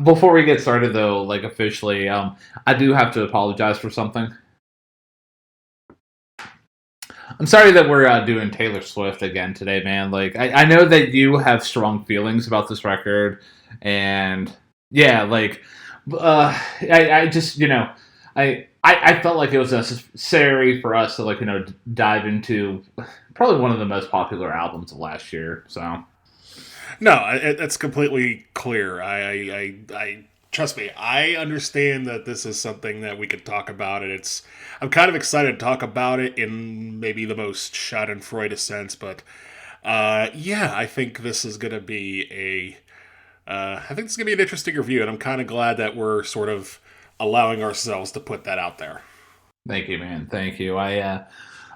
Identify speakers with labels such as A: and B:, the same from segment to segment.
A: Before we get started, though, like officially, I do have to apologize for something. I'm sorry that we're doing Taylor Swift again today, man. Like, I know that you have strong feelings about this record, and yeah, like, I just, I felt like it was necessary for us to, like, dive into probably one of the most popular albums of last year, so.
B: No, it's completely clear. I trust me. I understand that this is something that we could talk about, and I'm kind of excited to talk about it in maybe the most Schadenfreude sense. But yeah, I think this is gonna be I think this is gonna be an interesting review, and I'm kind of glad that we're sort of allowing ourselves to put that out there.
A: Thank you, man. Thank you.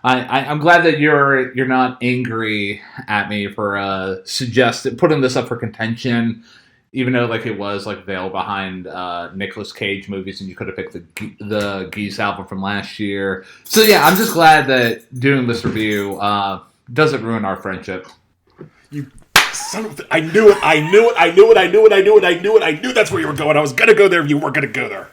A: I'm glad that you're not angry at me for putting this up for contention, even though like it was like veiled behind Nicolas Cage movies, and you could have picked the Geese album from last year. So yeah, I'm just glad that doing this review doesn't ruin our friendship.
B: You son of I knew it! I knew it! I knew it! I knew it! I knew it! I knew it! I knew that's where you were going. I was gonna go there. You weren't gonna go there.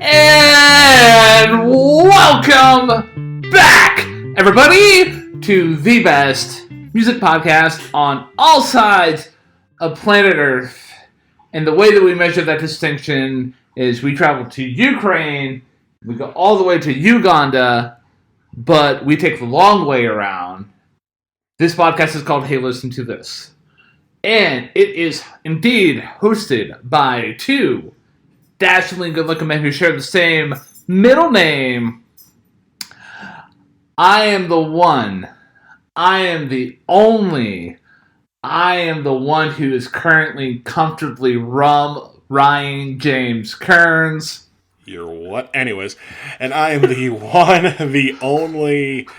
A: And welcome back, everybody, to the best music podcast on all sides of planet Earth. And the way that we measure that distinction is we travel to Ukraine, we go all the way to Uganda, but we take the long way around. This podcast is called Hey, Listen to This. And it is indeed hosted by two dashingly good-looking men who share the same middle name. I am the one. I am the only. I am the one who is currently comfortably Ryan James Kearns.
B: You're what? Anyways, and I am the one, the only,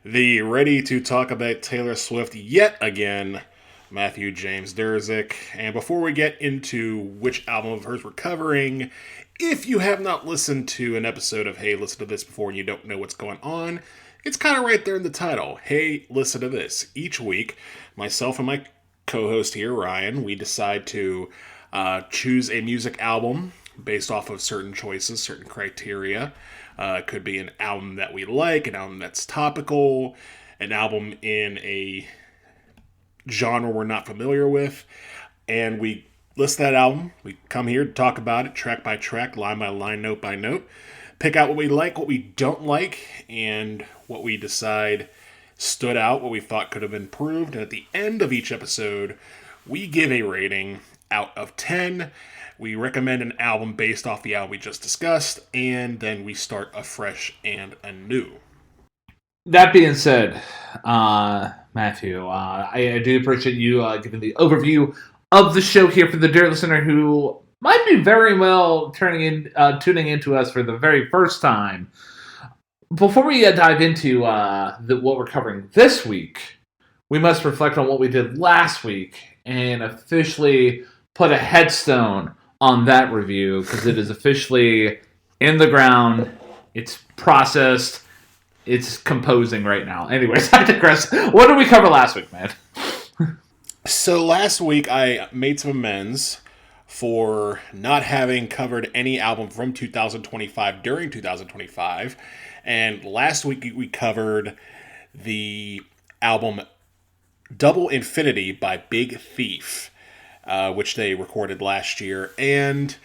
B: the ready to talk about Taylor Swift yet again, Matthew James Durzik. And before we get into which album of hers we're covering, if you have not listened to an episode of Hey, Listen to This before and you don't know what's going on, it's kind of right there in the title. Hey, listen to this. Each week, myself and my co-host here, Ryan, we decide to choose a music album based off of certain choices, certain criteria. It could be an album that we like, an album that's topical, an album in a genre we're not familiar with, and we list that album. We come here to talk about it track by track, line by line, note by note, pick out what we like, what we don't like, and what we decide stood out, what we thought could have improved. And at the end of each episode, we give a rating out of 10. We recommend an album based off the album we just discussed, and then we start afresh and anew.
A: That being said, Matthew, I do appreciate you giving the overview of the show here for the dear listener who might be very well tuning into us for the very first time. Before we dive into what we're covering this week, we must reflect on what we did last week and officially put a headstone on that review because it is officially in the ground. It's processed. It's composing right now. Anyways, I digress. What did we cover last week, man?
B: So last week I made some amends for not having covered any album from 2025 during 2025. And last week we covered the album Double Infinity by Big Thief, which they recorded last year. And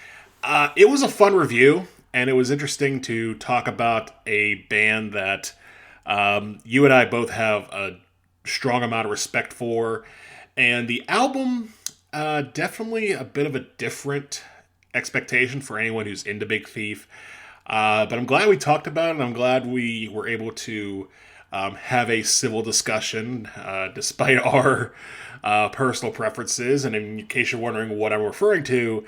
B: it was a fun review. And it was interesting to talk about a band that you and I both have a strong amount of respect for. And the album, definitely a bit of a different expectation for anyone who's into Big Thief. But I'm glad we talked about it, and I'm glad we were able to have a civil discussion despite our personal preferences. And in case you're wondering what I'm referring to,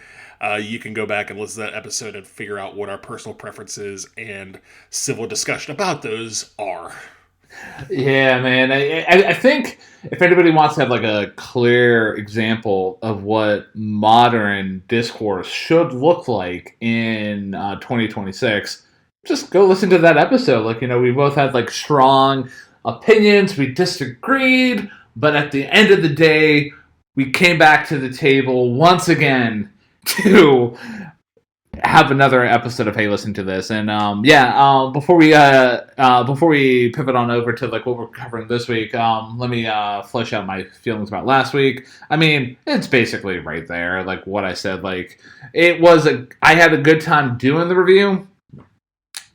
B: you can go back and listen to that episode and figure out what our personal preferences and civil discussion about those are.
A: Yeah, man. I think if anybody wants to have like a clear example of what modern discourse should look like in 2026, just go listen to that episode. Like, we both had like strong opinions. We disagreed. But at the end of the day, we came back to the table once again to have another episode of Hey Listen to This. And before we pivot on over to like what we're covering this week, let me flesh out my feelings about last week. I mean, it's basically right there, like what I said. Like I had a good time doing the review.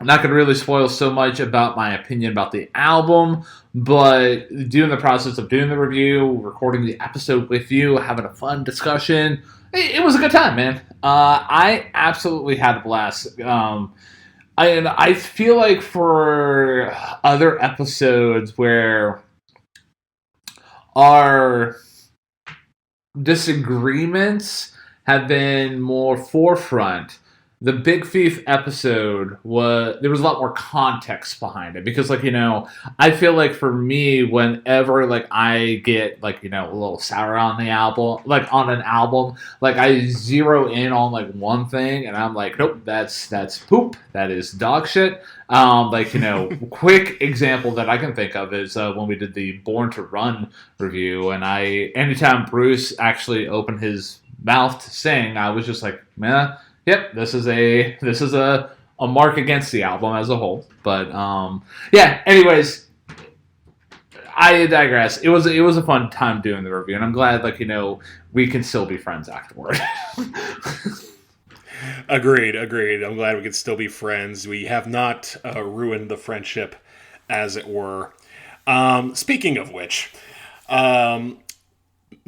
A: I'm not going to really spoil so much about my opinion about the album, but doing the process of doing the review, recording the episode with you, having a fun discussion, it was a good time, man. I absolutely had a blast. I feel like for other episodes where our disagreements have been more forefront, the Big Thief episode there was a lot more context behind it because, like, you know, I feel like for me, whenever like I get like, you know, a little sour on the album, like on an album, like I zero in on like one thing and I'm like, nope, that's poop, that is dog shit. Like, you know, quick example that I can think of is when we did the Born to Run review, and anytime Bruce actually opened his mouth to sing, I was just like, man. Yep, this is a mark against the album as a whole. But anyways, I digress. It was a fun time doing the review, and I'm glad, like, you know, we can still be friends afterward.
B: Agreed. I'm glad we can still be friends. We have not ruined the friendship, as it were. Speaking of which, now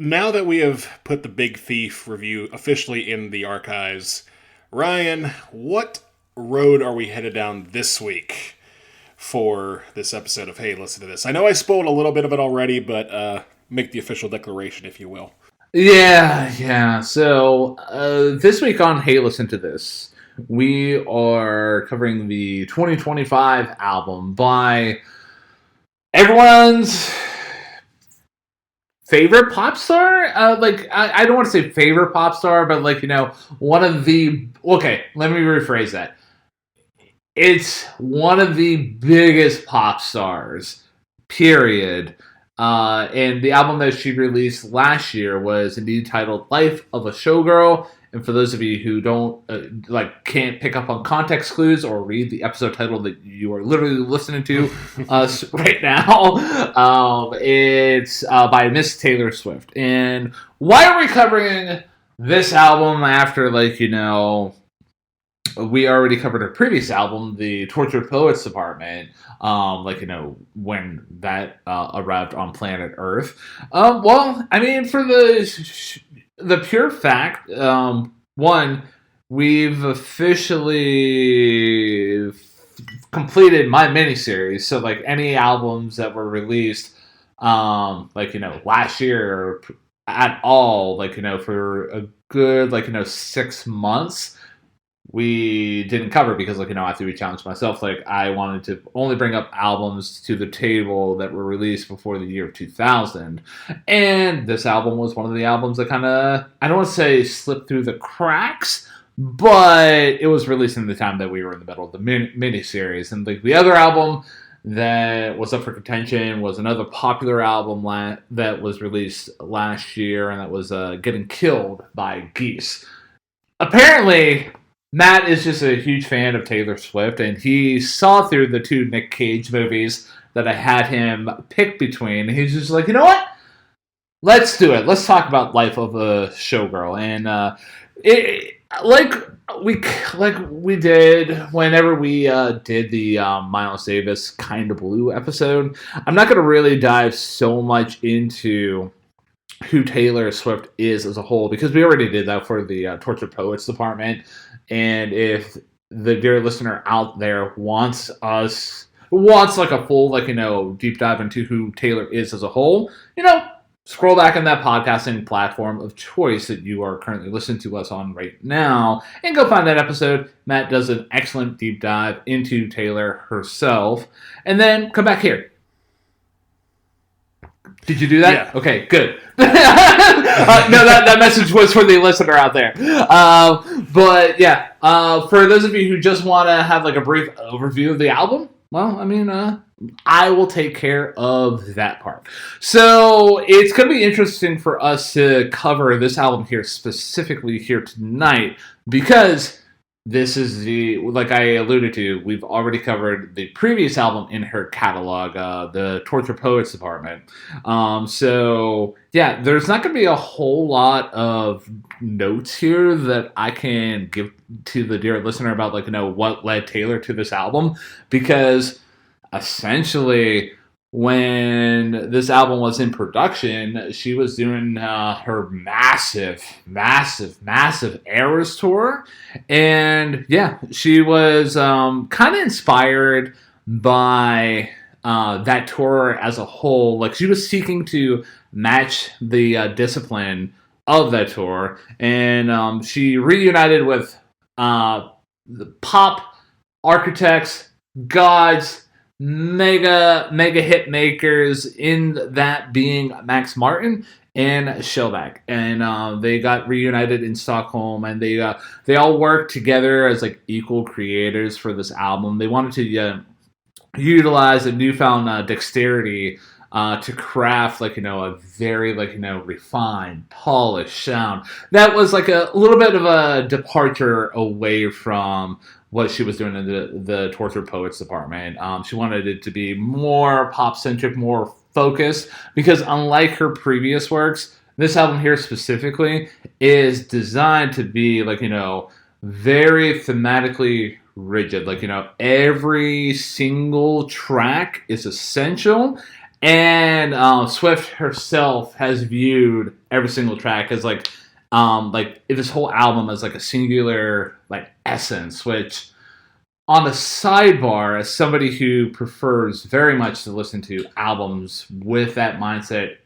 B: that we have put the Big Thief review officially in the archives, Ryan, what road are we headed down this week for this episode of Hey, Listen to This? I know I spoiled a little bit of it already, but make the official declaration, if you will.
A: Yeah. So this week on Hey, Listen to This, we are covering the 2025 album by everyone's favorite pop star? I don't want to say favorite pop star, but like, you know, one of the... Okay, let me rephrase that. It's one of the biggest pop stars, period. And the album that she released last year was indeed titled Life of a Showgirl. And for those of you who don't, can't pick up on context clues or read the episode title that you are literally listening to us right now, it's by Miss Taylor Swift. And why are we covering this album after, like, you know, we already covered her previous album, the Tortured Poets Department, like, you know, when that arrived on planet Earth? Well, I mean, for the pure fact, one, we've officially completed my miniseries. So, like, any albums that were released, like, you know, last year at all, like, you know, for a good, like, you know, 6 months, we didn't cover because, like, you know, after we challenged myself, like, I wanted to only bring up albums to the table that were released before the year of 2000. And this album was one of the albums that kind of, I don't want to say slipped through the cracks, but it was released in the time that we were in the middle of the mini-series. And like the other album that was up for contention was another popular album that was released last year, and that was Getting Killed by Geese. Apparently, Matt is just a huge fan of Taylor Swift, and he saw through the 2 Nick Cage movies that I had him pick between. He's just like, you know what? Let's do it. Let's talk about Life of a Showgirl. And like we did whenever we did the Miles Davis Kinda Blue episode, I'm not going to really dive so much into who Taylor Swift is as a whole, because we already did that for the Tortured Poets Department. And if the dear listener out there wants like a full, like, you know, deep dive into who Taylor is as a whole, you know, scroll back on that podcasting platform of choice that you are currently listening to us on right now and go find that episode. Matt does an excellent deep dive into Taylor herself. And then come back here. Did you do that?
B: Yeah.
A: Okay, good. No, that message was for the listener out there. But yeah, for those of you who just want to have like a brief overview of the album, well, I mean, I will take care of that part. So it's going to be interesting for us to cover this album here specifically here tonight because this is like I alluded to, we've already covered the previous album in her catalog, the Torture Poets Department. So yeah, there's not going to be a whole lot of notes here that I can give to the dear listener about what led Taylor to this album because essentially when this album was in production, she was doing her massive Eras tour. And yeah, she was kind of inspired by that tour as a whole. Like, she was seeking to match the discipline of that tour. And she reunited with the pop architects, gods, mega hit makers, in that being Max Martin and Shellback, and they got reunited in Stockholm, and they all worked together as like equal creators for this album. They wanted to utilize a newfound dexterity to craft a very refined, polished sound that was like a little bit of a departure away from what she was doing in the Torture Poets Department. She wanted it to be more pop-centric, more focused, because unlike her previous works, this album here specifically is designed to be very thematically rigid. Every single track is essential, and Swift herself has viewed every single track as this whole album as a singular essence, which on a sidebar, as somebody who prefers very much to listen to albums with that mindset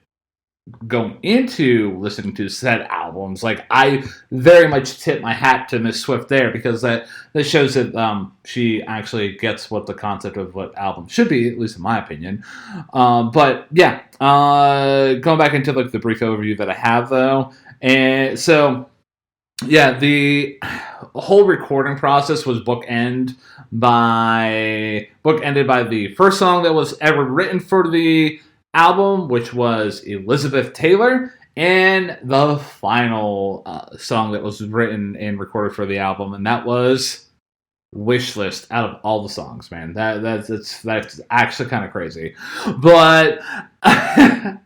A: going into listening to said albums, I very much tip my hat to Miss Swift there, because that shows that she actually gets what the concept of what album should be, at least in my opinion. But yeah, going back into the brief overview that I have though, and so yeah, the whole recording process was bookended by the first song that was ever written for the album, which was Elizabeth Taylor, and the final song that was written and recorded for the album, and that was Wish List. Out of all the songs, man, that's actually kind of crazy. But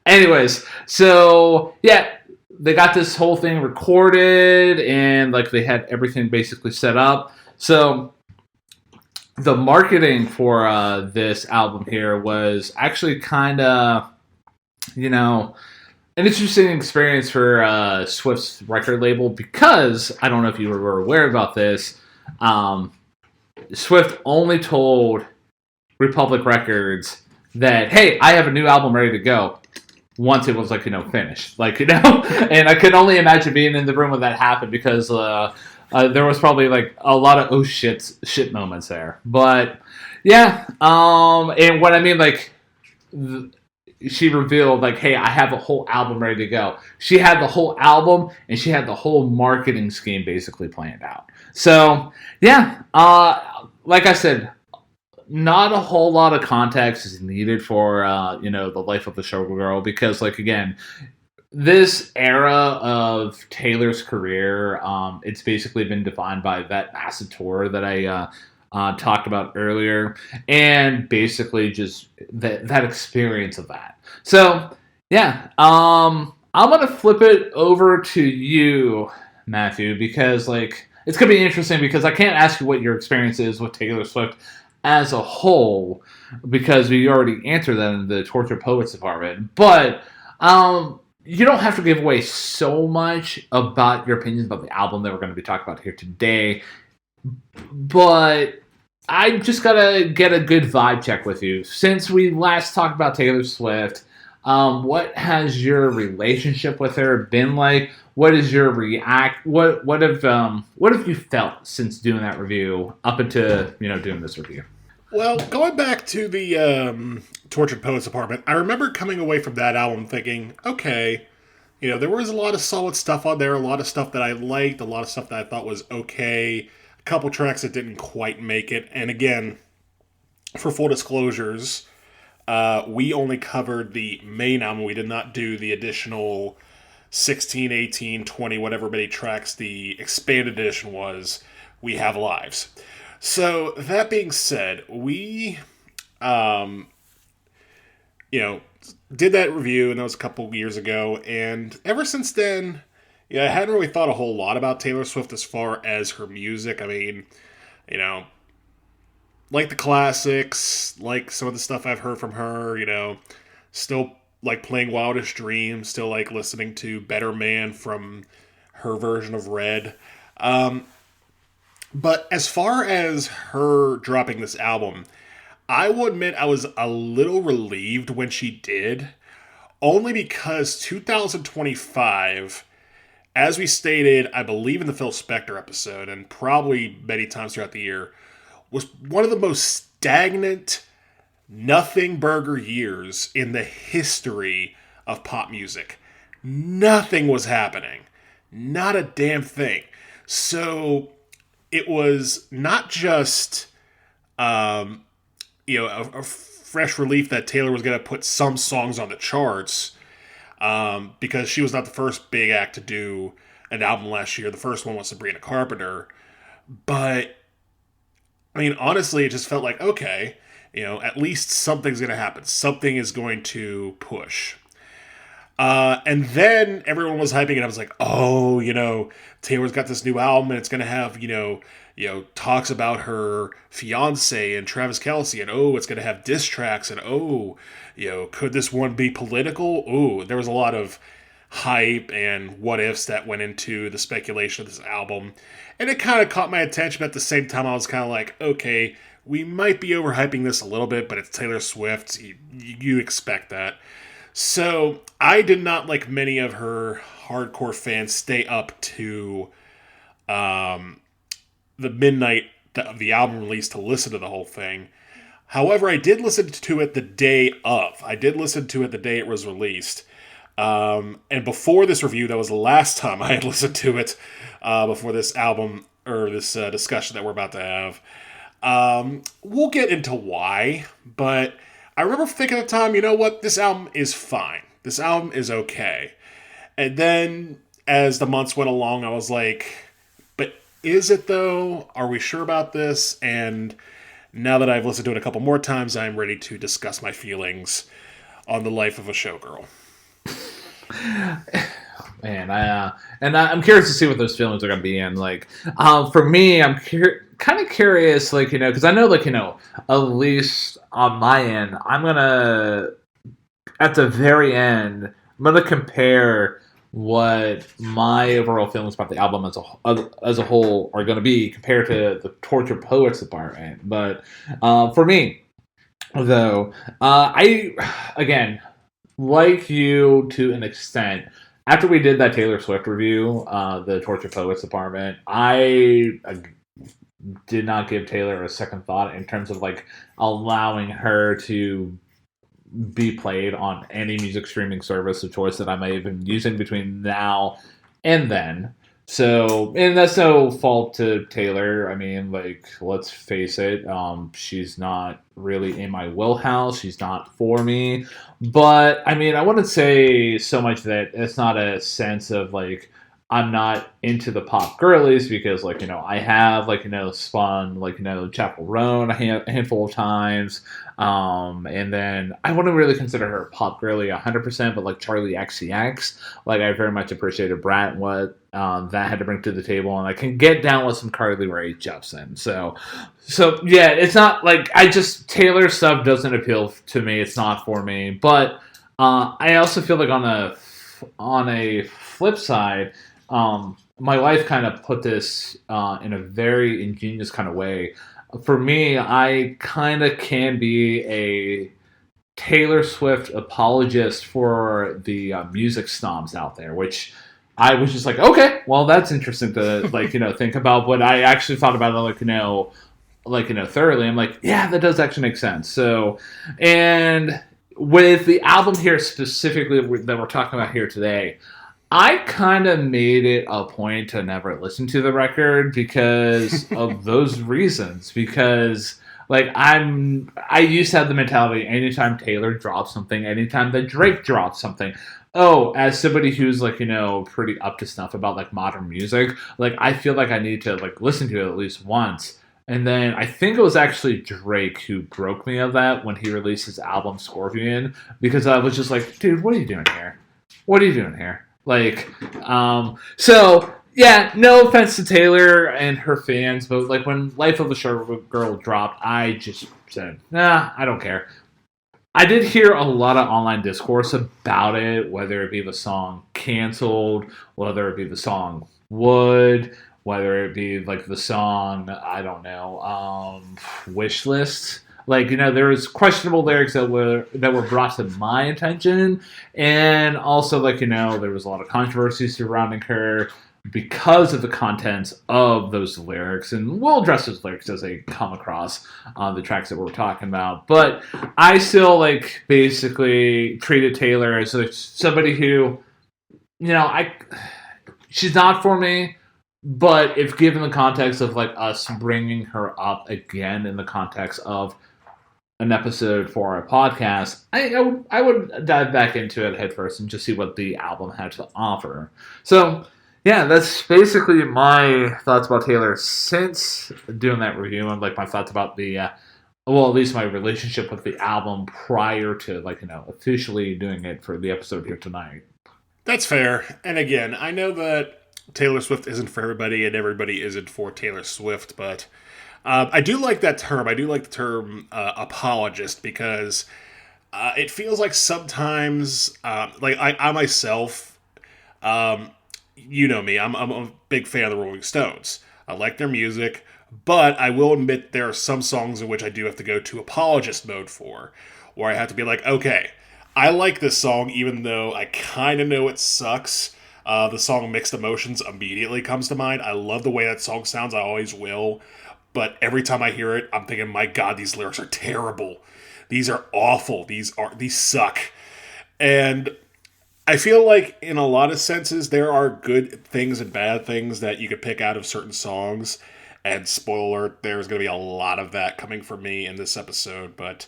A: anyways, so yeah, they got this whole thing recorded, and they had everything basically set up. So the marketing for this album here was actually kind of, an interesting experience for Swift's record label, because I don't know if you were aware about this. Swift only told Republic Records that, hey, I have a new album ready to go, once it was finished, and I could only imagine being in the room when that happened, because there was probably a lot of shit moments there. But yeah, and what I mean, she revealed hey, I have a whole album ready to go. She had the whole album, and she had the whole marketing scheme basically planned out. So yeah, like I said, not a whole lot of context is needed for the life of the Showgirl, because again, this era of Taylor's career, it's basically been defined by that massive tour that I talked about earlier, and basically just that experience of that. So yeah, I'm gonna flip it over to you, Matthew, because it's gonna be interesting, because I can't ask you what your experience is with Taylor Swift as a whole, because we already answered that in the Torture Poets Department. But you don't have to give away so much about your opinions about the album that we're going to be talking about here today. But I just gotta get a good vibe check with you. Since we last talked about Taylor Swift, what has your relationship with her been like? What is your What have you felt since doing that review up into doing this review?
B: Well, going back to the Tortured Poets Department, I remember coming away from that album thinking, okay, there was a lot of solid stuff on there, a lot of stuff that I liked, a lot of stuff that I thought was okay, a couple tracks that didn't quite make it, and again, for full disclosures, we only covered the main album. We did not do the additional 16, 18, 20, whatever many tracks the expanded edition was. We Have Lives. So, that being said, we, um, you know, did that review, and that was a couple years ago, and ever since then, yeah, I hadn't really thought a whole lot about Taylor Swift as far as her music. I mean, you know, like the classics, like some of the stuff I've heard from her, still like playing Wildest Dreams, still like listening to Better Man from her version of Red. Um, but as far as her dropping this album, I will admit I was a little relieved when she did, only because 2025, as we stated, I believe in the Phil Spector episode, and probably many times throughout the year, was one of the most stagnant, nothing burger years in the history of pop music. Nothing was happening. Not a damn thing. So it was not just, a fresh relief that Taylor was going to put some songs on the charts, because she was not the first big act to do an album last year. The first one was Sabrina Carpenter. But I mean, honestly, it just felt like, okay, at least something's going to happen. Something is going to push. And then everyone was hyping it. I was like, oh, Taylor's got this new album and it's going to have, talks about her fiance and Travis Kelce. And, oh, it's going to have diss tracks. And, oh, could this one be political? Oh, there was a lot of hype and what ifs that went into the speculation of this album. And it kind of caught my attention, but at the same time I was kind of like, okay, we might be overhyping this a little bit, but it's Taylor Swift. You expect that. So I did not, like many of her hardcore fans, stay up to the midnight of the album release to listen to the whole thing. However, I did listen to it the day of. I did listen to it the day it was released. And before this review, that was the last time I had listened to it, before this album, or this discussion that we're about to have. We'll get into why, but I remember thinking at the time, you know what, this album is fine. This album is okay. And then, as the months went along, I was like, but is it though? Are we sure about this? And now that I've listened to it a couple more times, I'm ready to discuss my feelings on the life of a showgirl.
A: Man, I'm curious to see what those feelings are going to be in. Like, for me, I'm kind of curious, like, because I know, like, at least on my end, I'm gonna, at the very end, I'm gonna compare what my overall feelings about the album as a whole are going to be compared to the Tortured Poets department. But for me, though, again, like you to an extent, after we did that Taylor Swift review, the Tortured Poets department, I did not give Taylor a second thought in terms of like allowing her to be played on any music streaming service of choice that I may have been using between now and then. So, and that's no fault to Taylor. I mean, like, let's face it, she's not really in my wheelhouse. She's not for me. But, I mean, I wouldn't say so much that it's not a sense of, like, I'm not into the pop girlies because, like, I have, like, spun, like, Chapel Roan a handful of times. And then I wouldn't really consider her pop girly 100%, but like Charlie XCX, like I very much appreciated Brat and what that had to bring to the table, and I can get down with some Carly Rae Jepsen. So yeah, it's not like Taylor stuff doesn't appeal to me. It's not for me, but I also feel like on a flip side, my wife kind of put this in a very ingenious kind of way. For me, I kind of can be a Taylor Swift apologist for the music snobs out there, which I was just like, okay, well, that's interesting to like, think about. But I actually thought about it, thoroughly. I'm like, yeah, that does actually make sense. So, and with the album here specifically that we're talking about here today, I kind of made it a point to never listen to the record because of those reasons. Because Like I used to have the mentality anytime Taylor drops something, anytime that Drake drops something. Oh, as somebody who's like, pretty up to snuff about like modern music, like I feel like I need to like listen to it at least once. And then I think it was actually Drake who broke me of that when he released his album Scorpion, because I was just like, dude, what are you doing here? What are you doing here? Like, so yeah, no offense to Taylor and her fans, but like when Life of a Showgirl dropped, I just said, nah, I don't care. I did hear a lot of online discourse about it, whether it be the song "Canceled," whether it be the song "Would," whether it be like the song I don't know, "Wish List." Like there was questionable lyrics that were brought to my attention, and also like there was a lot of controversy surrounding her because of the contents of those lyrics, and we'll address those lyrics as they come across the tracks that we're talking about. But I still like basically treated Taylor as like somebody who, I she's not for me. But if given the context of like us bringing her up again in the context of an episode for our podcast, I would dive back into it head first and just see what the album had to offer. So yeah, that's basically my thoughts about Taylor since doing that review, and like my thoughts about the well, at least my relationship with the album prior to like officially doing it for the episode here tonight.
B: That's fair. And again, I know that Taylor Swift isn't for everybody and everybody isn't for Taylor Swift, but I do like that term. I do like the term apologist because it feels like sometimes, like I myself, you know me, I'm a big fan of the Rolling Stones. I like their music, but I will admit there are some songs in which I do have to go to apologist mode for, where I have to be like, okay, I like this song even though I kind of know it sucks. The song Mixed Emotions immediately comes to mind. I love the way that song sounds. I always will. But every time I hear it, I'm thinking, my God, these lyrics are terrible. These are awful. These suck. And I feel like in a lot of senses, there are good things and bad things that you could pick out of certain songs. And spoiler alert, there's going to be a lot of that coming from me in this episode. But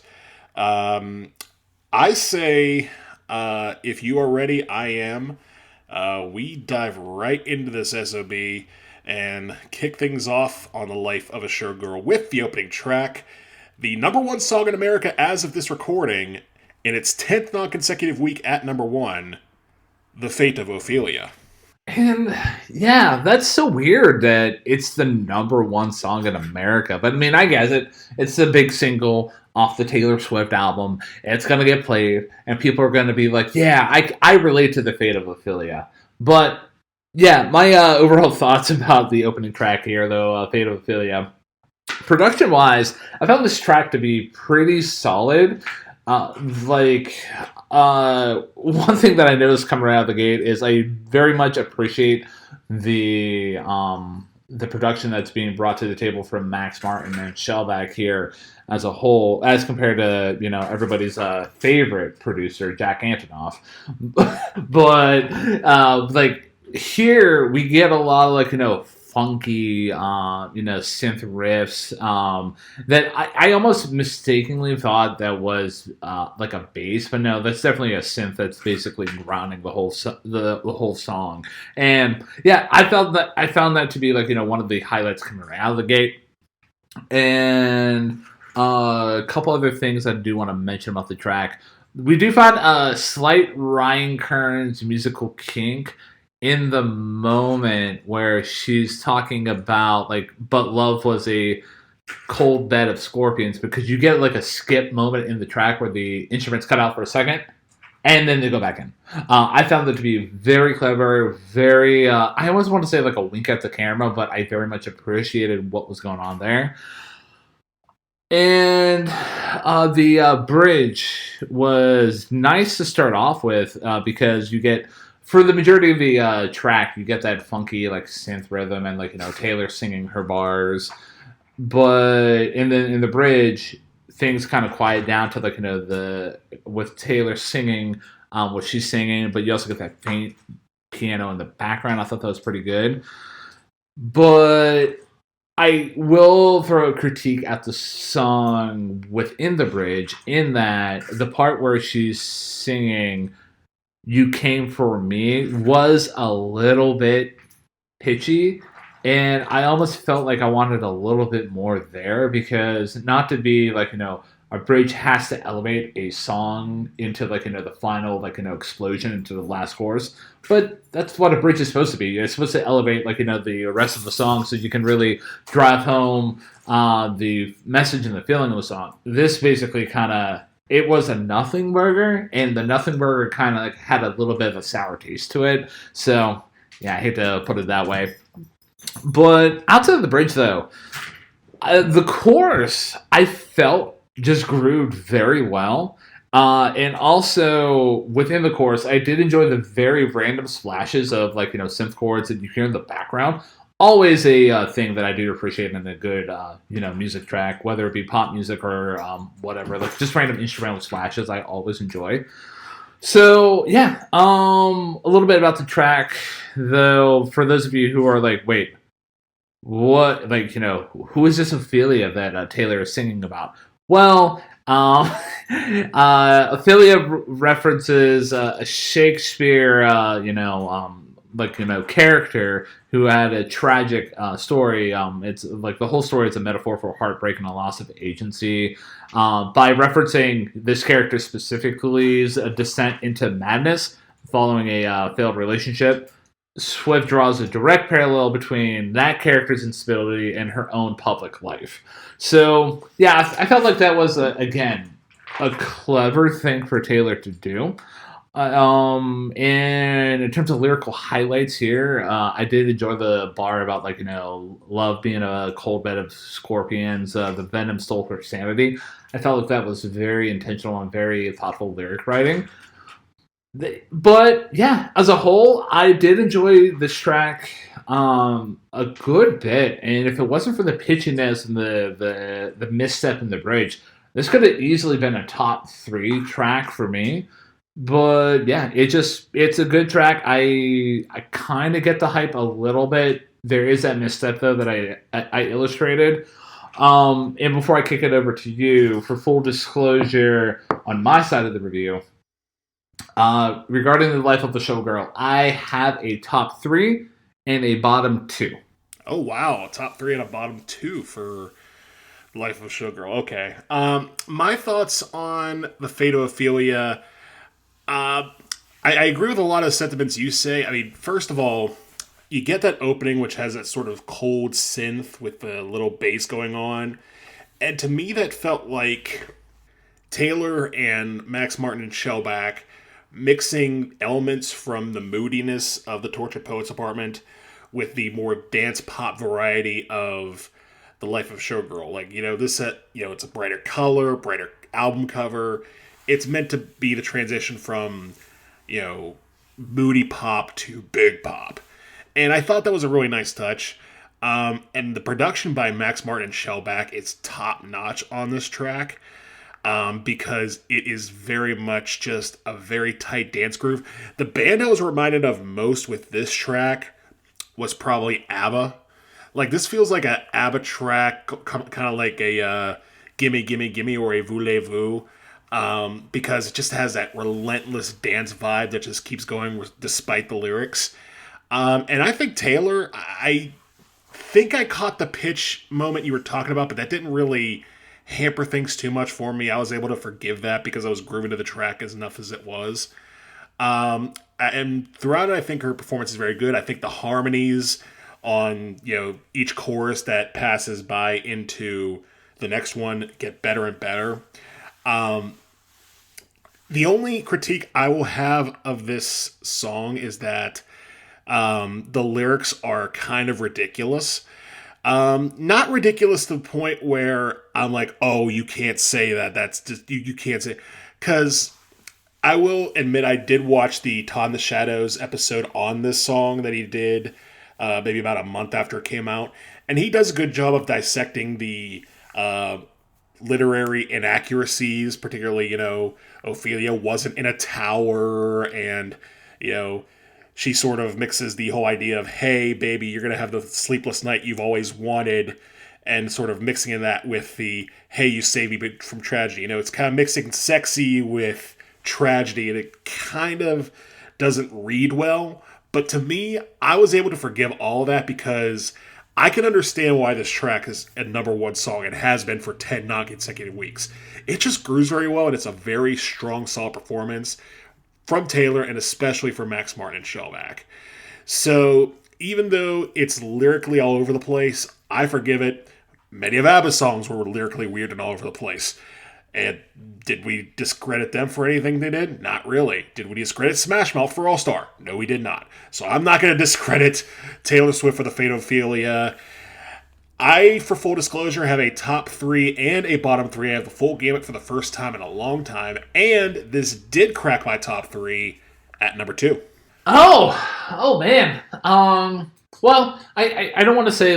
B: I say, if you are ready, I am. We dive right into this SOB and kick things off on the Life of a Showgirl with the opening track, the number one song in America as of this recording, in its 10th non-consecutive week at number one, The Fate of Ophelia.
A: And yeah, that's so weird that it's the number one song in America. But I mean, I guess it's the big single off the Taylor Swift album. It's going to get played, and people are going to be like, yeah, I relate to The Fate of Ophelia. But yeah, my overall thoughts about the opening track here, though, Fate of Ophelia. Production-wise, I found this track to be pretty solid. One thing that I noticed coming right out of the gate is I very much appreciate the production that's being brought to the table from Max Martin and Shellback here as a whole, as compared to everybody's favorite producer Jack Antonoff. But like here we get a lot of like funky synth riffs that I almost mistakenly thought that was like a bass, but no, that's definitely a synth that's basically grounding the whole the whole song. And yeah, I found that to be like one of the highlights coming right out of the gate. And a couple other things I do want to mention about the track. We do find a slight Ryan Kearns musical kink in the moment where she's talking about like, but love was a cold bed of scorpions, because you get like a skip moment in the track where the instruments cut out for a second and then they go back in. I found that to be very clever, very, I always want to say like a wink at the camera, but I very much appreciated what was going on there. And the bridge was nice to start off with because you get, for the majority of the track, you get that funky like synth rhythm and like Taylor singing her bars, but in the bridge things kind of quiet down to like the with Taylor singing what she's singing, but you also get that faint piano in the background. I thought that was pretty good, but I will throw a critique at the song within the bridge, in that the part where she's singing "You Came for Me" was a little bit pitchy, and I almost felt like I wanted a little bit more there, because not to be like, a bridge has to elevate a song into like, the final like, explosion into the last chorus, but that's what a bridge is supposed to be. It's supposed to elevate like, the rest of the song, so you can really drive home the message and the feeling of the song. This basically kind of, it was a nothing burger, and the nothing burger kind of like had a little bit of a sour taste to it. So yeah, I hate to put it that way. But outside of the bridge, though, the chorus I felt just grooved very well. And also within the chorus, I did enjoy the very random splashes of like, synth chords that you hear in the background. Always a thing that I do appreciate in a good music track, whether it be pop music or whatever, like just random instrumental splashes. I always enjoy. So yeah, a little bit about the track, though. For those of you who are like, wait, what? Like, who is this Ophelia that Taylor is singing about? Well, Ophelia references a Shakespeare, character who had a tragic story. It's like the whole story is a metaphor for heartbreak and a loss of agency. By referencing this character specifically's descent into madness following a failed relationship, Swift draws a direct parallel between that character's instability and her own public life. So, yeah, I felt like that was, again, a clever thing for Taylor to do. And in terms of lyrical highlights here, I did enjoy the bar about like, love being a cold bed of scorpions, the venom stole her sanity. I felt like that was very intentional and very thoughtful lyric writing. But yeah, as a whole, I did enjoy this track a good bit, and if it wasn't for the pitchiness and the misstep in the bridge, this could have easily been a top three track for me. But yeah, it's a good track. I kind of get the hype a little bit. There is that misstep though that I illustrated. And before I kick it over to you, for full disclosure, on my side of the review, regarding the life of the showgirl, I have a top three and a bottom two.
B: Oh wow, top three and a bottom two for Life of Showgirl. Okay. My thoughts on the Fate of Ophelia. I agree with a lot of sentiments you say. I mean, first of all, you get that opening which has that sort of cold synth with the little bass going on, and to me that felt like Taylor and Max Martin and Shellback mixing elements from the moodiness of the Tortured Poets Apartment with the more dance pop variety of the Life of Showgirl. Like, this set, it's a brighter color, brighter album cover. It's meant to be the transition from, moody pop to big pop. And I thought that was a really nice touch. And the production by Max Martin and Shellback is top notch on this track. Because it is very much just a very tight dance groove. The band I was reminded of most with this track was probably ABBA. Like, this feels like a ABBA track, kind of like a Gimme Gimme Gimme or a Voulez-Vous, because it just has that relentless dance vibe that just keeps going despite the lyrics. And I think Taylor, I think I caught the pitch moment you were talking about, but that didn't really hamper things too much for me. I was able to forgive that because I was grooving to the track as enough as it was. And throughout it, I think her performance is very good. I think the harmonies on each chorus that passes by into the next one get better and better. The only critique I will have of this song is that the lyrics are kind of ridiculous. Not ridiculous to the point where I'm like, oh, you can't say that. That's just, you can't say. Because I will admit I did watch the Todd in the Shadows episode on this song that he did maybe about a month after it came out. And he does a good job of dissecting the literary inaccuracies, particularly, Ophelia wasn't in a tower and, she sort of mixes the whole idea of, hey, baby, you're going to have the sleepless night you've always wanted, and sort of mixing in that with the, hey, you saved me from tragedy. It's kind of mixing sexy with tragedy, and it kind of doesn't read well. But to me, I was able to forgive all of that because I can understand why this track is a number one song and has been for 10 non-consecutive weeks. It just grooves very well, and it's a very strong, solid performance from Taylor, and especially for Max Martin and Shellback. So even though it's lyrically all over the place, I forgive it. Many of ABBA's songs were lyrically weird and all over the place. And did we discredit them for anything they did? Not really. Did we discredit Smash Mouth for All Star? No, we did not. So I'm not going to discredit Taylor Swift for the Fate of Ophelia. I, for full disclosure, have a top 3 and a bottom 3. I have the full gamut for the first time in a long time, and this did crack my top 3 at number 2.
A: Oh man. Well, I don't want to say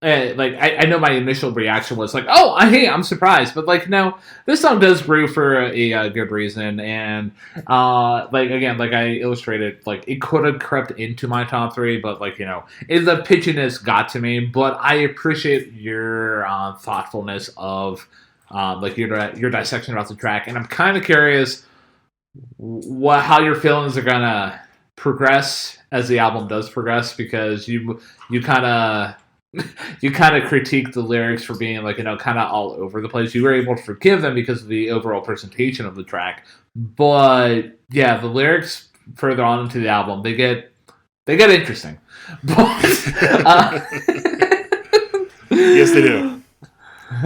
A: I know my initial reaction was like, oh, hey, I'm surprised, but no, this song does groove for a good reason, and again, like I illustrated, it could have crept into my top 3, but the pitchiness got to me. But I appreciate your thoughtfulness of your dissection about the track, and I'm kind of curious how your feelings are gonna progress as the album does progress, because you kind of critique the lyrics for being kind of all over the place. You were able to forgive them because of the overall presentation of the track, but yeah, the lyrics further on into the album, they get interesting. But
B: yes, they do.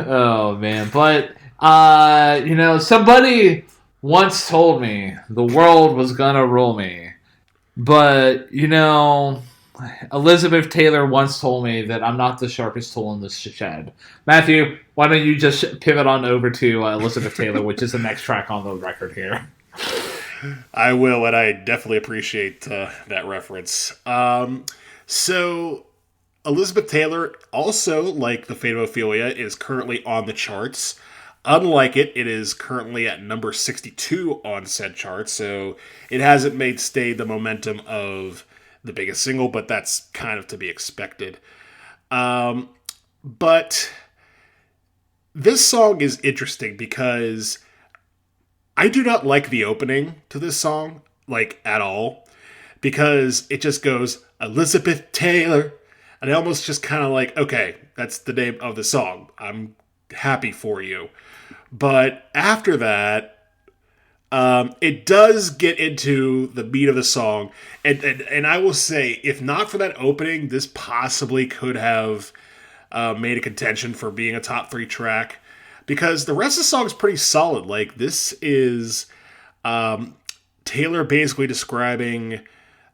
A: Oh man, but somebody once told me the world was gonna roll me, but Elizabeth Taylor once told me that I'm not the sharpest tool in the shed. Matthew, why don't you just pivot on over to Elizabeth Taylor, which is the next track on the record here.
B: I will, and I definitely appreciate that reference. So, Elizabeth Taylor, also like the Fate of Ophelia, is currently on the charts. Unlike it is currently at number 62 on said chart, so it hasn't stayed the momentum of the biggest single, but that's kind of to be expected. But this song is interesting because I do not like the opening to this song, at all, because it just goes, Elizabeth Taylor, and I almost just kind of okay, that's the name of the song. I'm happy for you. But after that, it does get into the meat of the song, and I will say, if not for that opening, this possibly could have made a contention for being a top 3 track, because the rest of the song is pretty solid. This is Taylor basically describing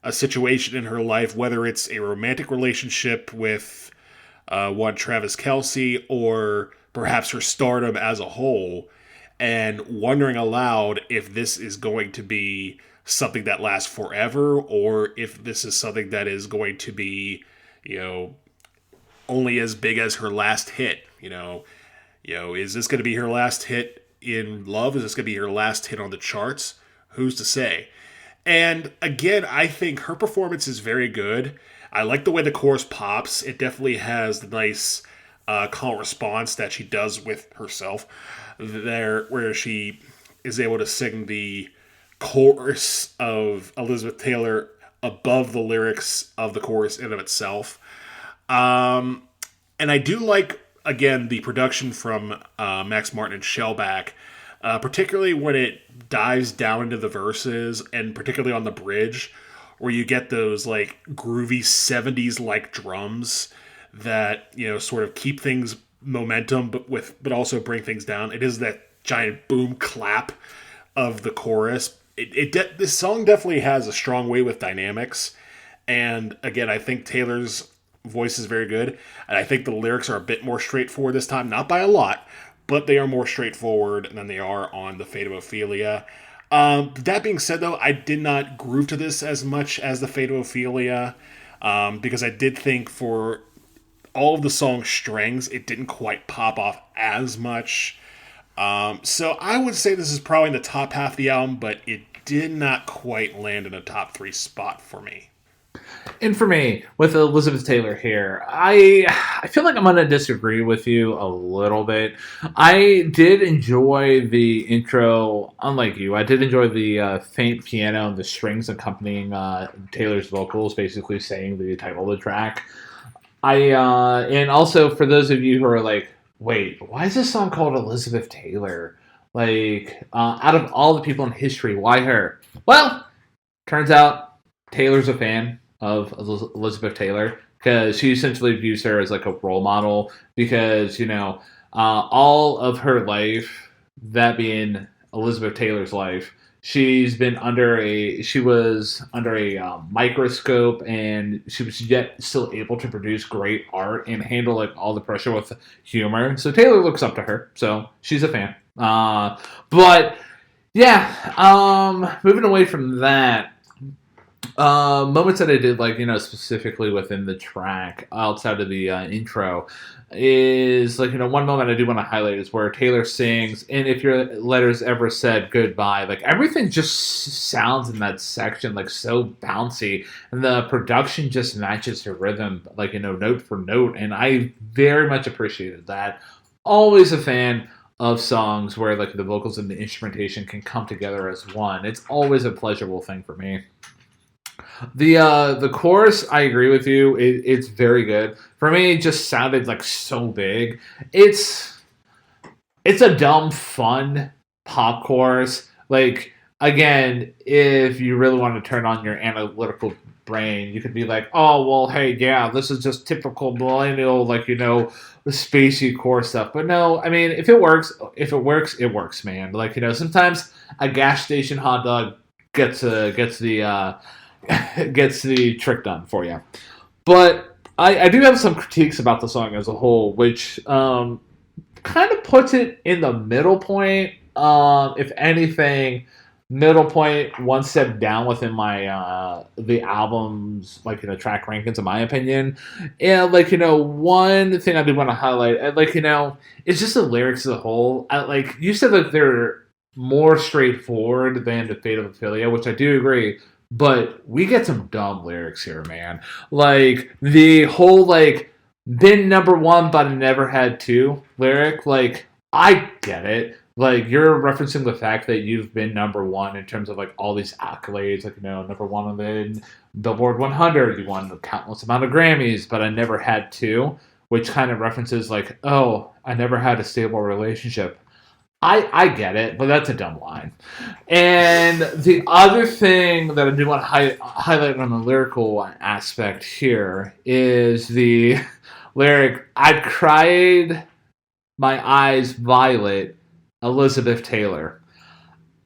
B: a situation in her life, whether it's a romantic relationship with one Travis Kelce, or perhaps her stardom as a whole, and wondering aloud if this is going to be something that lasts forever, or if this is something that is going to be, only as big as her last hit. Is this going to be her last hit in love? Is this going to be her last hit on the charts? Who's to say? And again, I think her performance is very good. I like the way the chorus pops. It definitely has the nice call response that she does with herself there, where she is able to sing the chorus of Elizabeth Taylor above the lyrics of the chorus in of itself. And I do like, again, the production from Max Martin and Shellback, particularly when it dives down into the verses, and particularly on the bridge, where you get those groovy 70s drums that sort of keep things momentum, but also bring things down. It is that giant boom clap of the chorus. This song definitely has a strong way with dynamics, and again, I think Taylor's voice is very good, and I think the lyrics are a bit more straightforward this time, not by a lot, but they are more straightforward than they are on the Fate of Ophelia. That being said, though, I did not groove to this as much as the Fate of Ophelia, because I did think for all of the song's strings, it didn't quite pop off as much. So I would say this is probably in the top half of the album, but it did not quite land in a top 3 spot for me.
A: And for me, with Elizabeth Taylor here, I feel like I'm going to disagree with you a little bit. I did enjoy the intro, unlike you. I did enjoy the faint piano and the strings accompanying Taylor's vocals, basically saying the title of the track. And also for those of you who are like, wait, why is this song called Elizabeth Taylor? Like, out of all the people in history, why her? Well, turns out Taylor's a fan of Elizabeth Taylor because she essentially views her as like a role model because, all of her life, that being Elizabeth Taylor's life, she was under a microscope, and she was yet still able to produce great art and handle like all the pressure with humor. So Taylor looks up to her, so she's a fan. But yeah, moving away from that, moments that I did like, specifically within the track outside of the intro is like, one moment I do want to highlight is where Taylor sings, and if your letters ever said goodbye, like everything just sounds in that section like so bouncy, and the production just matches her rhythm, like, note for note, and I very much appreciated that. Always a fan of songs where like the vocals and the instrumentation can come together as one. It's always a pleasurable thing for me. The chorus, I agree with you. It's very good. For me, it just sounded like so big. It's a dumb, fun pop chorus. Like, again, if you really want to turn on your analytical brain, you could be like, oh, well, hey, yeah, this is just typical millennial, like, spacey core stuff. But no, I mean, if it works, it works, man. Like, sometimes a gas station hot dog gets the trick done for you. But I do have some critiques about the song as a whole, which kind of puts it in the middle point. If anything, middle point, one step down within my the album's track rankings, in my opinion. And one thing I do want to highlight, it's just the lyrics as a whole. You said that they're more straightforward than the Fate of Ophelia, which I do agree. But we get some dumb lyrics here, man. Like, the whole, been number one, but I never had two lyric. Like, I get it. Like, you're referencing the fact that you've been number one in terms of, all these accolades. Like, number one on the Billboard 100. You won a countless amount of Grammys, but I never had two. Which kind of references, oh, I never had a stable relationship. I get it, but that's a dumb line. And the other thing that I do want to highlight on the lyrical aspect here is the lyric, I cried my eyes violet, Elizabeth Taylor.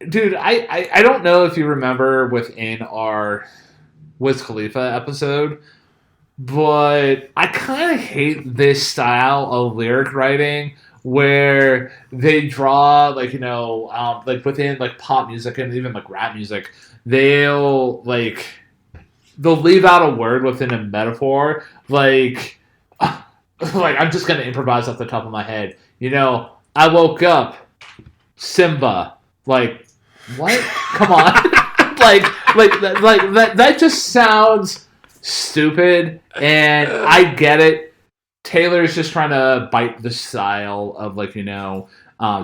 A: Dude, I don't know if you remember within our Wiz Khalifa episode, but I kind of hate this style of lyric writing where they draw within pop music and even rap music, they'll leave out a word within a metaphor, I'm just gonna improvise off the top of my head. I woke up, Simba. What? Come on. That just sounds stupid, and I get it. Taylor's just trying to bite the style of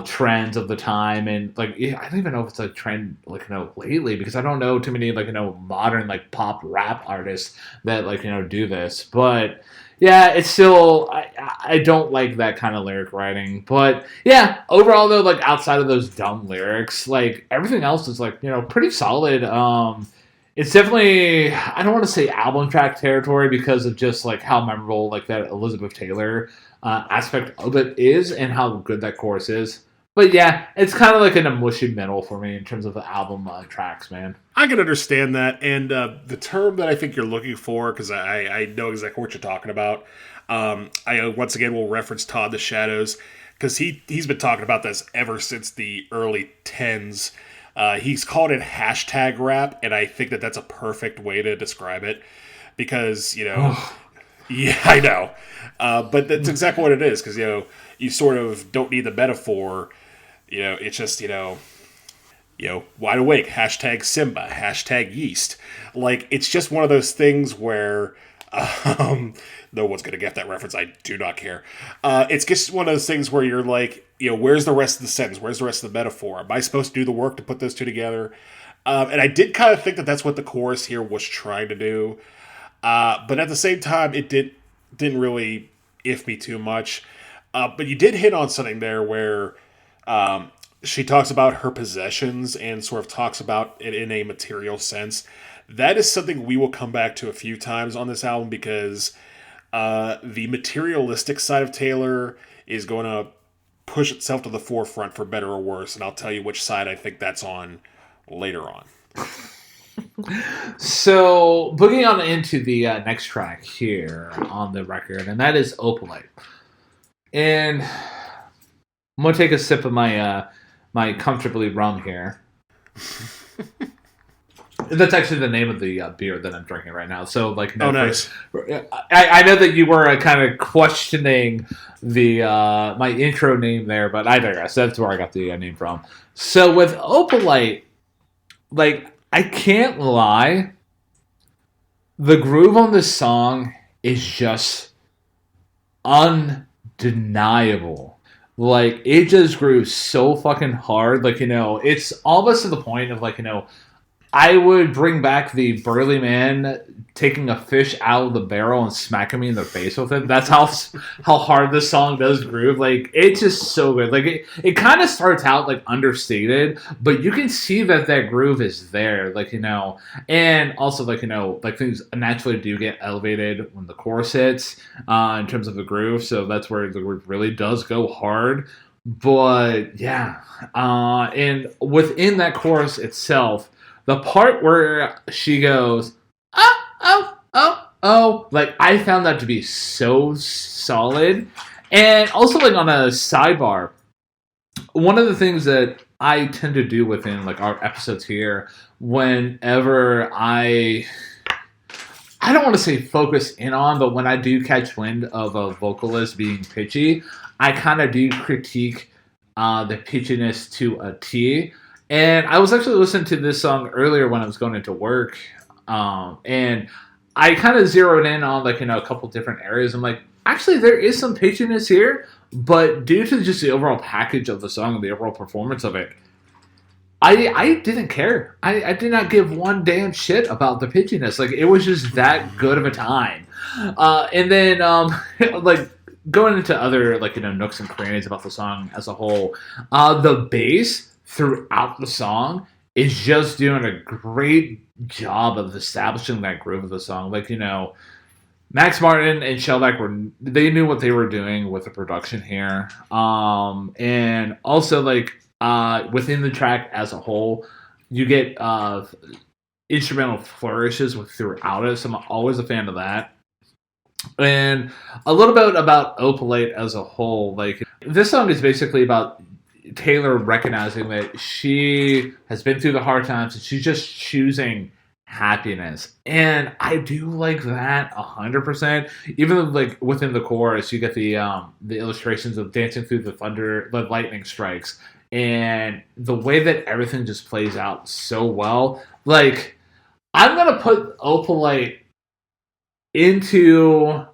A: trends of the time, and I don't even know if it's a trend lately, because I don't know too many modern pop rap artists that do this. But yeah, it's still I don't like that kind of lyric writing. But yeah, overall though, outside of those dumb lyrics, everything else is pretty solid. It's definitely, I don't want to say album track territory because of just how memorable that Elizabeth Taylor aspect of it is and how good that chorus is. But yeah, it's kind of in a mushy middle for me in terms of the album tracks, man.
B: I can understand that, and the term that I think you're looking for, because I know exactly what you're talking about. I once again will reference Todd the Shadows, because he's been talking about this ever since the early 10s. He's called it hashtag rap, and I think that that's a perfect way to describe it because, yeah, I know. But that's exactly what it is because, you sort of don't need the metaphor. It's just, wide awake, hashtag Simba, hashtag yeast. Like, it's just one of those things where, no one's going to get that reference. I do not care. It's just one of those things where you're like, where's the rest of the sentence? Where's the rest of the metaphor? Am I supposed to do the work to put those two together? And I did kind of think that that's what the chorus here was trying to do. But at the same time, it didn't really if me too much. But you did hit on something there where she talks about her possessions and sort of talks about it in a material sense. That is something we will come back to a few times on this album because the materialistic side of Taylor is going to push itself to the forefront for better or worse. And I'll tell you which side I think that's on later on.
A: So, booking on into the next track here on the record, and that is Opalite. And I'm going to take a sip of my my comfortably rum here. That's actually the name of the beer that I'm drinking right now. So, like, no,
B: nice.
A: I know that you were kind of questioning the my intro name there, but I digress. That's where I got the name from. So, with Opalite, like, I can't lie, the groove on this song is just undeniable. Like, it just grooves so fucking hard. Like, it's almost to the point of, like, I would bring back the Burly Man taking a fish out of the barrel and smacking me in the face with it. That's how hard this song does groove. Like, it's just so good. Like, it kind of starts out, like, understated, but you can see that groove is there. Like, and also, like, like, things naturally do get elevated when the chorus hits in terms of the groove. So that's where the groove really does go hard. But, yeah. And within that chorus itself, the part where she goes, oh, like, I found that to be so solid. And also, like, on a sidebar, one of the things that I tend to do within, like, our episodes here, whenever I don't want to say focus in on, but when I do catch wind of a vocalist being pitchy, I kind of do critique the pitchiness to a T. And I was actually listening to this song earlier when I was going into work, and I kind of zeroed in on, like, a couple different areas. I'm like, actually, there is some pitchiness here, but due to just the overall package of the song and the overall performance of it, I didn't care. I did not give one damn shit about the pitchiness. Like, it was just that good of a time. And then, like, going into other, like, nooks and crannies about the song as a whole, the bass throughout the song is just doing a great job of establishing that groove of the song. Like, Max Martin and Shellback they knew what they were doing with the production here. And also, like, within the track as a whole, you get instrumental flourishes throughout it. So I'm always a fan of that. And a little bit about Opalite as a whole. Like, this song is basically about Taylor recognizing that she has been through the hard times and she's just choosing happiness. And I do like that 100%. Even though, like, within the chorus, you get the illustrations of dancing through the lightning strikes, and the way that everything just plays out so well. Like, I'm gonna put Opalite into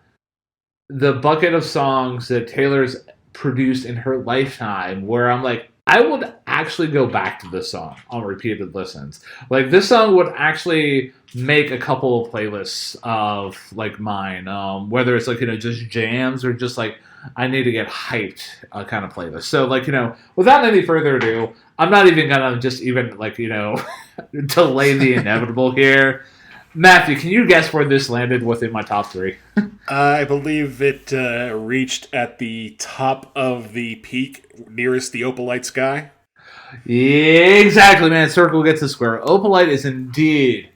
A: the bucket of songs that Taylor's produced in her lifetime, where I'm like, I would actually go back to this song on repeated listens. Like, this song would actually make a couple of playlists of, like, mine, whether it's, like, just jams or just, like, I need to get hyped kind of playlist. So, like, without any further ado, I'm not even gonna just even, like, delay the inevitable here. Matthew, can you guess where this landed within my top 3?
B: I believe it reached at the top of the peak nearest the Opalite sky.
A: Yeah, exactly, man. Circle gets the square. Opalite is indeed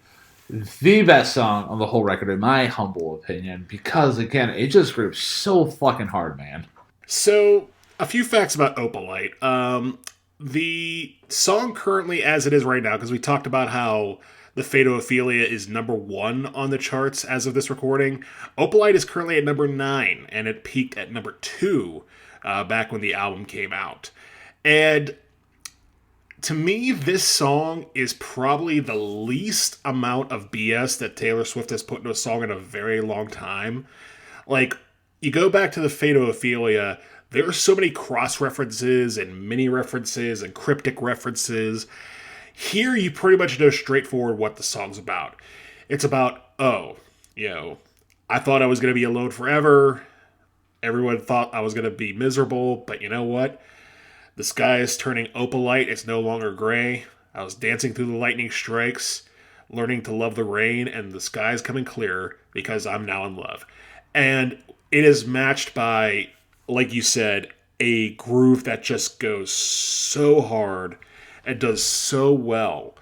A: the best song on the whole record, in my humble opinion, because, again, it just grooves so fucking hard, man.
B: So, a few facts about Opalite. The song currently, as it is right now, because we talked about how the Fate of Ophelia is number 1 on the charts as of this recording. Opalite is currently at number 9, and it peaked at number 2 back when the album came out. And to me, this song is probably the least amount of BS that Taylor Swift has put into a song in a very long time. Like, you go back to the Fate of Ophelia, there are so many cross references and mini references and cryptic references. Here, you pretty much know straightforward what the song's about. It's about, oh, you know, I thought I was going to be alone forever. Everyone thought I was going to be miserable, but you know what? The sky is turning opalite. It's no longer gray. I was dancing through the lightning strikes, learning to love the rain, and the sky's coming clearer because I'm now in love. And it is matched by, like you said, a groove that just goes so hard and does so well.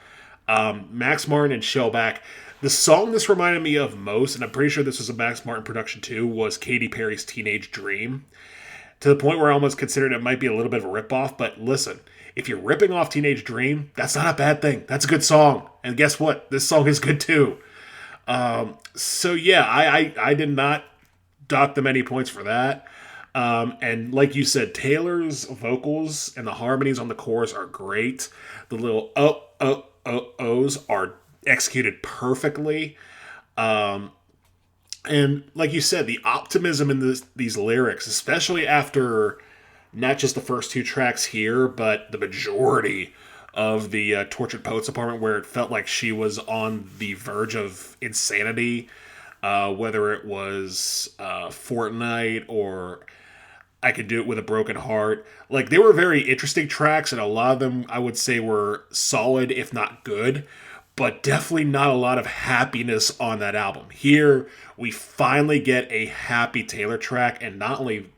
B: Max Martin and Shellback. The song this reminded me of most, and I'm pretty sure this was a Max Martin production too, was Katy Perry's Teenage Dream. To the point where I almost considered it might be a little bit of a ripoff, but listen, if you're ripping off Teenage Dream, that's not a bad thing. That's a good song. And guess what? This song is good too. So yeah, I did not dock them any points for that. And like you said, Taylor's vocals and the harmonies on the chorus are great. The little ohs are executed perfectly. And like you said, the optimism in these lyrics, especially after not just the first two tracks here, but the majority of the Tortured Poets Apartment, where it felt like she was on the verge of insanity, whether it was Fortnite or I Could Do It With a Broken Heart. Like, they were very interesting tracks, and a lot of them, I would say, were solid, if not good, but definitely not a lot of happiness on that album. Here, we finally get a happy Taylor track, and not only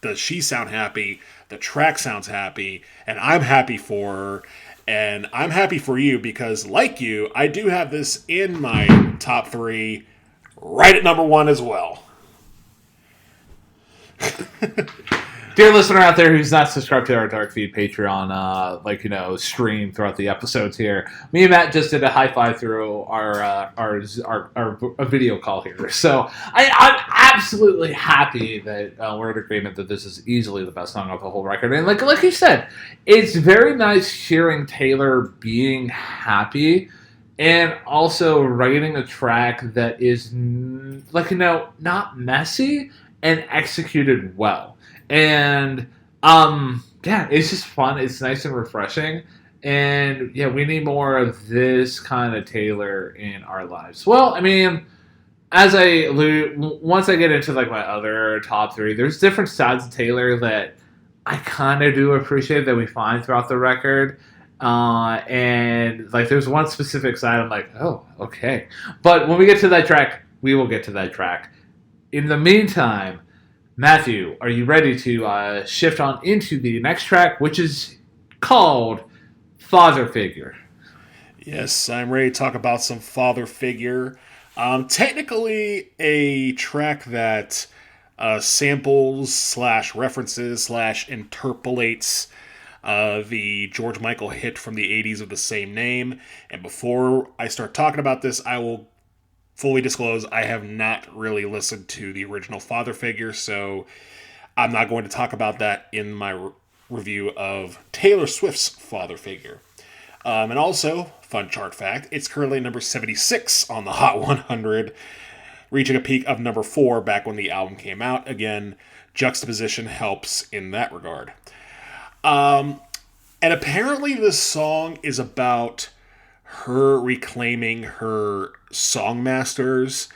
B: does she sound happy, the track sounds happy, and I'm happy for her, and I'm happy for you because, like you, I do have this in my top 3, right at number 1 as well.
A: Dear listener out there who's not subscribed to our Dark Feed Patreon, stream throughout the episodes here, me and Matt just did a high five through our video call here. So I'm absolutely happy that we're in agreement that this is easily the best song of the whole record. And like you said, it's very nice hearing Taylor being happy and also writing a track that is not messy and executed well. And it's just fun. It's nice and refreshing. And yeah, we need more of this kind of Taylor in our lives. Well, I mean, as I allude, once I get into like my other top 3, there's different sides of Taylor that I kind of do appreciate that we find throughout the record. And like, there's one specific side I'm like, oh, okay. But when we get to that track, we will get to that track. In the meantime, Matthew, are you ready to shift on into the next track, which is called Father Figure?
B: Yes, I'm ready to talk about some Father Figure. Technically a track that samples / references / interpolates the George Michael hit from the 80s of the same name. And before I start talking about this, I will fully disclose I have not really listened to the original Father Figure, so I'm not going to talk about that in my review of Taylor Swift's Father Figure. And also, fun chart fact, it's currently number 76 on the Hot 100, reaching a peak of number 4 back when the album came out. Again, juxtaposition helps in that regard. And apparently this song is about her reclaiming her songmasters,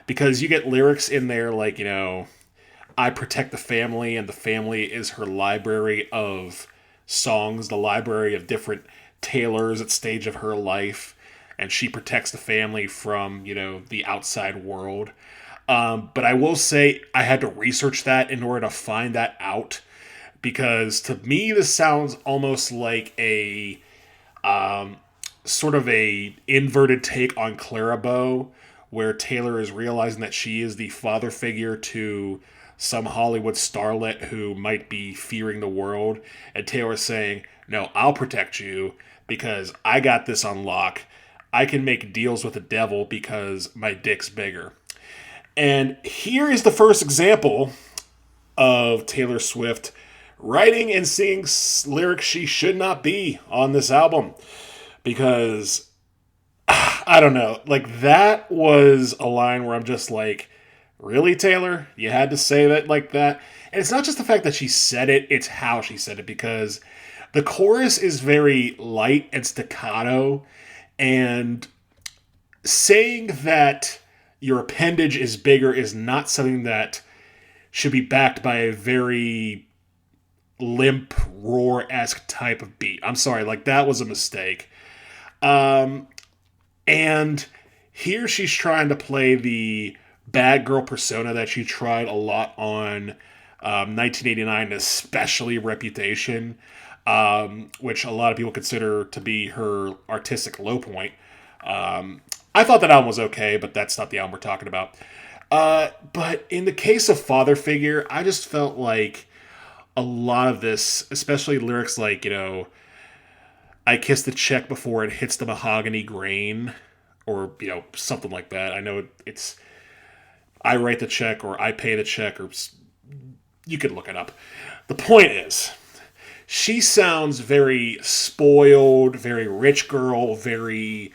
B: because you get lyrics in there like, I protect the family, and the family is her library of songs, the library of different Taylors at stage of her life, and she protects the family from, the outside world. But I will say I had to research that in order to find that out, because to me this sounds almost like a sort of a inverted take on Clara Bow, where Taylor is realizing that she is the father figure to some Hollywood starlet who might be fearing the world, and Taylor saying, no, I'll protect you because I got this on lock. I can make deals with the devil because my dick's bigger. And here is the first example of Taylor Swift writing and singing lyrics she should not be on this album because I don't know, like that was a line where I'm just like, really, Taylor? You had to say that like that? And it's not just the fact that she said it, it's how she said it because the chorus is very light and staccato, and saying that your appendage is bigger is not something that should be backed by a very limp, roar-esque type of beat. I'm sorry, like that was a mistake. Um, and here she's trying to play the bad girl persona that she tried a lot on 1989, especially Reputation, which a lot of people consider to be her artistic low point. I thought that album was okay, but that's not the album we're talking about. But in the case of Father Figure, I just felt like a lot of this, especially lyrics like, I kiss the check before it hits the mahogany grain, or, something like that. I know it's, I write the check or I pay the check, or you could look it up. The point is, she sounds very spoiled, very rich girl, very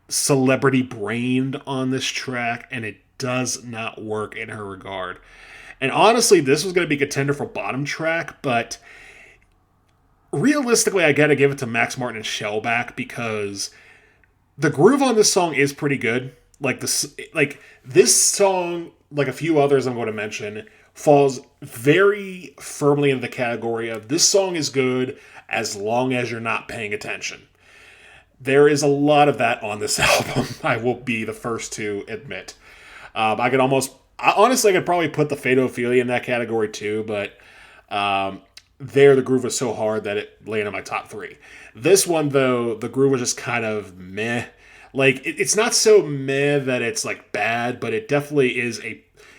B: celebrity brained on this track, and it does not work in her regard. And honestly, this was going to be contender for bottom track, but realistically, I got to give it to Max Martin and Shellback because the groove on this song is pretty good. This song, like a few others I'm going to mention, falls very firmly into the category of this song is good as long as you're not paying attention. There is a lot of that on this album, I will be the first to admit. I could probably put the Fate of Ophelia in that category too, but the groove was so hard that it landed in my top 3. This one, though, the groove was just kind of meh. Like, it's not so meh that it's, like, bad, but it definitely is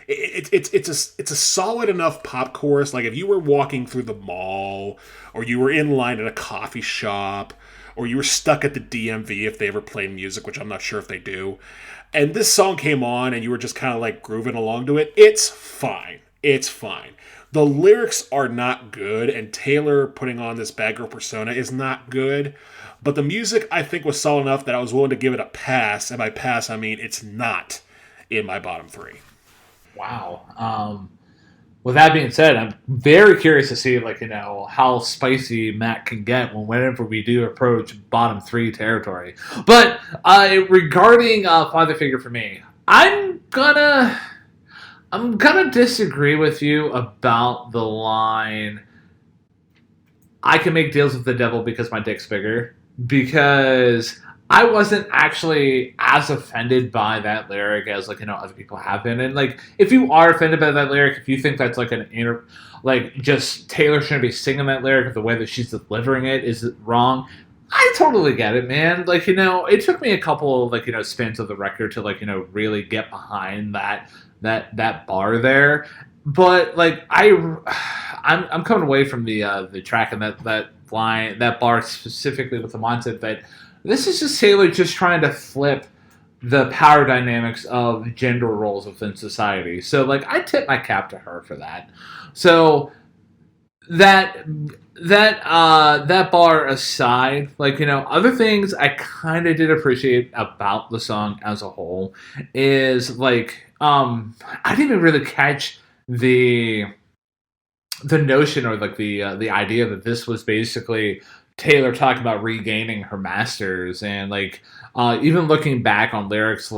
B: it's a solid enough pop chorus. Like, if you were walking through the mall, or you were in line at a coffee shop, or you were stuck at the DMV if they ever played music, which I'm not sure if they do, and this song came on and you were just kind of, like, grooving along to it, it's fine. It's fine. The lyrics are not good, and Taylor putting on this bad girl persona is not good. But the music, I think, was solid enough that I was willing to give it a pass. And by pass, I mean it's not in my bottom 3.
A: Wow. With that being said, I'm very curious to see, how spicy Matt can get whenever we do approach bottom 3 territory. But regarding Father Figure for me, I'm gonna disagree with you about the line, I can make deals with the devil because my dick's bigger. Because I wasn't actually as offended by that lyric as, other people have been. And, if you are offended by that lyric, if you think that's, just Taylor shouldn't be singing that lyric, the way that she's delivering it is wrong, I totally get it, man. It took me a couple, spins of the record to, really get behind that bar there. But I'm coming away from the track and that line, that bar specifically, with the mindset that this is just Taylor just trying to flip the power dynamics of gender roles within society. So I tip my cap to her for that. So that bar aside, other things I kind of did appreciate about the song as a whole is I didn't even really catch the notion or the idea that this was basically Taylor talking about regaining her masters, and even looking back on lyrics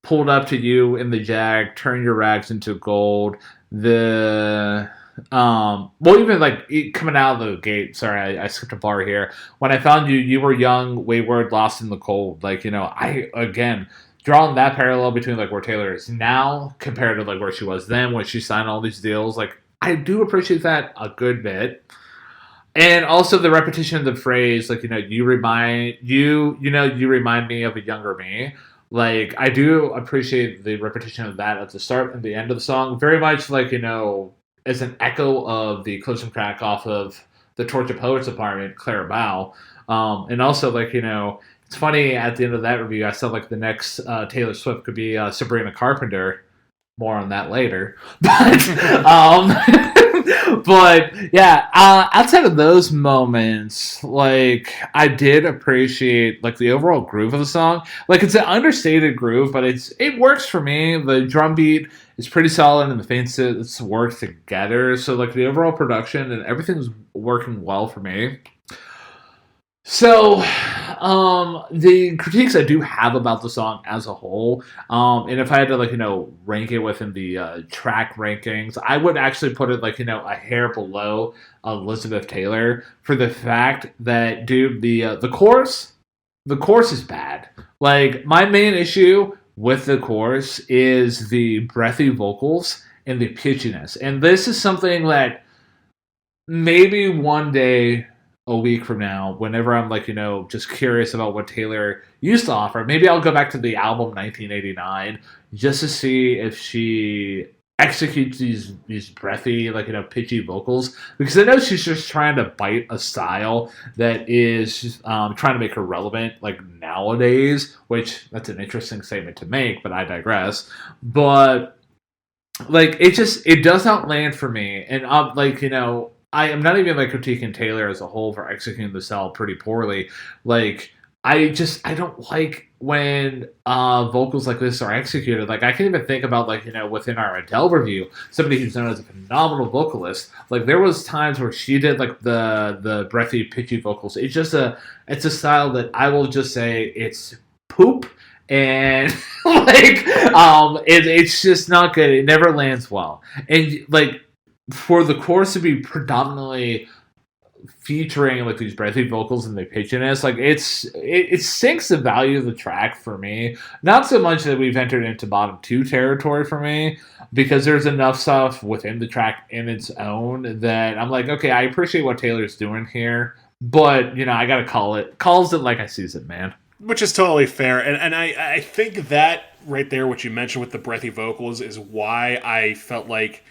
A: pulled up to you in the Jag, turn your rags into gold, the coming out of the gate, sorry, I skipped a bar here, when I found you, you were young, wayward, lost in the cold. I again drawing that parallel between where Taylor is now compared to where she was then when she signed all these deals, I do appreciate that a good bit. And also the repetition of the phrase, you remind me of a younger me. I do appreciate the repetition of that at the start and the end of the song. Very much as an echo of the closing track off of the Tortured Poets Apartment, Clara Bow. And also it's funny, at the end of that review, I said the next Taylor Swift could be Sabrina Carpenter. More on that later. But But yeah, outside of those moments, like I did appreciate like the overall groove of the song. Like it's an understated groove, but it works for me. The drum beat is pretty solid, and the faints work together. So like the overall production and everything's working well for me. So, the critiques I do have about the song as a whole, and if I had to like rank it within the track rankings, I would actually put it like a hair below Elizabeth Taylor for the fact that dude the chorus is bad. Like my main issue with the chorus is the breathy vocals and the pitchiness, and this is something that maybe one day a week from now, whenever I'm like, just curious about what Taylor used to offer, maybe I'll go back to the album 1989 just to see if she executes these breathy, like, pitchy vocals. Because I know she's just trying to bite a style that is trying to make her relevant, like, nowadays, which that's an interesting statement to make, but I digress. But like it does not land for me, and I'm like I am not even like critiquing Taylor as a whole for executing the style pretty poorly. Like I don't like when vocals like this are executed. Like I can even think about like within our Adele review, somebody who's known as a phenomenal vocalist. Like there was times where she did like the breathy pitchy vocals. It's a style that I will just say it's poop, and like it's just not good. It never lands well, and like for the chorus to be predominantly featuring like these breathy vocals and the pitchiness, like it sinks the value of the track for me. Not so much that we've entered into bottom two territory for me, because there's enough stuff within the track in its own that I'm like, okay, I appreciate what Taylor's doing here, but I gotta calls it like I sees it, man.
B: Which is totally fair. And I think that right there, what you mentioned with the breathy vocals, is why I felt like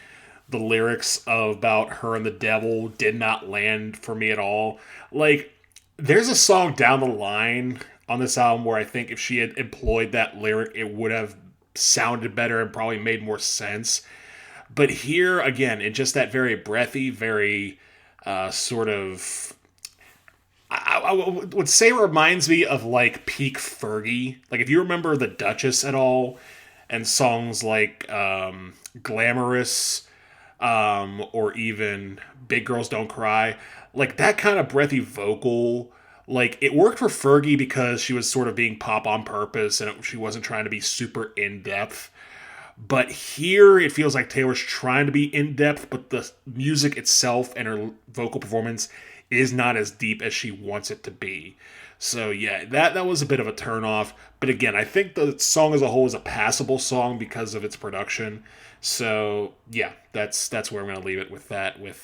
B: the lyrics about her and the devil did not land for me at all. Like, there's a song down the line on this album where I think if she had employed that lyric, it would have sounded better and probably made more sense. But here, again, it's just that very breathy, very sort of... I would say reminds me of like peak Fergie. Like if you remember the Duchess at all, and songs like Glamorous, or even Big Girls Don't Cry, like that kind of breathy vocal, like it worked for Fergie because she was sort of being pop on purpose and she wasn't trying to be super in depth. But here it feels like Taylor's trying to be in depth, but the music itself and her vocal performance is not as deep as she wants it to be. So yeah, that was a bit of a turnoff. But again, I think the song as a whole is a passable song because of its production. So yeah, that's where I'm gonna leave it with that, with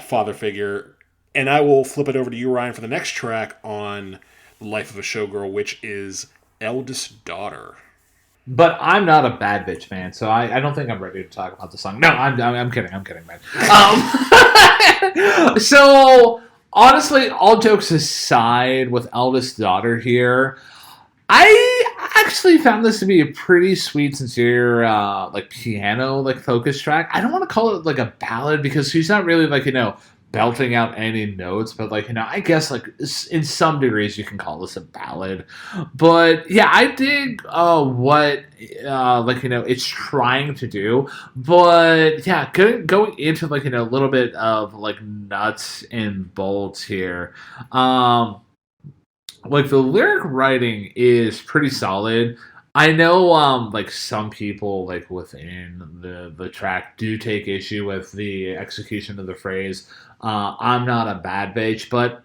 B: Father Figure. And I will flip it over to you, Ryan, for the next track on The Life of a Showgirl, which is Eldest Daughter.
A: But I'm not a Bad Bitch fan, so I don't think I'm ready to talk about the song. No, I'm kidding, man. So honestly, all jokes aside, with Eldest Daughter here, I actually found this to be a pretty sweet, sincere, like piano, like focus track. I don't want to call it like a ballad because she's not really like belting out any notes, but like I guess like in some degrees you can call this a ballad. But yeah, I dig what like it's trying to do. But yeah, going into like a little bit of like nuts and bolts here. Like the lyric writing is pretty solid. I know like some people like within the track do take issue with the execution of the phrase I'm not a bad bitch, but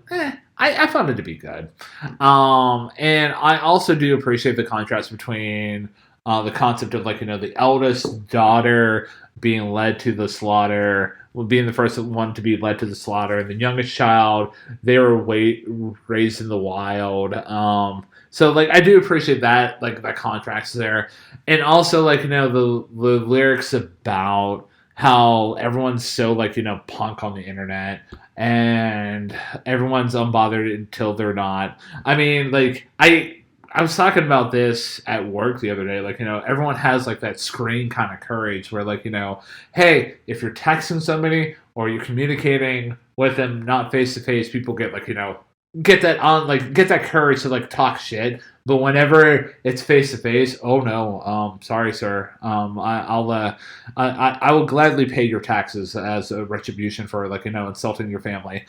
A: I found it to be good. And I also do appreciate the contrast between the concept of like the eldest daughter being led to the slaughter, being the first one to be led to the slaughter, and the youngest child, they were raised in the wild. So like I do appreciate that, like that contrast there, and also like the lyrics about how everyone's so like punk on the internet, and everyone's unbothered until they're not. I mean, like I was talking about this at work the other day. Like, everyone has like that screen kind of courage where, like, hey, if you're texting somebody or you're communicating with them not face to face, people get like, get that courage to like talk shit. But whenever it's face to face, oh no, sorry, sir. I will gladly pay your taxes as a retribution for like insulting your family.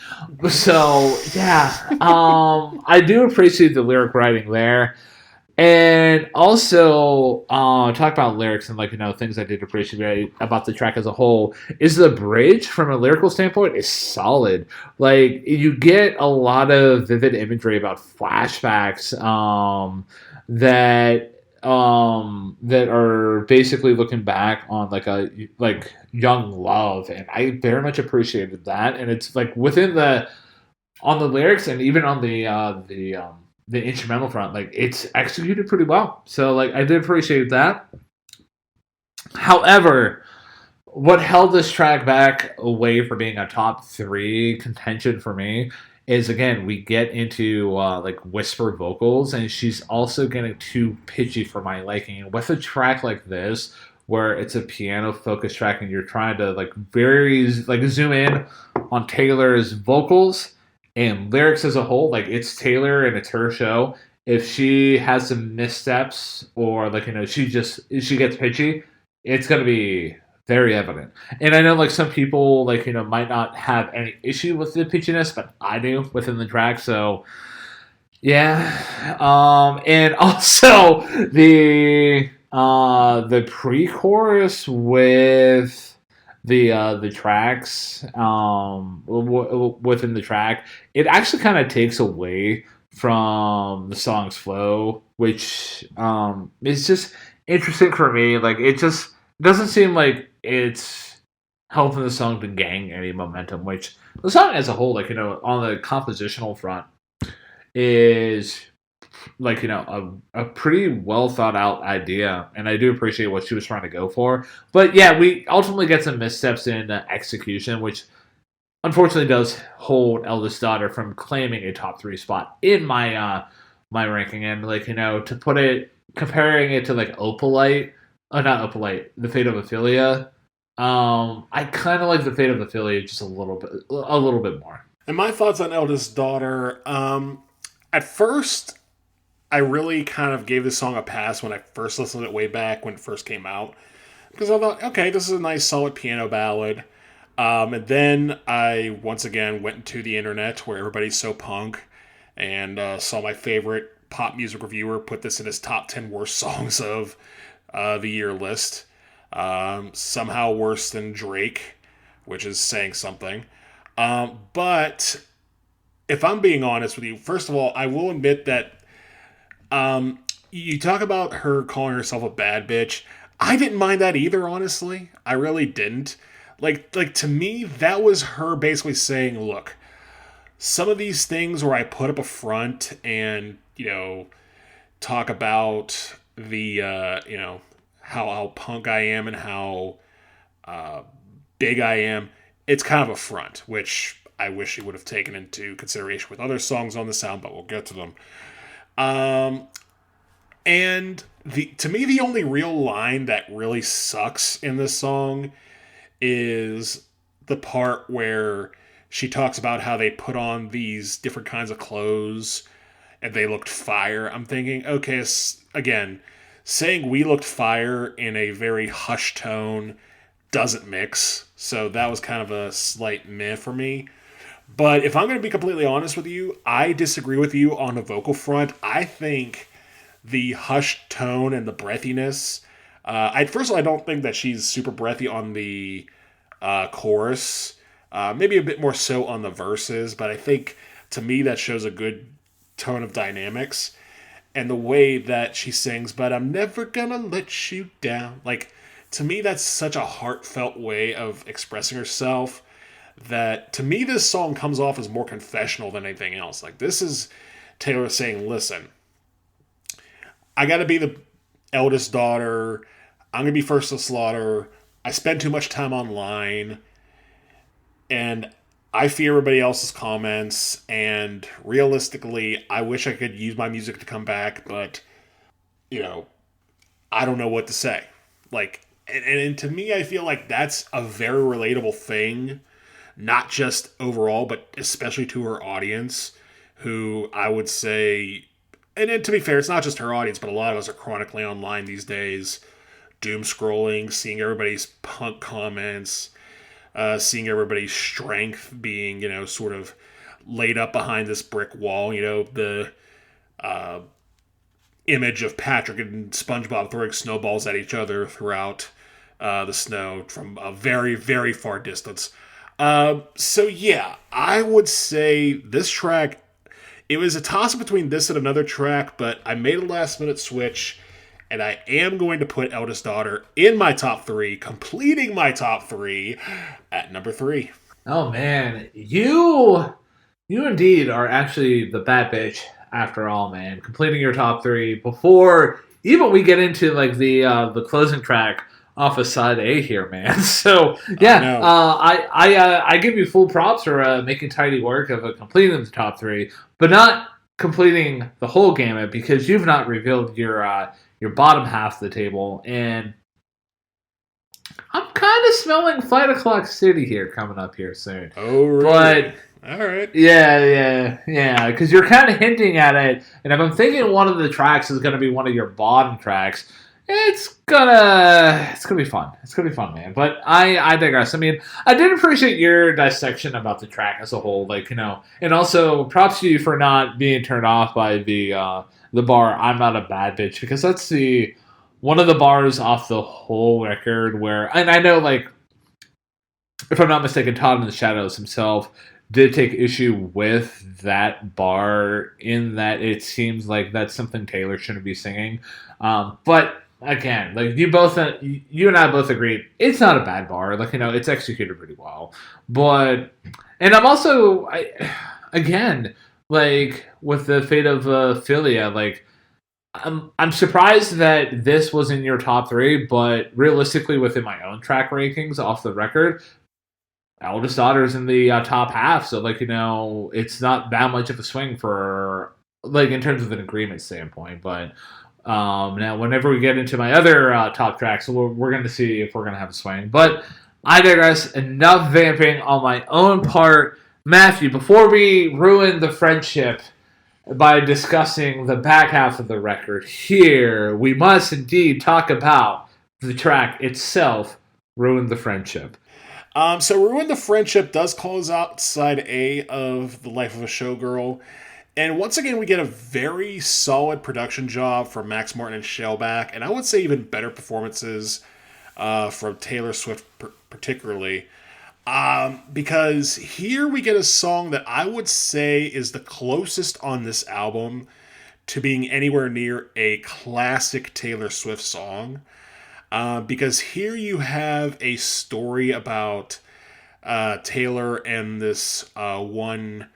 A: So yeah, I do appreciate the lyric writing there. And also, talk about lyrics and like things I did appreciate about the track as a whole is the bridge from a lyrical standpoint is solid. Like you get a lot of vivid imagery about flashbacks that are basically looking back on like a like young love, and I very much appreciated that. And it's like within the on the lyrics and even on the instrumental front, like it's executed pretty well. So like I did appreciate that. However, what held this track back away from being a top three contention for me is again we get into like whisper vocals, and she's also getting too pitchy for my liking. And with a track like this, where it's a piano focused track, and you're trying to like very like zoom in on Taylor's vocals and lyrics as a whole, like it's Taylor and it's her show. If she has some missteps or like she gets pitchy, it's gonna be very evident. And I know like some people like might not have any issue with the pitchiness, but I do within the track. So yeah, and also the pre-chorus with the tracks within the track, it actually kind of takes away from the song's flow, which is just interesting for me. Like it just doesn't seem like it's helping the song to gain any momentum, which the song as a whole, like on the compositional front, is like a pretty well thought out idea, and I do appreciate what she was trying to go for. But yeah, we ultimately get some missteps in execution, which unfortunately does hold Eldest Daughter from claiming a top three spot in my ranking. And like to put it, comparing it to like Opalite, not Opalite, the Fate of Ophelia. I kind of like the Fate of Ophelia just a little bit more.
B: And my thoughts on Eldest Daughter, at first, I really kind of gave this song a pass when I first listened to it way back when it first came out. Because I thought, okay, this is a nice solid piano ballad. And then I once again went into the internet where everybody's so punk and saw my favorite pop music reviewer put this in his top 10 worst songs of the year list. Somehow worse than Drake, which is saying something. But if I'm being honest with you, first of all, I will admit that you talk about her calling herself a bad bitch. I didn't mind that either, honestly. I really didn't. Like to me, that was her basically saying, look, some of these things where I put up a front and, talk about the, how punk I am and how big I am, it's kind of a front, which I wish she would have taken into consideration with other songs on the sound, but we'll get to them. And to me, the only real line that really sucks in this song is the part where she talks about how they put on these different kinds of clothes and they looked fire. I'm thinking, okay, again, saying we looked fire in a very hushed tone doesn't mix. So that was kind of a slight meh for me. But if I'm going to be completely honest with you, I disagree with you on the vocal front. I think the hushed tone and the breathiness. First of all, I don't think that she's super breathy on the chorus. Maybe a bit more so on the verses, but I think to me that shows a good tone of dynamics. And the way that she sings, but I'm never gonna let you down. Like, to me, that's such a heartfelt way of expressing herself that, to me, this song comes off as more confessional than anything else. Like, this is Taylor saying, listen, I gotta be the eldest daughter. I'm gonna be first to slaughter. I spend too much time online. And I fear everybody else's comments, and realistically, I wish I could use my music to come back, but, you know, I don't know what to say. Like, and to me, I feel like that's a very relatable thing, not just overall, but especially to her audience, who I would say, and then to be fair, it's not just her audience, but a lot of us are chronically online these days, doom scrolling, seeing everybody's punk comments, seeing everybody's strength being, sort of laid up behind this brick wall. The image of Patrick and SpongeBob throwing snowballs at each other throughout the snow from a very, very far distance. So yeah, I would say this track, it was a toss-up between this and another track, but I made a last-minute switch, and I am going to put Eldest Daughter in my top 3, completing my top 3 at number 3.
A: Oh man, you indeed are actually the bad bitch after all, man. Completing your top 3 before even we get into like the closing track off of side A here, man. So yeah, I give you full props for making tidy work of completing the top 3, but not completing the whole gamut because you've not revealed your bottom half of the table, and I'm kind of smelling Flight O'Clock City here coming up here soon.
B: Oh, really? But all right.
A: Yeah. Because you're kind of hinting at it, and if I'm thinking one of the tracks is going to be one of your bottom tracks, it's gonna be fun. It's gonna be fun, man. But I digress. I mean, I did appreciate your dissection about the track as a whole, and also props to you for not being turned off by the bar "I'm Not a Bad Bitch" because that's the one of the bars off the whole record where, and I know, like, if I'm not mistaken, Todd in the Shadows himself did take issue with that bar in that it seems like that's something Taylor shouldn't be singing. But again, like you and I both agreed, it's not a bad bar. Like, it's executed pretty well. But, and I'm also, again, like with the Fate of Ophelia, like, I'm surprised that this was in your top 3, but realistically, within my own track rankings off the record, Eldest Daughter is in the top half. So, it's not that much of a swing for, like, in terms of an agreement standpoint. But now, whenever we get into my other top tracks, we're going to see if we're going to have a swing. But I digress. Enough vamping on my own part. Matthew, before we ruin the friendship by discussing the back half of the record here, we must indeed talk about the track itself, Ruin the Friendship.
B: So Ruin the Friendship does close out side A of The Life of a Showgirl. And once again, we get a very solid production job from Max Martin and Shellback, and I would say even better performances from Taylor Swift particularly. Because here we get a song that I would say is the closest on this album to being anywhere near a classic Taylor Swift song. Because here you have a story about Taylor and this one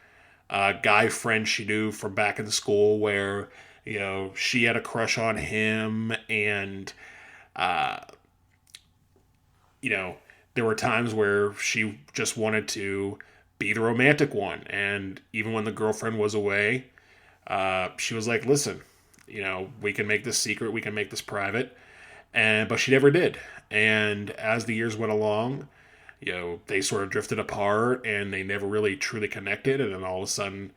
B: guy friend she knew from back in school where, she had a crush on him and, there were times where she just wanted to be the romantic one. And even when the girlfriend was away, she was like, listen, we can make this secret, we can make this private. But she never did. And as the years went along, they sort of drifted apart and they never really truly connected. And then all of a sudden,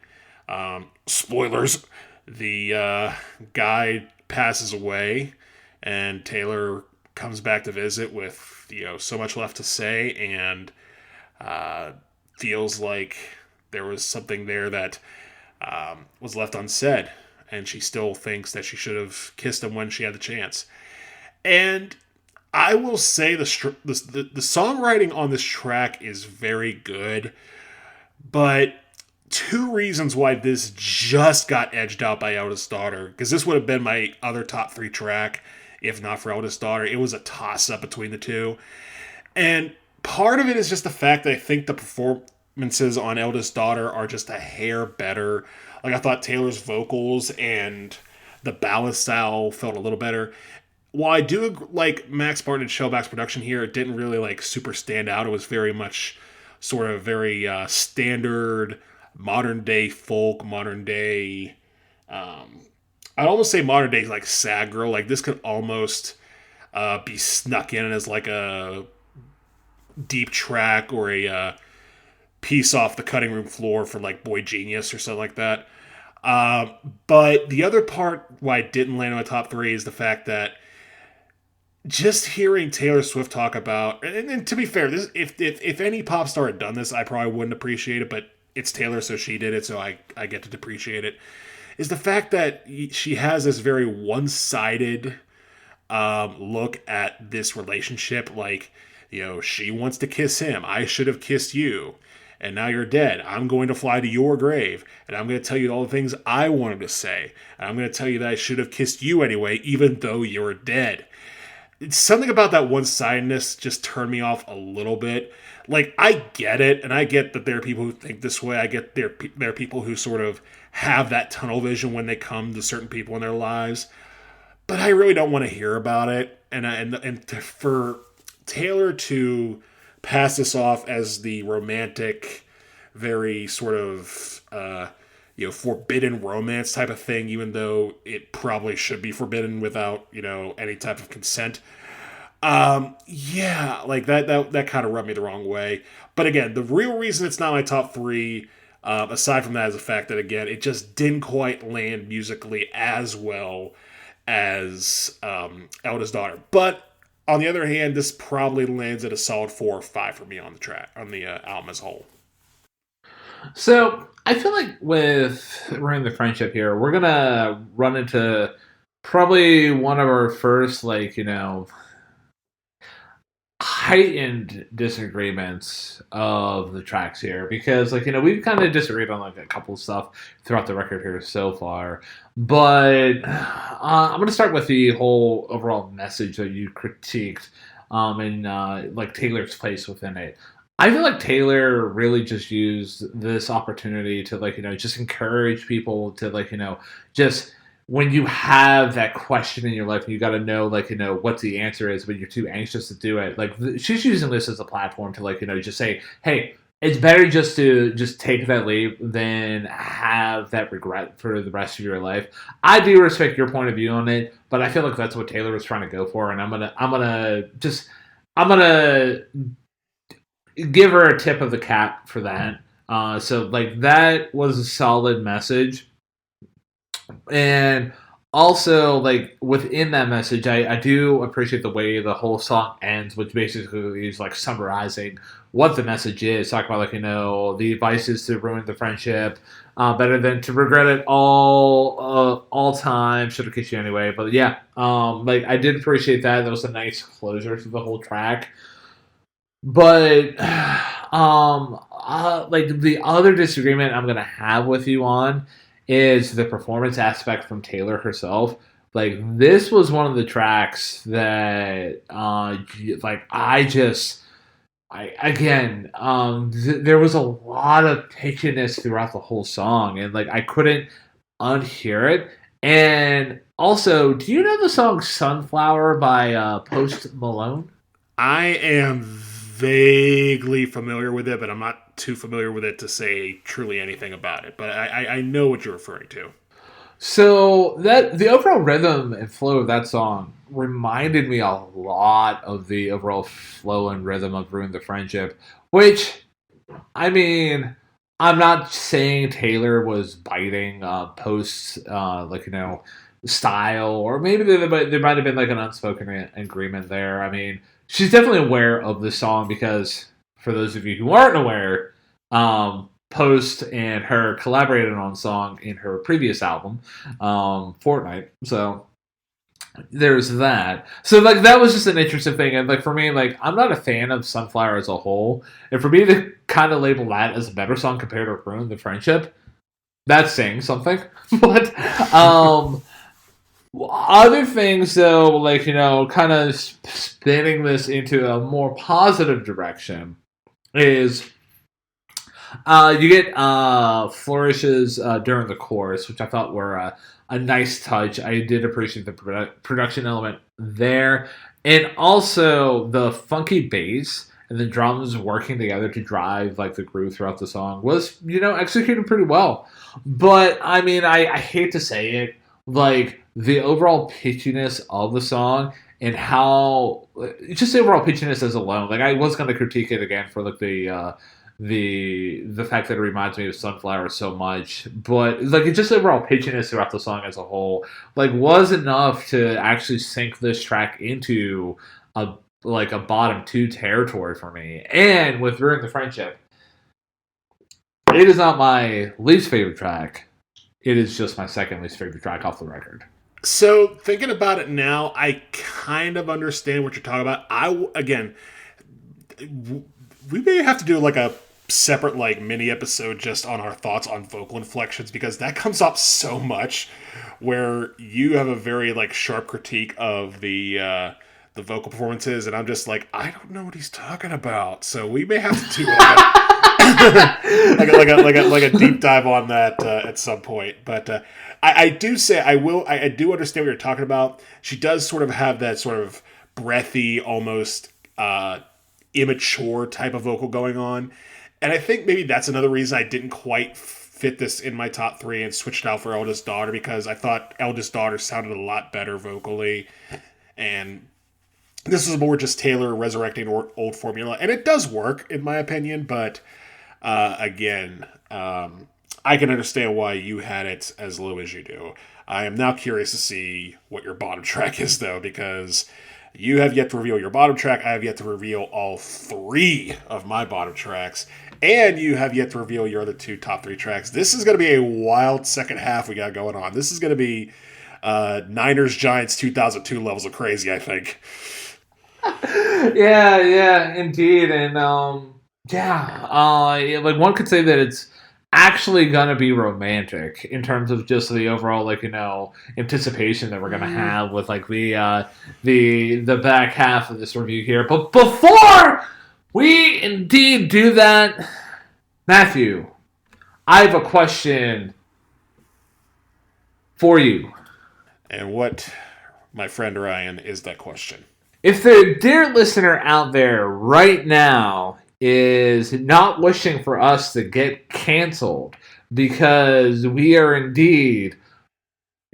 B: spoilers, the guy passes away and Taylor comes back to visit with, so much left to say and feels like there was something there that was left unsaid. And she still thinks that she should have kissed him when she had the chance. And I will say the songwriting on this track is very good, but 2 reasons why this just got edged out by Eldest Daughter, because this would have been my other top 3 track if not for Eldest Daughter. It was a toss-up between the two. And part of it is just the fact that I think the performances on Eldest Daughter are just a hair better. Like, I thought Taylor's vocals and the ballad style felt a little better. While I do like Max Martin and Shellback's production here, it didn't really super stand out. It was very much sort of very standard modern day folk, modern day. I'd almost say modern day like sad girl. Like this could almost be snuck in as like a deep track or a piece off the cutting room floor for like Boy Genius or something like that. Um, but the other part why it didn't land on my top three is the fact that just hearing Taylor Swift talk about, and to be fair, this if any pop star had done this, I probably wouldn't appreciate it. But it's Taylor, so she did it, so I get to appreciate it. Is the fact that she has this very one sided look at this relationship. Like, she wants to kiss him. I should have kissed you. And now you're dead. I'm going to fly to your grave. And I'm going to tell you all the things I wanted to say. And I'm going to tell you that I should have kissed you anyway, even though you're dead. It's something about that one-sidedness just turned me off a little bit. Like, I get it, and I get that there are people who think this way. I get there are people who sort of have that tunnel vision when they come to certain people in their lives. But I really don't want to hear about it. For Taylor to pass this off as the romantic, very sort of forbidden romance type of thing, even though it probably should be forbidden without any type of consent. Yeah, like that kind of rubbed me the wrong way. But again, the real reason it's not my top three, aside from that, is the fact that again it just didn't quite land musically as well as Eldest Daughter. But on the other hand, this probably lands at a solid 4 or 5 for me on the album as a whole.
A: So I feel like with Ruin the Friendship here, we're gonna run into probably one of our first, heightened disagreements of the tracks here, because we've kind of disagreed on a couple of stuff throughout the record here so far, but I'm gonna start with the whole overall message that you critiqued, and Taylor's place within it. I feel like Taylor really just used this opportunity to just encourage people to just when you have that question in your life and you got to know what the answer is, but you're too anxious to do it. She's using this as a platform to just say, hey, it's better just to just take that leap than have that regret for the rest of your life. I do respect your point of view on it, but I feel like that's what Taylor was trying to go for, and I'm gonna give her a tip of the cap for that. That was a solid message. And also, within that message, I do appreciate the way the whole song ends, which basically is summarizing what the message is. Talk about the advice is to ruin the friendship, better than to regret it all time. Should have kissed you anyway. But yeah, I did appreciate that. That was a nice closure to the whole track. But the other disagreement I'm gonna have with you on is the performance aspect from Taylor herself. This was one of the tracks that there was a lot of pitchiness throughout the whole song, and I couldn't unhear it. And also, do you know the song Sunflower by Post Malone?
B: I am vaguely familiar with it, but I'm not too familiar with it to say truly anything about it. But I know what you're referring to.
A: So that the overall rhythm and flow of that song reminded me a lot of the overall flow and rhythm of Ruin the Friendship, which, I mean, I'm not saying Taylor was biting Post's, style, or maybe there might have been an unspoken agreement there. I mean, she's definitely aware of the song because, for those of you who aren't aware, Post and her collaborated on a song in her previous album, Fortnite. So there's that. So that was just an interesting thing, and for me, I'm not a fan of Sunflower as a whole, and for me to kind of label that as a better song compared to Ruin the Friendship, that's saying something. But other things, though, kind of spinning this into a more positive direction, is you get flourishes during the chorus, which I thought were a nice touch. I did appreciate the production element there, and also the funky bass and the drums working together to drive like the groove throughout the song was, executed pretty well. But I mean, I hate to say it, like the overall pitchiness of the song and how just the overall pitchiness as alone. Like I was going to critique it again for like the fact that it reminds me of Sunflower so much, but like it's just overall pitchiness throughout the song as a whole, like was enough to actually sink this track into a like a bottom two territory for me. And with Ruin the Friendship, it is not my least favorite track. It is just my second least favorite track off the record.
B: So thinking about it now, I kind of understand what you're talking about. We may have to do like a separate like mini episode just on our thoughts on vocal inflections, because that comes up so much, where you have a very like sharp critique of the vocal performances, and I'm just like, I don't know what he's talking about. So we may have to do like a deep dive on that at some point. But I do understand what you're talking about. She does sort of have that sort of breathy, almost immature type of vocal going on. And I think maybe that's another reason I didn't quite fit this in my top three and switched out for Eldest Daughter, because I thought Eldest Daughter sounded a lot better vocally. And this is more just Taylor resurrecting old formula. And it does work, in my opinion, but I can understand why you had it as low as you do. I am now curious to see what your bottom track is, though, because you have yet to reveal your bottom track. I have yet to reveal all three of my bottom tracks. And you have yet to reveal your other two top three tracks. This is going to be a wild second half we got going on. This is going to be Niners Giants 2002 levels of crazy, I think.
A: Yeah, indeed. And like one could say that it's actually gonna be romantic in terms of just the overall anticipation that we're gonna have with like the back half of this review here. But before we indeed do that, Matthew, I have a question for you.
B: And what, my friend Ryan, is that question?
A: If the dear listener out there right now is not wishing for us to get canceled because we are indeed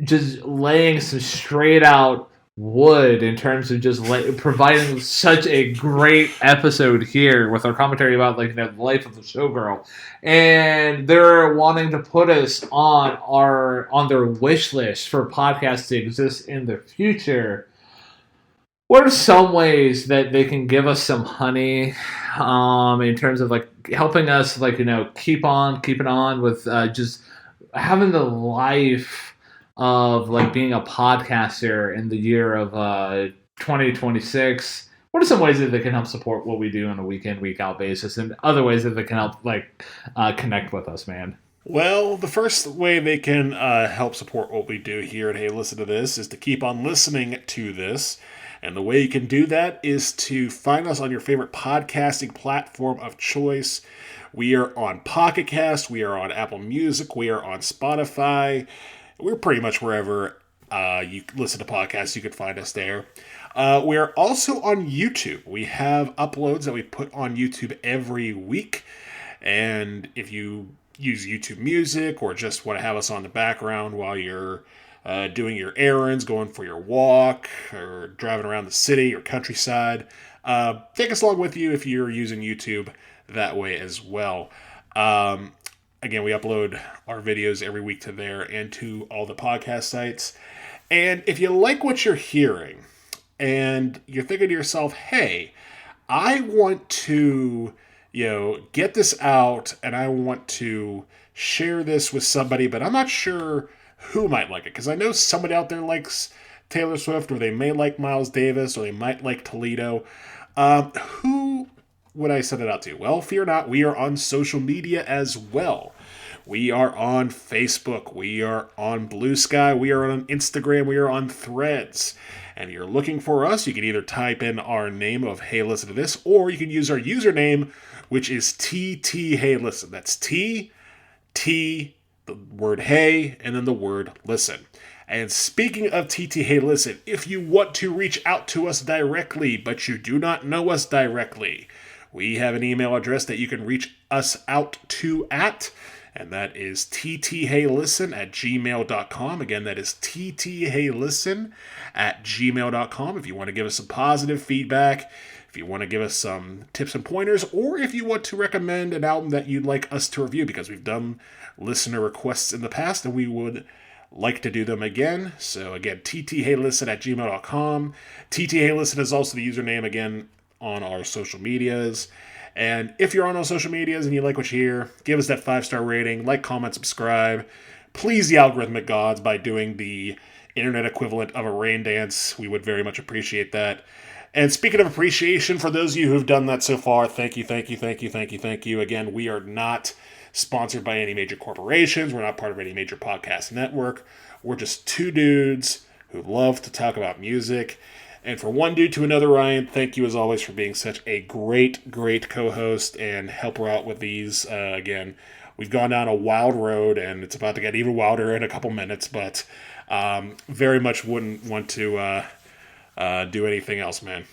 A: just laying some straight out wood in terms of just providing such a great episode here with our commentary about the life of the showgirl, and they're wanting to put us on their wish list for podcasts to exist in the future, what are some ways that they can give us some honey in terms of helping us keep on with just having the life of being a podcaster in the year of 2026? What are some ways that they can help support what we do on a week in, week out basis, and other ways that they can help connect with us, man?
B: Well, the first way they can help support what we do here at Hey Listen to This is to keep on listening to this. And the way you can do that is to find us on your favorite podcasting platform of choice. We are on Pocket Cast, we are on Apple Music, we are on Spotify. We're pretty much wherever you listen to podcasts, you can find us there. We are also on YouTube. We have uploads that we put on YouTube every week. And if you use YouTube Music or just want to have us on the background while you're doing your errands, going for your walk, or driving around the city or countryside, take us along with you if you're using YouTube that way as well. Again, we upload our videos every week to there and to all the podcast sites. And if you like what you're hearing and you're thinking to yourself, hey, I want to, get this out and I want to share this with somebody, but I'm not sure who might like it, because I know somebody out there likes Taylor Swift, or they may like Miles Davis, or they might like Toledo. Who would I send it out to? Well, fear not, we are on social media as well. We are on Facebook, we are on Blue Sky, we are on Instagram, we are on Threads. And you're looking for us, you can either type in our name of Hey Listen to This, or you can use our username, which is TT Hey Listen. That's T, the word hey, and then the word listen. And speaking of TT Hey Listen, if you want to reach out to us directly, but you do not know us directly, we have an email address that you can reach us out to at, and that is ttheylisten@gmail.com. Again, that is ttheylisten@gmail.com. If you want to give us some positive feedback, if you want to give us some tips and pointers, or if you want to recommend an album that you'd like us to review, because we've done listener requests in the past and we would like to do them again. So again, ttheylisten@gmail.com. ttheylisten is also the username again on our social medias. And if you're on our social medias and you like what you hear, give us that 5-star rating, like, comment, subscribe. Please the algorithmic gods by doing the internet equivalent of a rain dance. We would very much appreciate that. And speaking of appreciation, for those of you who've done that so far, thank you, thank you, thank you, thank you, thank you. Again, we are not sponsored by any major corporations. We're not part of any major podcast network. We're just two dudes who love to talk about music. And for one dude to another, Ryan, thank you as always for being such a great, great co-host and helper out with these. Again, we've gone down a wild road, and it's about to get even wilder in a couple minutes, but very much wouldn't want to do anything else, man.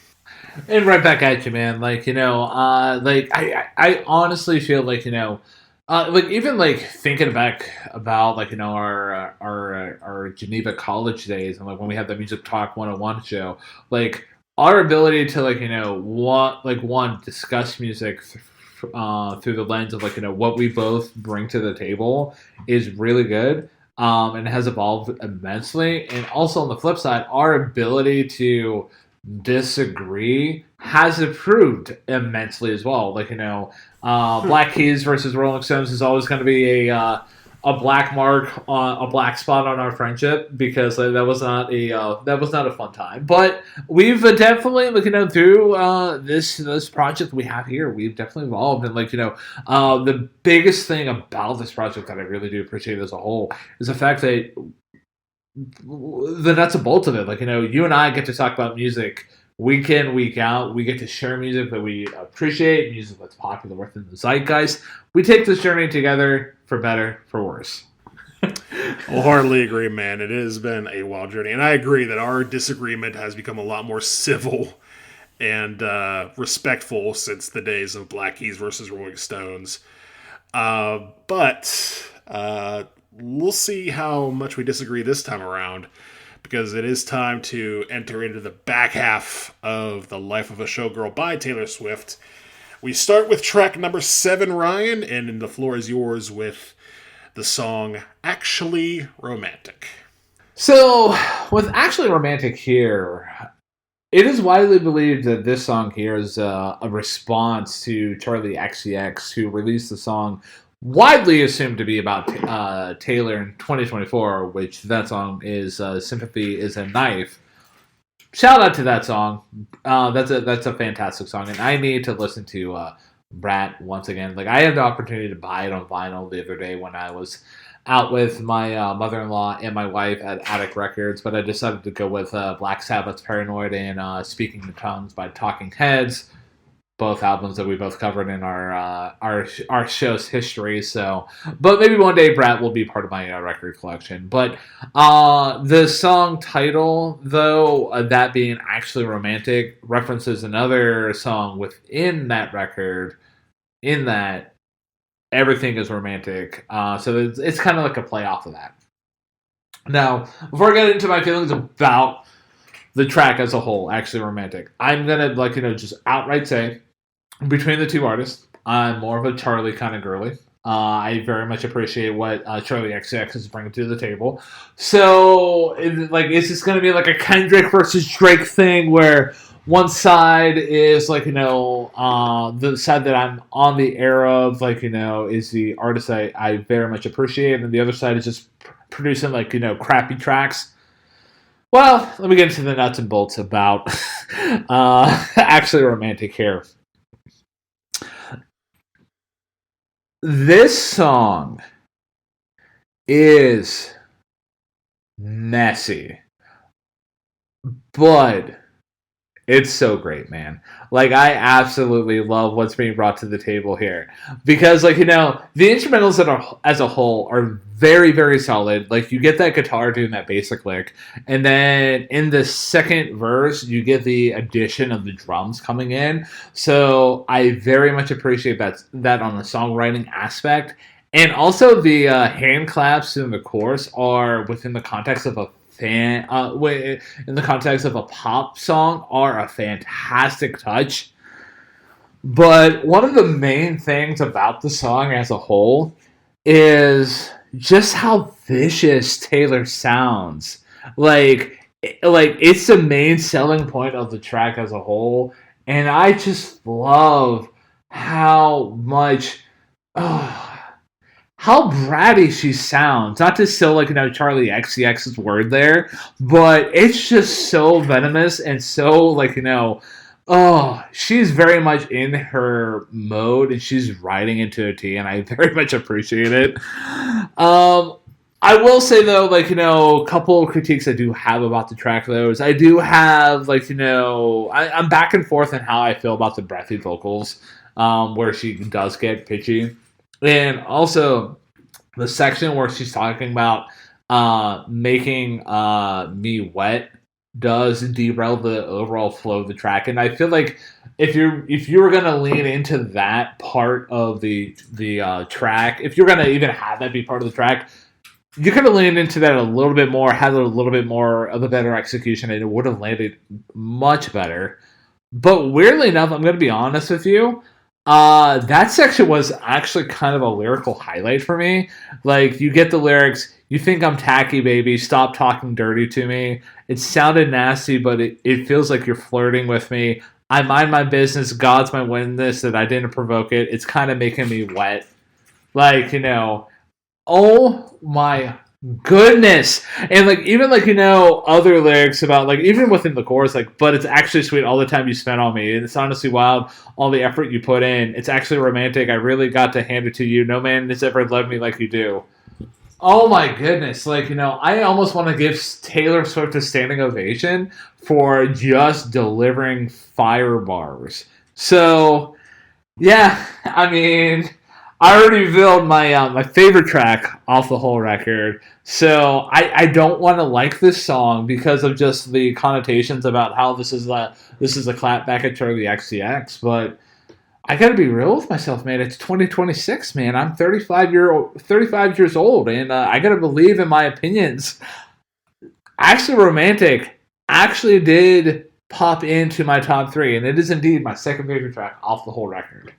A: And right back at you, man. Like, I honestly feel like, even like thinking back about like our Geneva College days and like when we had the Music Talk 101 show, like our ability to one discuss music through the lens of like what we both bring to the table is really good, and has evolved immensely. And also on the flip side, our ability to disagree has improved immensely as well. Like Black Keys versus Rolling Stones is always going to be a black mark on a black spot on our friendship, because that was not a fun time. But we've definitely through this project we have here, we've definitely evolved. And the biggest thing about this project that I really do appreciate as a whole is the fact that the nuts and bolts of it. You and I get to talk about music week in, week out. We get to share music that we appreciate, music that's popular within the zeitgeist. We take this journey together, for better, for worse.
B: Wholeheartedly agree, man. It has been a wild journey, and I agree that our disagreement has become a lot more civil and respectful since the days of Black Keys versus Rolling Stones. But we'll see how much we disagree this time around, because it is time to enter into the back half of The Life of a Showgirl by Taylor Swift. We start with track number 7, Ryan, and the floor is yours with the song Actually Romantic.
A: So, with Actually Romantic here, it is widely believed that this song here is a response to Charli XCX, who released the song widely assumed to be about Taylor in 2024, which that song is Sympathy is a Knife. Shout out to that song. That's a fantastic song, and I need to listen to Brat once again. Like, I had the opportunity to buy it on vinyl the other day when I was out with my mother-in-law and my wife at Attic Records, but I decided to go with Black Sabbath's Paranoid and Speaking in Tongues by Talking Heads. Both albums that we both covered in our show's history. So, but maybe one day Brat will be part of my record collection. But the song title, though, that being Actually Romantic, references another song within that record, in that everything is romantic. So it's kind of like a play off of that. Now, before I get into my feelings about the track as a whole, Actually Romantic, I'm gonna just outright say, between the two artists, I'm more of a Charli kind of girly. I very much appreciate what Charli XCX is bringing to the table. So, it's just going to be like a Kendrick versus Drake thing, where one side is the side that I'm on the air of, is the artist I very much appreciate, and the other side is just producing crappy tracks. Well, let me get into the nuts and bolts about Actually Romantic here. This song is messy, but It's so great, man. Like, I absolutely love what's being brought to the table here. Because, like, the instrumentals that are, as a whole, are very, very solid. Like, you get that guitar doing that basic lick. And then in the second verse, you get the addition of the drums coming in. So I very much appreciate that on the songwriting aspect. And also, the hand claps in the chorus are within the context of a in the context of a pop song are a fantastic touch. But one of the main things about the song as a whole is just how vicious Taylor sounds. Like it's the main selling point of the track as a whole, and I just love how much. Oh, how bratty she sounds. Not to steal like Charlie XCX's word there, but it's just so venomous and so like oh, she's very much in her mode and she's riding into a T, and I very much appreciate it. I will say though, like a couple of critiques I do have about the track though is I do have like I'm back and forth on how I feel about the breathy vocals, where she does get pitchy. And also, the section where she's talking about making me wet does derail the overall flow of the track. And I feel like if you were gonna lean into that part of the track, if you're gonna even have that be part of the track, you could have leaned into that a little bit more, had a little bit more of a better execution, and it would have landed much better. But weirdly enough, I'm gonna be honest with you. That section was actually kind of a lyrical highlight for me. Like, you get the lyrics, you think I'm tacky, baby, stop talking dirty to me. It sounded nasty, but it feels like you're flirting with me. I mind my business, God's my witness that I didn't provoke it. It's kind of making me wet. Like, oh my goodness. And like even like other lyrics about like even within the chorus, like, but it's actually sweet all the time you spent on me, and it's honestly wild all the effort you put in. It's actually romantic. I really got to hand it to you. No man has ever loved me like you do. Oh my goodness. Like, I almost want to give Taylor Swift a standing ovation for just delivering fire bars. So yeah, I mean, I already revealed my favorite track off the whole record. So I don't want to like this song because of just the connotations about how this is a clap back at Charlie XCX. But I gotta be real with myself, man. It's 2026, man. I'm 35 years old, and I gotta believe in my opinions. Actually, romantic actually did pop into my top three, and it is indeed my second favorite track off the whole record.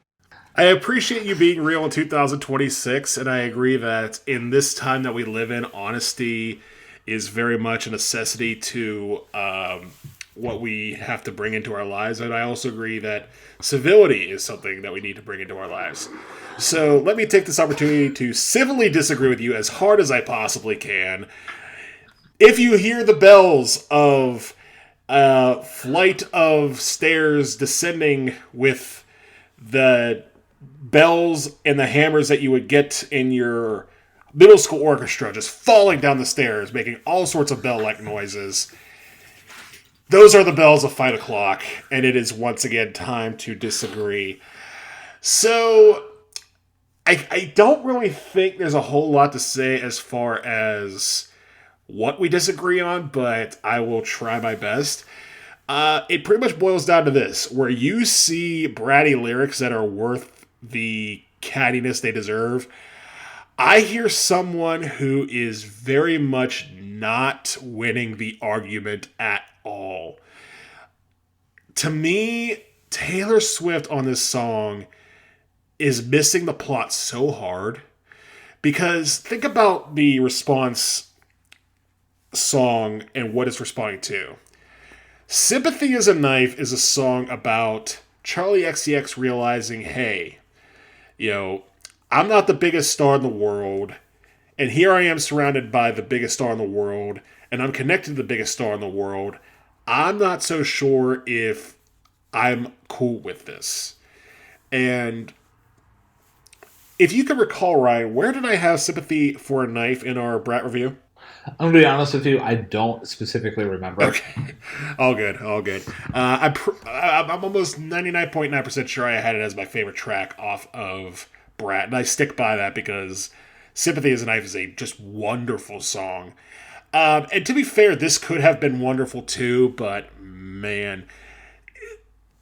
B: I appreciate you being real in 2026, and I agree that in this time that we live in, honesty is very much a necessity to what we have to bring into our lives. And I also agree that civility is something that we need to bring into our lives. So let me take this opportunity to civilly disagree with you as hard as I possibly can. If you hear the bells of a flight of stairs descending with the bells and the hammers that you would get in your middle school orchestra just falling down the stairs, making all sorts of bell-like noises, those are the bells of 5 o'clock, and it is once again time to disagree. So, I don't really think there's a whole lot to say as far as what we disagree on, but I will try my best. It pretty much boils down to this, where you see bratty lyrics that are worth the cattiness they deserve. I hear someone who is very much not winning the argument at all. To me, Taylor Swift on this song is missing the plot so hard, because think about the response song and what it's responding to. Sympathy is a Knife is a song about Charlie XCX realizing, hey, I'm not the biggest star in the world, and here I am surrounded by the biggest star in the world, and I'm connected to the biggest star in the world. I'm not so sure if I'm cool with this. And if you can recall, Ryan, where did I have Sympathy for a Knife in our Brat review?
A: I'm gonna be honest with you. I don't specifically remember.
B: Okay, all good, all good. I'm almost 99.9% sure I had it as my favorite track off of Brat, and I stick by that because "Sympathy Is a Knife" is a just wonderful song. And to be fair, this could have been wonderful too, but man,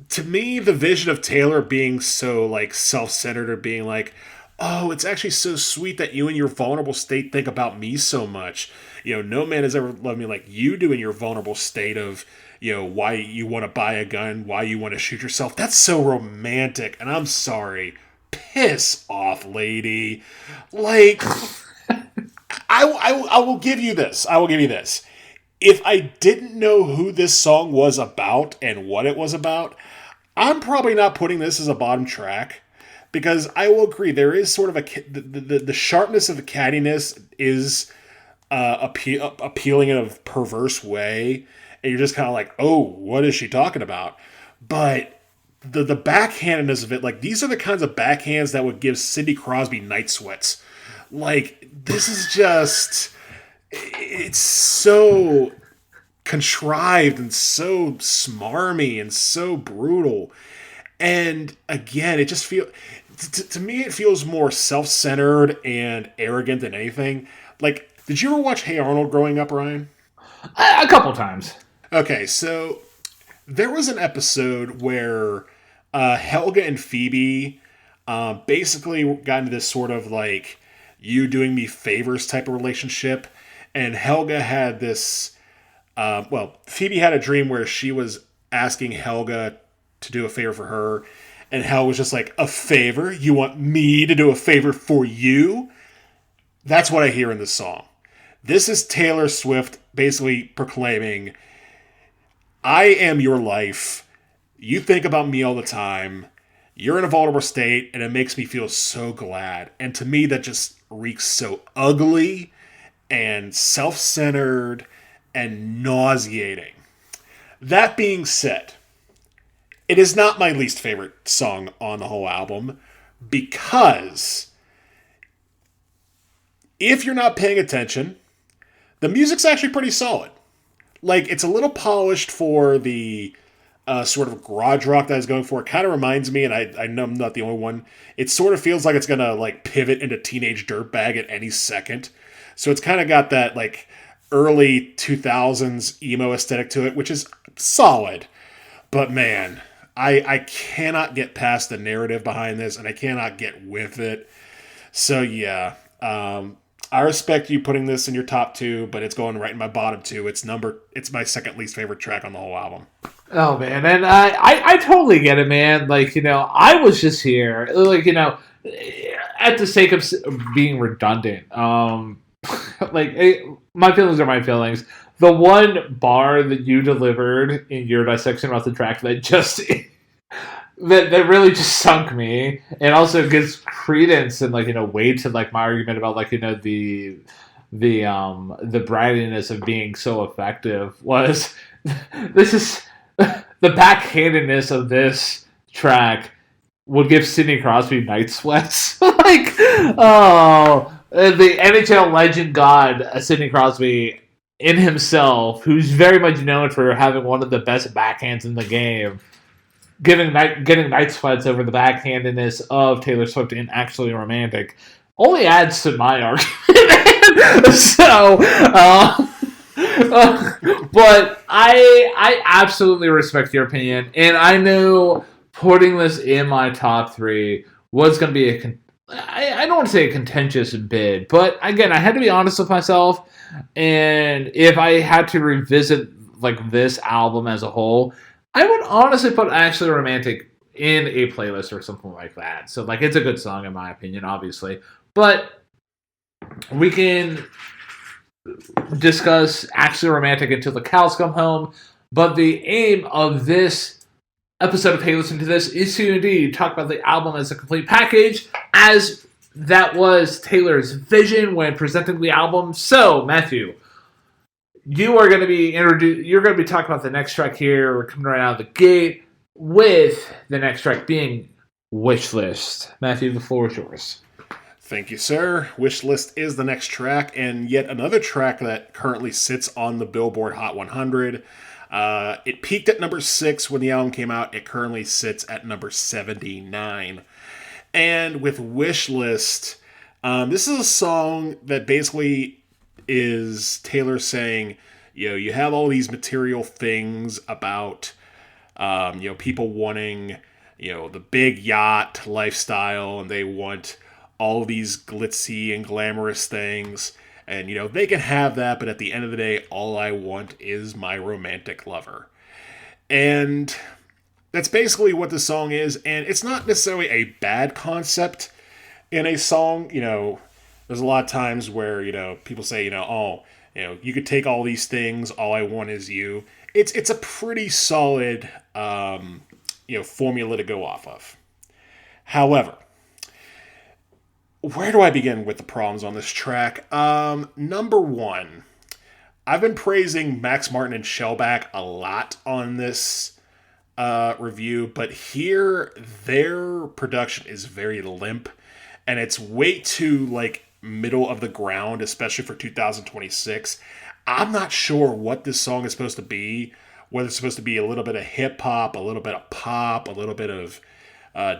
B: to me, the vision of Taylor being so like self-centered or being like, oh, it's actually so sweet that you in your vulnerable state think about me so much. No man has ever loved me like you do in your vulnerable state of, why you want to buy a gun, why you want to shoot yourself. That's so romantic. And I'm sorry. Piss off, lady. Like, I will give you this. I will give you this. If I didn't know who this song was about and what it was about, I'm probably not putting this as a bottom track because I will agree there is sort of the sharpness of the cattiness is appealing in a perverse way, and you're just kind of like, oh, what is she talking about? But the backhandedness of it, like these are the kinds of backhands that would give Sidney Crosby night sweats. Like this is just, it's so contrived and so smarmy and so brutal. And again, it just feels to me it feels more self-centered and arrogant than anything. Like, did you ever watch Hey Arnold growing up, Ryan?
A: A couple times.
B: Okay, so there was an episode where Helga and Phoebe basically got into this sort of like you doing me favors type of relationship, and Helga had this. Phoebe had a dream where she was asking Helga to do a favor for her, and Helga was just like, a favor? You want me to do a favor for you? That's what I hear in this song. This is Taylor Swift basically proclaiming, I am your life. You think about me all the time. You're in a vulnerable state, and it makes me feel so glad. And to me, that just reeks so ugly and self-centered and nauseating. That being said, it is not my least favorite song on the whole album because if you're not paying attention, the music's actually pretty solid. Like, it's a little polished for the sort of garage rock that I was going for. It kind of reminds me, and I know I'm not the only one, it sort of feels like it's going to like pivot into Teenage Dirtbag at any second. So it's kind of got that like early 2000s emo aesthetic to it, which is solid. But man, I cannot get past the narrative behind this, and I cannot get with it. So yeah, I respect you putting this in your top two, but it's going right in my bottom two. It's my second least favorite track on the whole album.
A: Oh man, and I totally get it, man. Like, I was just here, like, at the sake of being redundant. My feelings are my feelings. The one bar that you delivered in your dissection about the track that just that really just sunk me, and also gives credence and weight to my argument about the brattiness of being so effective was this is the backhandedness of this track would give Sidney Crosby night sweats. The NHL legend god Sidney Crosby in himself, who's very much known for having one of the best backhands in the game, getting night sweats over the backhandedness of Taylor Swift in Actually Romantic, only adds to my argument. So, but I absolutely respect your opinion, and I knew putting this in my top three was going to be I don't want to say a contentious bid, but again, I had to be honest with myself, and if I had to revisit this album as a whole, I would honestly put Actually Romantic in a playlist or something like that. So it's a good song in my opinion, obviously, but we can discuss Actually Romantic until the cows come home. But the aim of this episode of Hey Listen to This is to indeed talk about the album as a complete package, as that was Taylor's vision when presenting the album. So, Matthew, you're going to be talking about the next track here. We're coming right out of the gate with the next track being Wishlist. Matthew, the floor is yours.
B: Thank you, sir. Wishlist is the next track, and yet another track that currently sits on the Billboard Hot 100. It peaked at number 6 when the album came out. It currently sits at number 79. And with Wishlist, this is a song that basically is Taylor saying, you have all these material things about, people wanting, the big yacht lifestyle, and they want all these glitzy and glamorous things. And, they can have that, but at the end of the day, all I want is my romantic lover. And that's basically what the song is. And it's not necessarily a bad concept in a song. There's a lot of times where, people say, you could take all these things, all I want is you. It's a pretty solid, formula to go off of. However, where do I begin with the problems on this track? Number one, I've been praising Max Martin and Shellback a lot on this review, but here their production is very limp, and it's way too middle of the ground, especially for 2026. I'm not sure what this song is supposed to be. Whether it's supposed to be a little bit of hip hop, a little bit of pop, a little bit of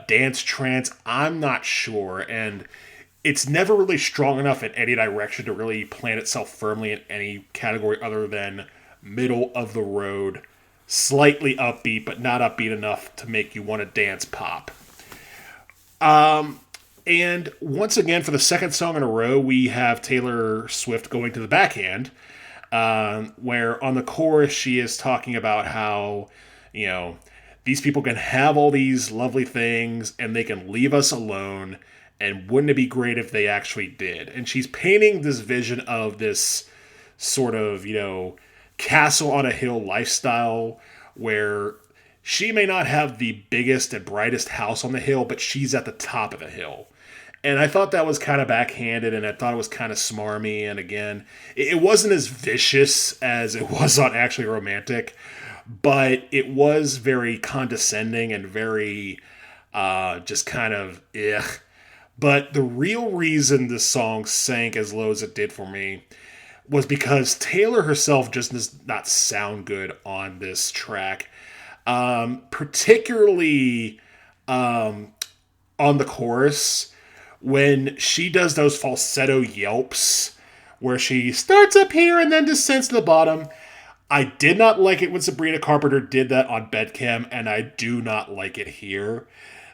B: dance trance. I'm not sure, and it's never really strong enough in any direction to really plant itself firmly in any category other than middle of the road, slightly upbeat, but not upbeat enough to make you want to dance pop. And once again, for the second song in a row, we have Taylor Swift going to the backhand, where on the chorus she is talking about how, these people can have all these lovely things and they can leave us alone. And wouldn't it be great if they actually did? And she's painting this vision of this sort of, castle on a hill lifestyle where she may not have the biggest and brightest house on the hill, but she's at the top of the hill. And I thought that was kind of backhanded, and I thought it was kind of smarmy. And again, it wasn't as vicious as it was on Actually Romantic, but it was very condescending and very just kind of, ugh. But the real reason this song sank as low as it did for me was because Taylor herself just does not sound good on this track. Particularly on the chorus, when she does those falsetto yelps, where she starts up here and then descends to the bottom. I did not like it when Sabrina Carpenter did that on Bedcam, and I do not like it here.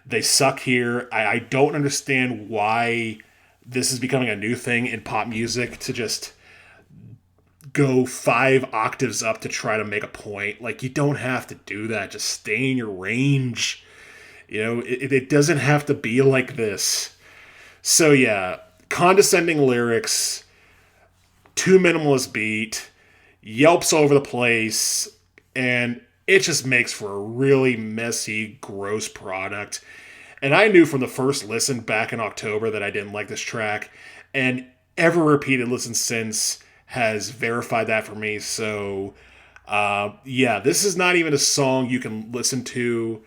B: They suck here. I don't understand why this is becoming a new thing in pop music to just go 5 octaves up to try to make a point. You don't have to do that. Just stay in your range. It doesn't have to be like this. So yeah, condescending lyrics, too minimalist beat, yelps all over the place, and it just makes for a really messy, gross product. And I knew from the first listen back in October that I didn't like this track, and every repeated listen since has verified that for me. So, this is not even a song you can listen to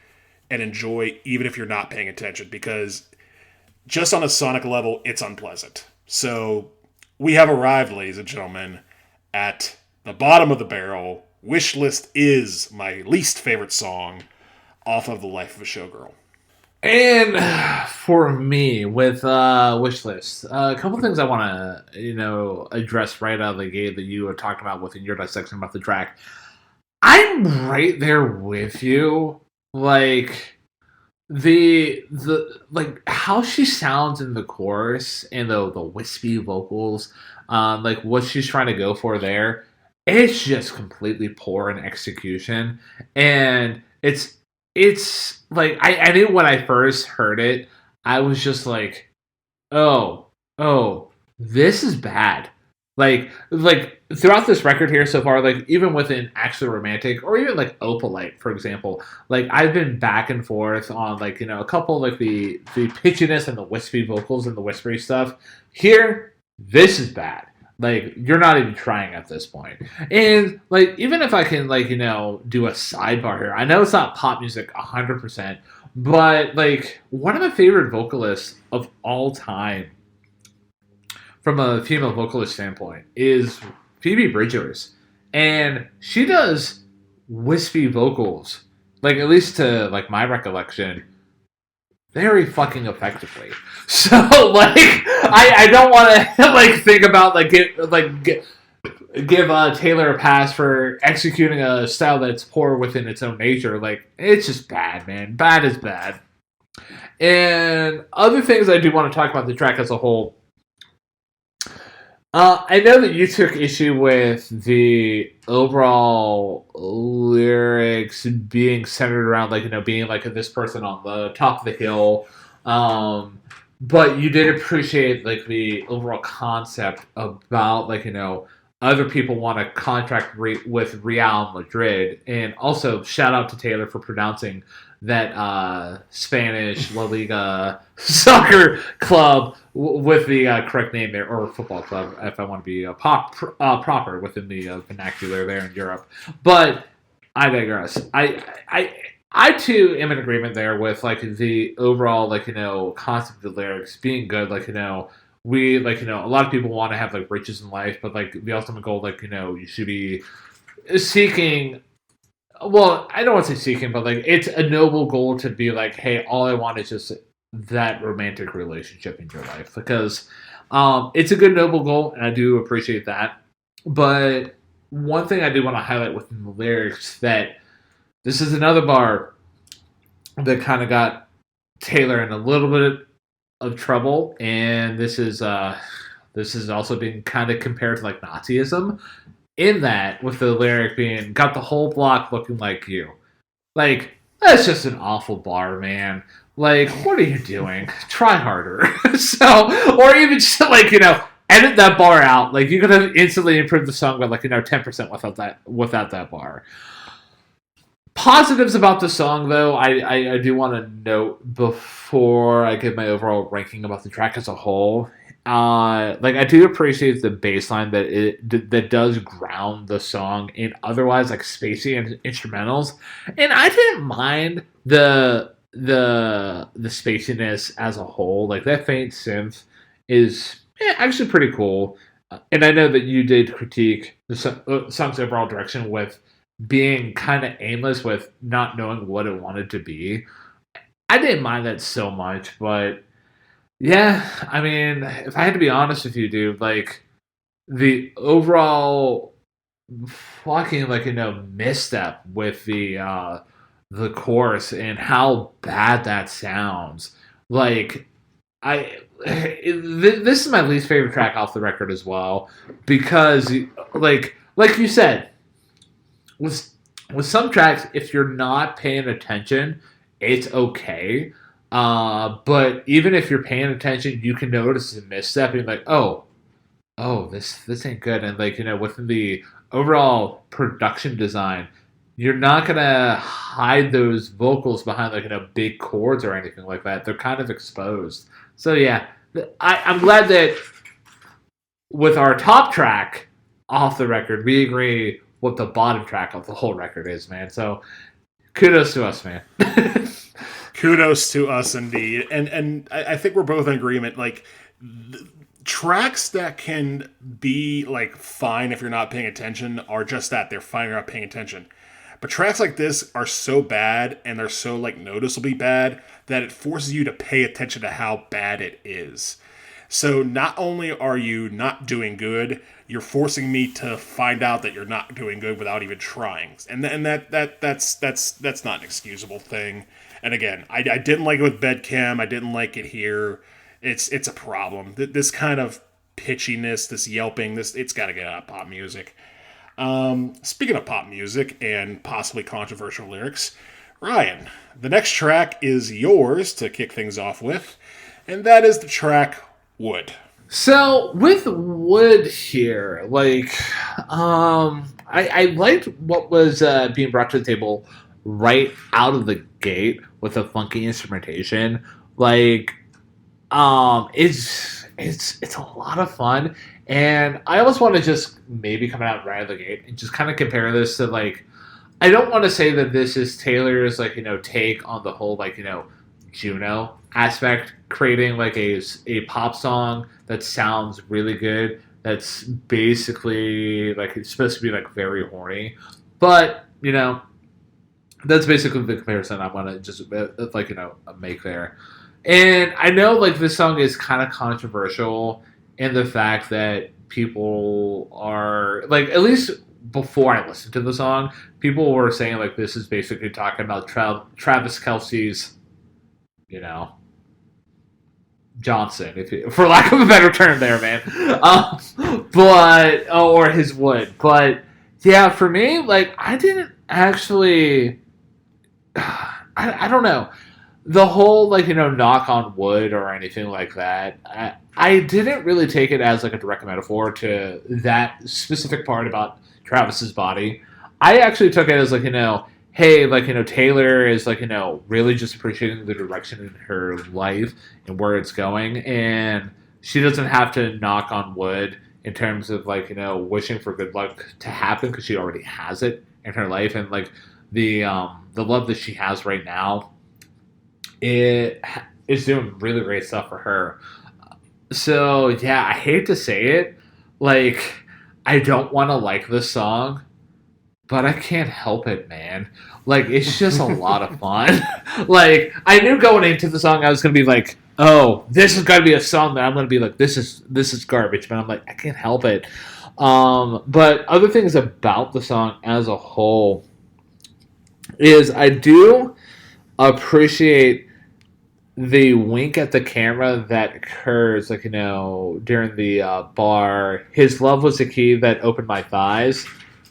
B: and enjoy even if you're not paying attention, because just on a sonic level, it's unpleasant. So, we have arrived, ladies and gentlemen, at the bottom of the barrel. Wishlist is my least favorite song off of The Life of a Showgirl.
A: And for me, with Wishlist, a couple things I want to, address right out of the gate that you were talking about within your dissection about the track. I'm right there with you. The how she sounds in the chorus and the wispy vocals, what she's trying to go for there, it's just completely poor in execution. And it's I knew when I first heard it, I was just like, oh, this is bad. Throughout this record here so far, even within Actually Romantic or even Opalite, for example, I've been back and forth on a couple the pitchiness and the wispy vocals and the whispery stuff. Here, this is bad. You're not even trying at this point. And, even if I can, do a sidebar here, I know it's not pop music 100%, but, one of my favorite vocalists of all time from a female vocalist standpoint is Phoebe Bridgers, and she does wispy vocals, like at least to like my recollection, very fucking effectively. So like, I don't want to like think about give Taylor a pass for executing a style that's poor within its own nature. Like, it's just bad, man. Bad is bad. And other things I do want to talk about the track as a whole. I know that you took issue with the overall lyrics being centered around, like, being like this person on the top of the hill. But you did appreciate, like, the overall concept about, like, other people want to contract with Real Madrid. And also, shout out to Taylor for pronouncing that Spanish La Liga soccer club with the correct name there, or football club, if I want to be proper within the vernacular there in Europe. But I digress. I too am in agreement there with like the overall concept of the lyrics being good. We a lot of people want to have like riches in life, but like the ultimate goal, you should be seeking. Well, I don't want to say seeking, but like it's a noble goal to be like, hey, all I want is just that romantic relationship in your life, because it's a good noble goal, and I do appreciate that. But one thing I do want to highlight within the lyrics, that this is another bar that kind of got Taylor in a little bit of trouble, and this is also being kind of compared to like Nazism, in that with the lyric being "got the whole block looking like you." Like, that's just an awful bar, man. Like, what are you doing? Try harder. Or even just edit that bar out. Like, you could have instantly improved the song by 10% without that bar. Positives about the song, though, I do want to note before I give my overall ranking about the track as a whole. I do appreciate the bass line that does ground the song in otherwise spacey and instrumentals, and I didn't mind the spaciness as a whole. Like, that faint synth is actually pretty cool, and I know that you did critique the song's overall direction with being kind of aimless, with not knowing what it wanted to be. I didn't mind that so much, but yeah, I mean, if I had to be honest with you, dude, like, the overall fucking misstep with the chorus and how bad that sounds. Like, this is my least favorite track off the record as well, because like you said, with some tracks, if you're not paying attention, it's okay. But even if you're paying attention, you can notice a misstep and be like, oh, this ain't good. And within the overall production design, you're not gonna hide those vocals behind big chords or anything like that. They're kind of exposed. So yeah, I'm glad that with our top track off the record, we agree what the bottom track of the whole record is, man. So kudos to us, man.
B: Kudos to us, indeed. And I think we're both in agreement. Like, tracks that can be fine if you're not paying attention are just that. They're fine if you're not paying attention. But tracks like this are so bad, and they're so noticeably bad, that it forces you to pay attention to how bad it is. So not only are you not doing good, you're forcing me to find out that you're not doing good without even trying. And that's not an excusable thing. And again, I didn't like it with Bedcam. I didn't like it here. It's a problem. This kind of pitchiness, this yelping, it's got to get out of pop music. Speaking of pop music and possibly controversial lyrics, Ryan, the next track is yours to kick things off with, and that is the track Wood.
A: So with Wood here, I liked what was being brought to the table right out of the gate with a funky instrumentation. It's a lot of fun, and I almost want to just maybe come out right out of the gate and just kind of compare this to I don't want to say that this is Taylor's take on the whole Juno aspect, creating like a pop song that sounds really good. That's basically like it's supposed to be like very horny, but that's basically the comparison I want to just make there. And I know like this song is kind of controversial in the fact that people are like at least before I listened to the song, people were saying like this is basically talking about Travis Kelsey's, you know, Johnson, if you, for lack of a better term, there, man. Or his wood, but yeah, for me, like I didn't actually. I don't know the whole knock on wood or anything like that. I didn't really take it as like a direct metaphor to that specific part about Travis's body. I actually took it as hey, Taylor is really just appreciating the direction in her life and where it's going, and she doesn't have to knock on wood in terms of wishing for good luck to happen because she already has it in her life, and the love that she has right now, it is doing really great stuff for her. So yeah, I hate to say it, like I don't want to like this song, but I can't help it, man. Like it's just a lot of fun. Like I knew going into the song I was gonna be like, oh, this is gonna be a song that I'm gonna be like, this is garbage, but I'm like, I can't help it. But other things about the song as a whole is I do appreciate the wink at the camera that occurs, during the bar. His love was the key that opened my thighs.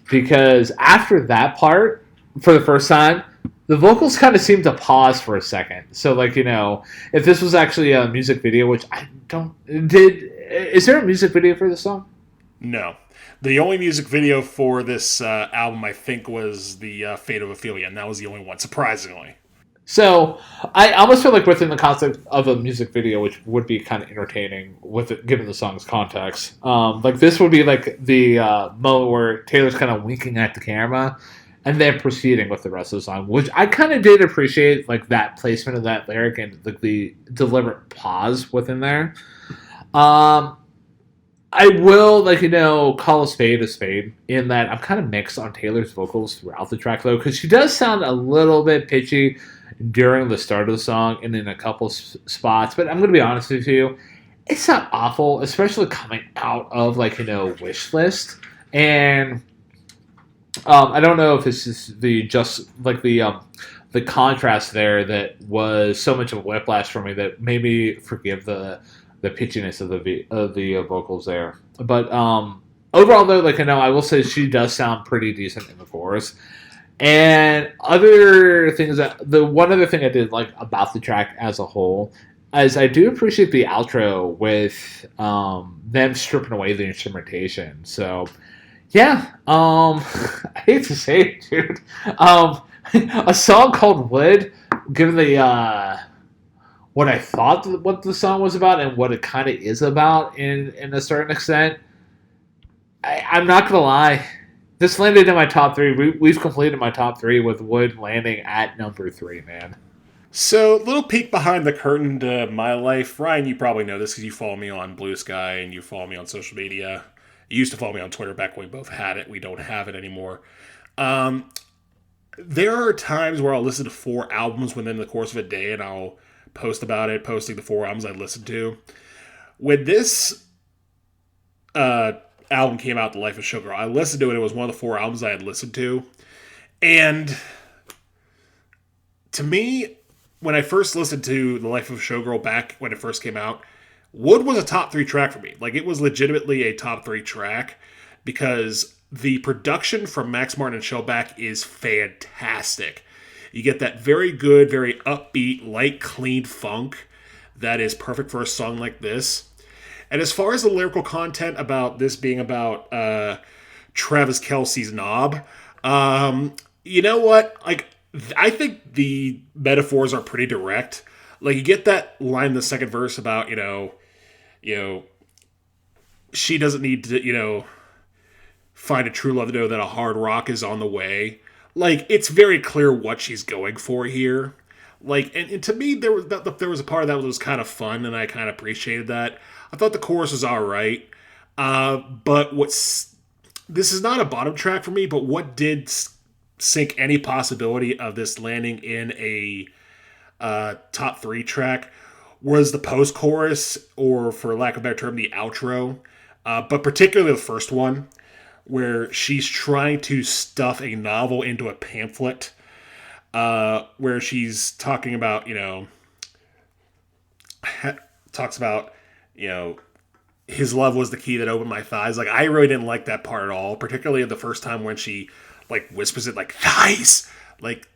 A: Because after that part, for the first time, the vocals kind of seemed to pause for a second. So, if this was actually a music video, which I don't... Is there a music video for this song?
B: No. The only music video for this album, I think, was the Fate of Ophelia, and that was the only one, surprisingly.
A: So, I almost feel like within the concept of a music video, which would be kind of entertaining with it, given the song's context, this would be the moment where Taylor's kind of winking at the camera and then proceeding with the rest of the song, which I kind of did appreciate, that placement of that lyric and the deliberate pause within there. I will, call a spade in that I'm kind of mixed on Taylor's vocals throughout the track, though, because she does sound a little bit pitchy during the start of the song and in a couple spots, but I'm going to be honest with you, it's not awful, especially coming out of, Wish List, and I don't know if it's just the contrast there that was so much of a whiplash for me that made me forgive the pitchiness of the vocals there. But overall, though, I will say she does sound pretty decent in the chorus. And other things the one other thing I did like about the track as a whole is I do appreciate the outro with them stripping away the instrumentation. So yeah, I hate to say it, dude. A song called Wood, given the what I thought what the song was about and what it kind of is about in a certain extent, I'm not gonna lie. This landed in my top three. We've completed my top three with Wood landing at number 3, man.
B: So, little peek behind the curtain to my life. Ryan, you probably know this because you follow me on Blue Sky and you follow me on social media. You used to follow me on Twitter back when we both had it. We don't have it anymore. There are times where I'll listen to 4 albums within the course of a day and I'll post about it, posting the 4 albums I listened to. When this album came out, The Life of Showgirl, I listened to it. It was one of the 4 albums I had listened to. And to me, when I first listened to The Life of Showgirl back when it first came out, Wood was a top 3 track for me. It was legitimately a top 3 track because the production from Max Martin and Shellback is fantastic. You get that very good, very upbeat, light, clean funk that is perfect for a song like this. And as far as the lyrical content about this being about Travis Kelce's knob, you know what? I think the metaphors are pretty direct. You get that line in the second verse about, she doesn't need to, find a true love to know that a hard rock is on the way. It's very clear what she's going for here. Like, and to me, there was a part of that was kind of fun, and I kind of appreciated that. I thought the chorus was all right, but what's this is not a bottom track for me, but what did sink any possibility of this landing in a top three track was the post chorus, or for lack of a better term, the outro, but particularly the first one, where she's trying to stuff a novel into a pamphlet, where she's talking about, talks about, you know, his love was the key that opened my thighs. Like, I really didn't like that part at all, particularly the first time when she, like, whispers it, like, thighs! Like,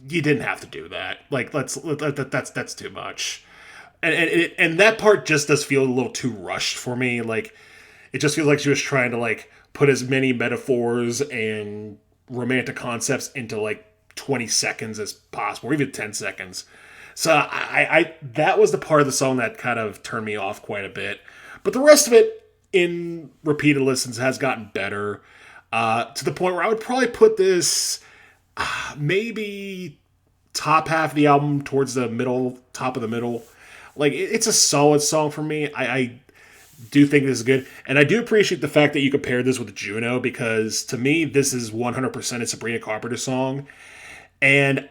B: you didn't have to do that. Like, that's too much. And that part just does feel a little too rushed for me. Like, it just feels like she was trying to, like, put as many metaphors and romantic concepts into, like, 20 seconds as possible, or even 10 seconds. So I that was the part of the song that kind of turned me off quite a bit. But the rest of it, in repeated listens, has gotten better, to the point where I would probably put this maybe top half of the album towards the middle, top of the middle. Like, it's a solid song for me. I do think this is good. And I do appreciate the fact that you compared this with Juno, because to me, this is 100% a Sabrina Carpenter song. And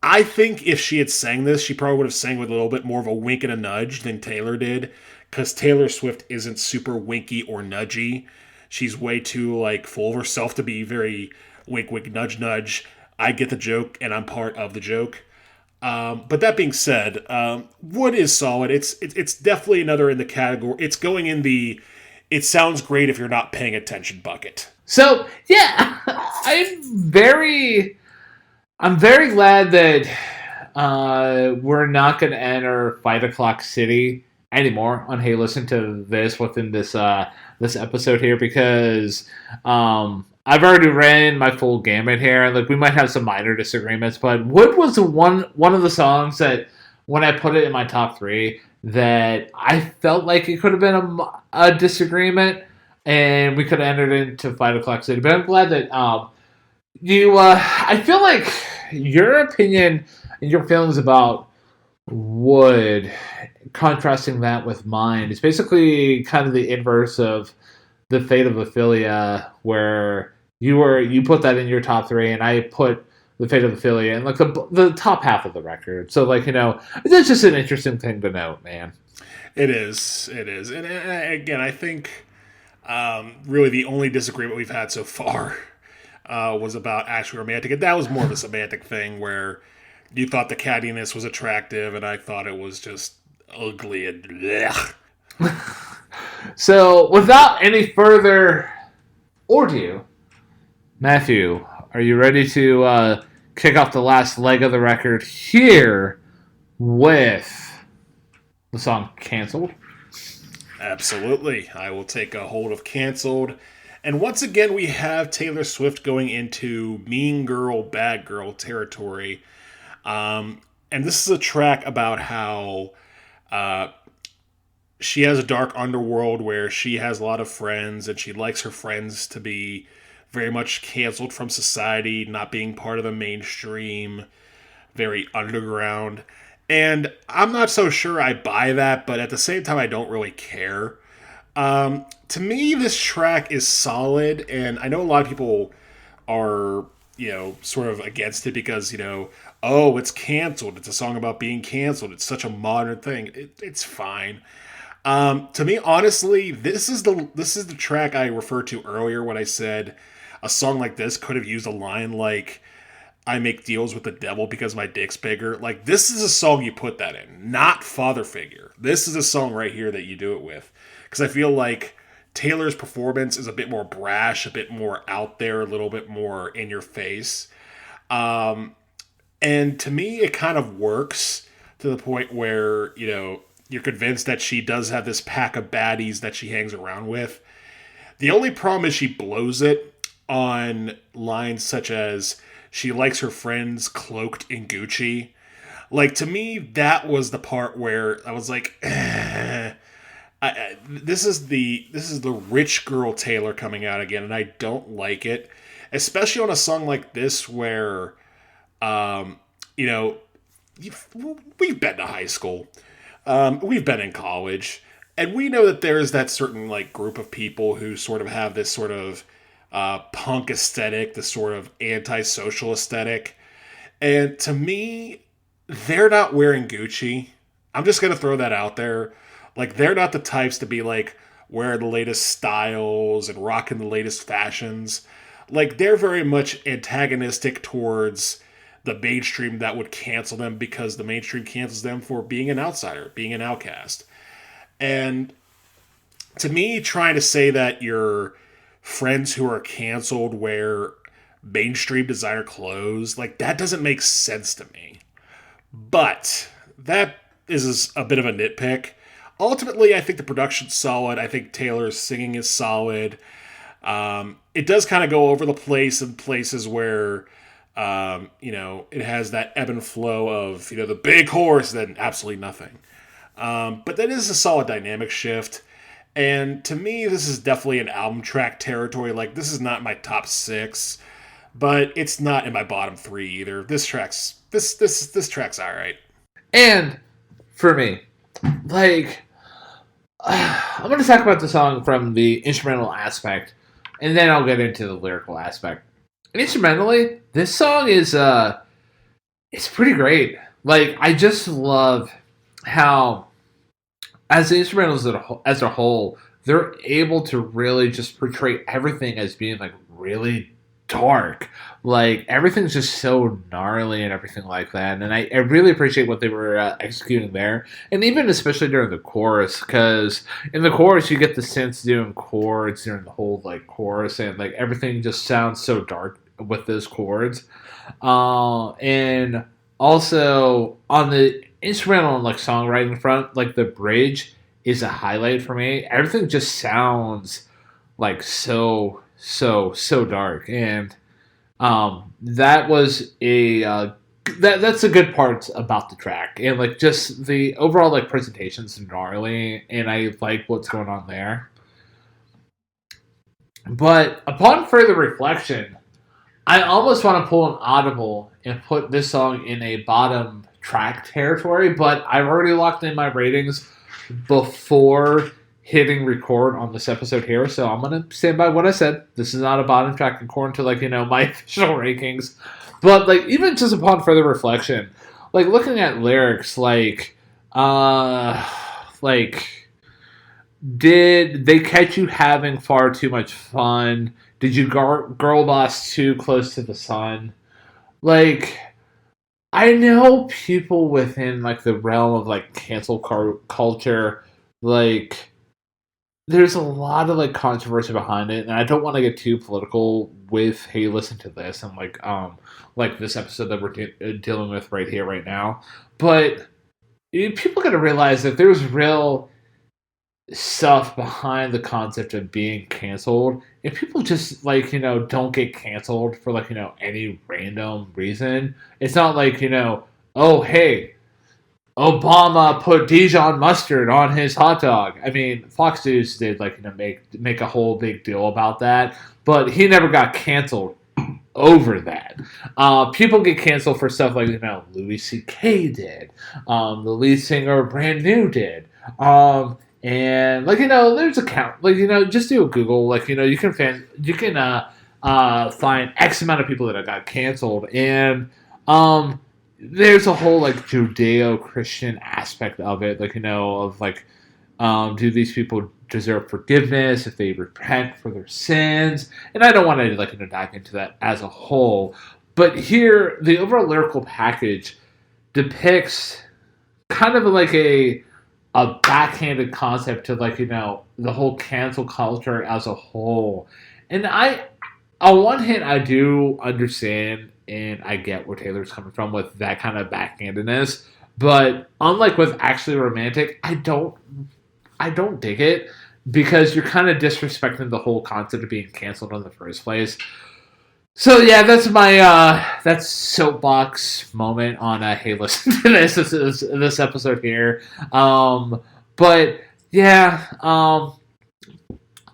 B: I think if she had sang this, she probably would have sang with a little bit more of a wink and a nudge than Taylor did, because Taylor Swift isn't super winky or nudgy. She's way too, like, full of herself to be very wink, wink, nudge, nudge. I get the joke, and I'm part of the joke. But that being said, Wood is solid. It's definitely another in the category. It's going in the it sounds great if you're not paying attention bucket.
A: So, yeah, I'm very glad that we're not going to enter 5 o'clock city anymore on Hey Listen to This within this episode here, because I've already ran my full gamut here. Like, we might have some minor disagreements, but Wood was one of the songs that, when I put it in my top 3, that I felt like it could have been a disagreement, and we could have entered into 5 o'clock city. But I'm glad that I feel like your opinion and your feelings about Wood, contrasting that with mine, is basically kind of the inverse of the Fate of Ophelia, where you put that in your top 3, and I put the Fate of Ophelia in, like, the top half of the record. So, like, it's just an interesting thing to note, man.
B: It is, and again, I think really the only disagreement we've had so far was about Actually Romantic, and that was more of a semantic thing, where you thought the cattiness was attractive, and I thought it was just ugly and blech.
A: So, without any further ado, Matthew, are you ready to kick off the last leg of the record here with the song Cancelled?
B: Absolutely. I will take a hold of Cancelled. And once again, we have Taylor Swift going into mean girl, bad girl territory. And this is a track about how she has a dark underworld where she has a lot of friends, and she likes her friends to be very much canceled from society, not being part of the mainstream, very underground. And I'm not so sure I buy that, but at the same time, I don't really care. To me, this track is solid, and I know a lot of people are, sort of against it because, oh, it's canceled. It's a song about being canceled. It's such a modern thing. It's fine. To me, honestly, this is the track I referred to earlier when I said a song like this could have used a line like, I make deals with the devil because my dick's bigger. Like, this is a song you put that in, not Father Figure. This is a song right here that you do it with. Because I feel like Taylor's performance is a bit more brash, a bit more out there, a little bit more in your face. And to me, it kind of works to the point where, you're convinced that she does have this pack of baddies that she hangs around with. The only problem is she blows it on lines such as, she likes her friends cloaked in Gucci. Like, to me, that was the part where I was like, this is the rich girl Taylor coming out again, and I don't like it. Especially on a song like this where, we've been to high school, we've been in college, and we know that there's that certain like group of people who sort of have this sort of punk aesthetic, this sort of antisocial aesthetic, and to me, they're not wearing Gucci. I'm just gonna throw that out there. Like they're not the types to be like wearing the latest styles and rocking the latest fashions. Like they're very much antagonistic towards the mainstream that would cancel them because the mainstream cancels them for being an outsider, being an outcast. And to me, trying to say that your friends who are canceled wear mainstream designer clothes, like that doesn't make sense to me. But that is a bit of a nitpick. Ultimately, I think the production's solid. I think Taylor's singing is solid. It does kind of go over the place in places where, it has that ebb and flow of, the big chorus, then absolutely nothing. But that is a solid dynamic shift. And to me, this is definitely an album track territory. Like, this is not my top 6, but it's not in my bottom 3 either. This track's all right.
A: And for me, like, I'm going to talk about the song from the instrumental aspect, and then I'll get into the lyrical aspect. Instrumentally, this song is it's pretty great. Like, I just love how, as the instrumentals as a whole, they're able to really just portray everything as being like really dark. Like everything's just so gnarly and everything like that. And I really appreciate what they were executing there, and even especially during the chorus, because in the chorus you get the synths doing chords during the whole like chorus, and like everything just sounds so dark with those chords. And also on the instrumental and like songwriting front, like the bridge is a highlight for me. Everything just sounds like so dark, and that was that's a good part about the track, and like just the overall like presentation's gnarly, and I like what's going on there. But upon further reflection, I almost want to pull an audible and put this song in a bottom track territory, but I've already locked in my ratings before hitting record on this episode here, so I'm gonna stand by what I said. This is not a bottom track according to like my official rankings, but like even just upon further reflection, like looking at lyrics, like did they catch you having far too much fun? Did you girl boss too close to the sun? Like, I know people within like the realm of like cancel culture, like there's a lot of like controversy behind it, and I don't want to get too political with hey, listen to this and like this episode that we're dealing with right here right now. But people got to realize that there's real stuff behind the concept of being canceled, and people just like don't get canceled for like any random reason. It's not like oh hey, Obama put Dijon mustard on his hot dog. I mean, Fox News did like make a whole big deal about that, but he never got canceled over that. People get canceled for stuff like Louis C.K. did, the lead singer of Brand New did, and like there's a count. Like just do a Google. Like you can find X amount of people that got canceled, and there's a whole like Judeo-Christian aspect of it. Like of like do these people deserve forgiveness if they repent for their sins? And I don't want to like dive into that as a whole, but here the overall lyrical package depicts kind of like a backhanded concept to like the whole cancel culture as a whole. And on one hand I do understand and I get where Taylor's coming from with that kind of backhandedness, but unlike with Actually Romantic, I don't dig it, because you're kind of disrespecting the whole concept of being canceled in the first place. So yeah, that's my that's soapbox moment on hey, listen to this episode here. But yeah,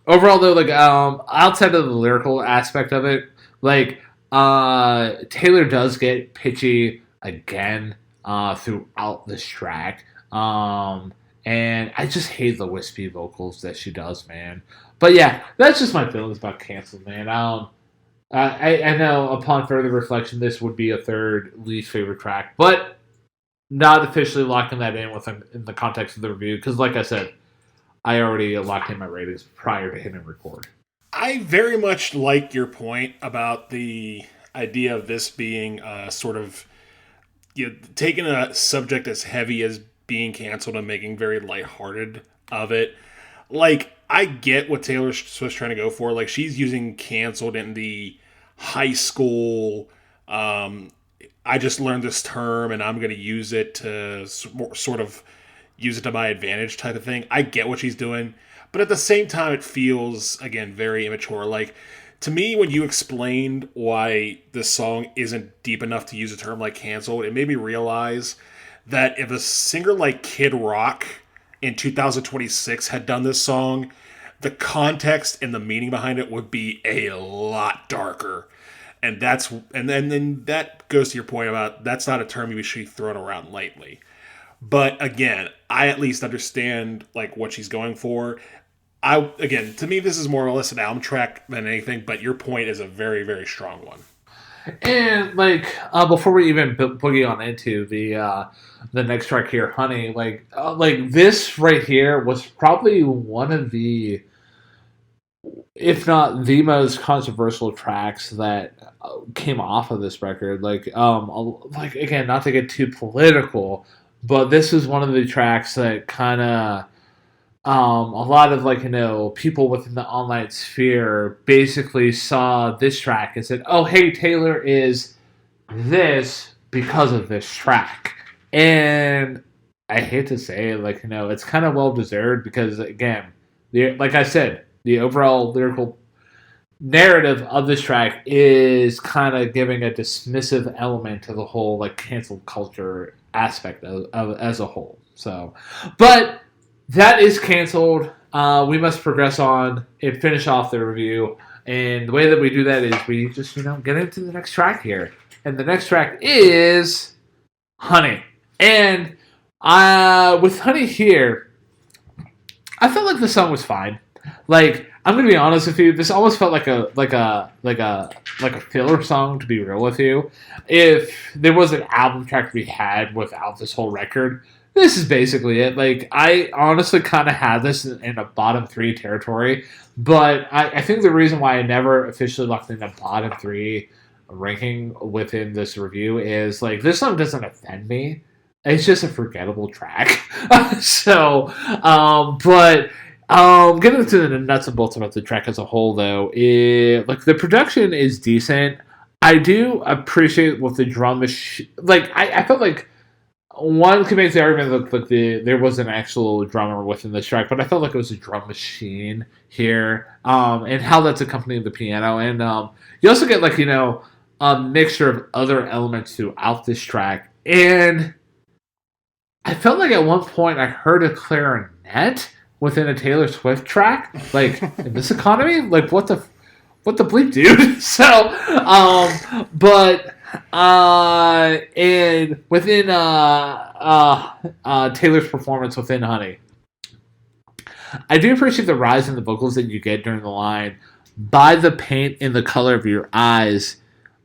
A: overall though, like outside of the lyrical aspect of it, like Taylor does get pitchy again. throughout this track. And I just hate the wispy vocals that she does, man. But yeah, that's just my feelings about Cancelled, man. I know upon further reflection, this would be a third least favorite track, but not officially locking that in in the context of the review because, like I said, I already locked in my ratings prior to hitting record.
B: I very much like your point about the idea of this being sort of taking a subject as heavy as being canceled and making very lighthearted of it. Like, I get what Taylor Swift's trying to go for. Like, she's using canceled in the high school, I just learned this term and I'm going to use it to sort of use it to my advantage type of thing. I get what she's doing. But at the same time, it feels, again, very immature. Like, to me, when you explained why this song isn't deep enough to use a term like canceled, it made me realize that if a singer like Kid Rock in 2026 had done this song, the context and the meaning behind it would be a lot darker. And then that goes to your point about that's not a term you should be thrown around lightly. But again, I at least understand like what she's going for. To me, this is more or less an album track than anything. But your point is a very, very strong one.
A: And like before we even boogie on into the next track here, Honey, like this right here was probably one of the, if not the most controversial tracks that came off of this record. Like again, not to get too political, but this was one of the tracks that kind of a lot of people within the online sphere basically saw this track and said, "Oh, hey, Taylor is this because of this track." And I hate to say it, it's kind of well deserved because again, like I said, the overall lyrical narrative of this track is kind of giving a dismissive element to the whole like cancel culture aspect of as a whole. So, but that is canceled. We must progress on and finish off the review. And the way that we do that is we just, get into the next track here. And the next track is Honey. And with Honey here, I felt like the song was fine. Like, I'm gonna be honest with you, this almost felt like a filler song, to be real with you. If there was an album track to be had without this whole record, this is basically it. Like, I honestly kind of had this in a bottom 3 territory, but I think the reason why I never officially locked in a bottom 3 ranking within this review is, like, this song doesn't offend me. It's just a forgettable track. Getting into the nuts and bolts about the track as a whole, though, the production is decent. I do appreciate what the drum machine... I felt like one could make the argument that there was an actual drummer within this track, but I felt like it was a drum machine here, and how that's accompanying the piano. And you also get, a mixture of other elements throughout this track. And I felt like at one point I heard a clarinet within a Taylor Swift track. Like, in this economy? Like, what the bleep, dude? And within Taylor's performance within Honey, I do appreciate the rise in the vocals that you get during the line, "By the paint in the color of your eyes."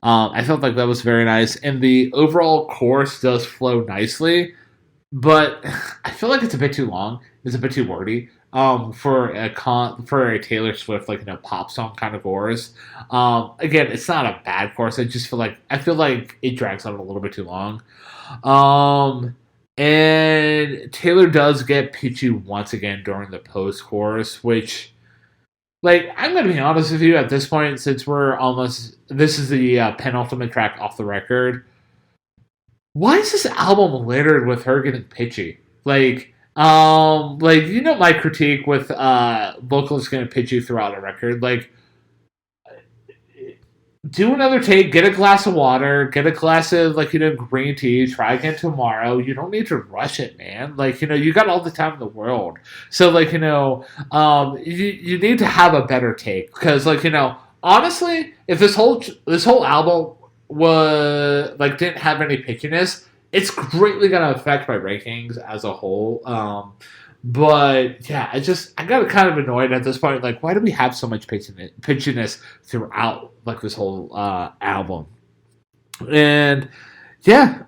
A: I felt like that was very nice, and the overall chorus does flow nicely, but I feel like it's a bit too long. It's a bit too wordy for a Taylor Swift pop song kind of chorus. Again, it's not a bad chorus. I feel like it drags on a little bit too long. And Taylor does get pitchy once again during the post chorus, which, I'm gonna be honest with you at this point, since this is the penultimate track off the record. Why is this album littered with her getting pitchy? My critique with vocalists getting pitchy throughout a record. Do another take, get a glass of water, get a glass of green tea, try again tomorrow. You don't need to rush it, man. You got all the time in the world. So you need to have a better take, because honestly, if this whole album was didn't have any pitchiness, it's greatly going to affect my rankings as a whole. But yeah, I got kind of annoyed at this point. Like, why do we have so much pitchiness throughout like this whole album? And yeah,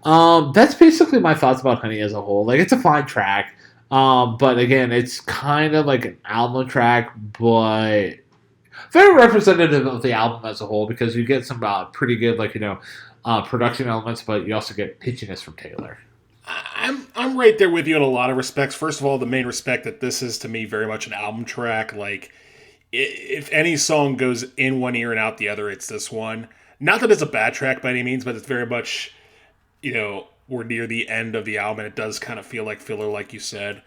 A: that's basically my thoughts about Honey as a whole. Like, it's a fine track, but again, it's kind of like an album track, but very representative of the album as a whole because you get some pretty good, like production elements, but you also get pitchiness from Taylor.
B: I'm right there with you in a lot of respects. First of all, the main respect that this is to me very much an album track. Like, if any song goes in one ear and out the other, it's this one. Not that it's a bad track by any means, but it's very much, we're near the end of the album, and it does kind of feel like filler, like you said.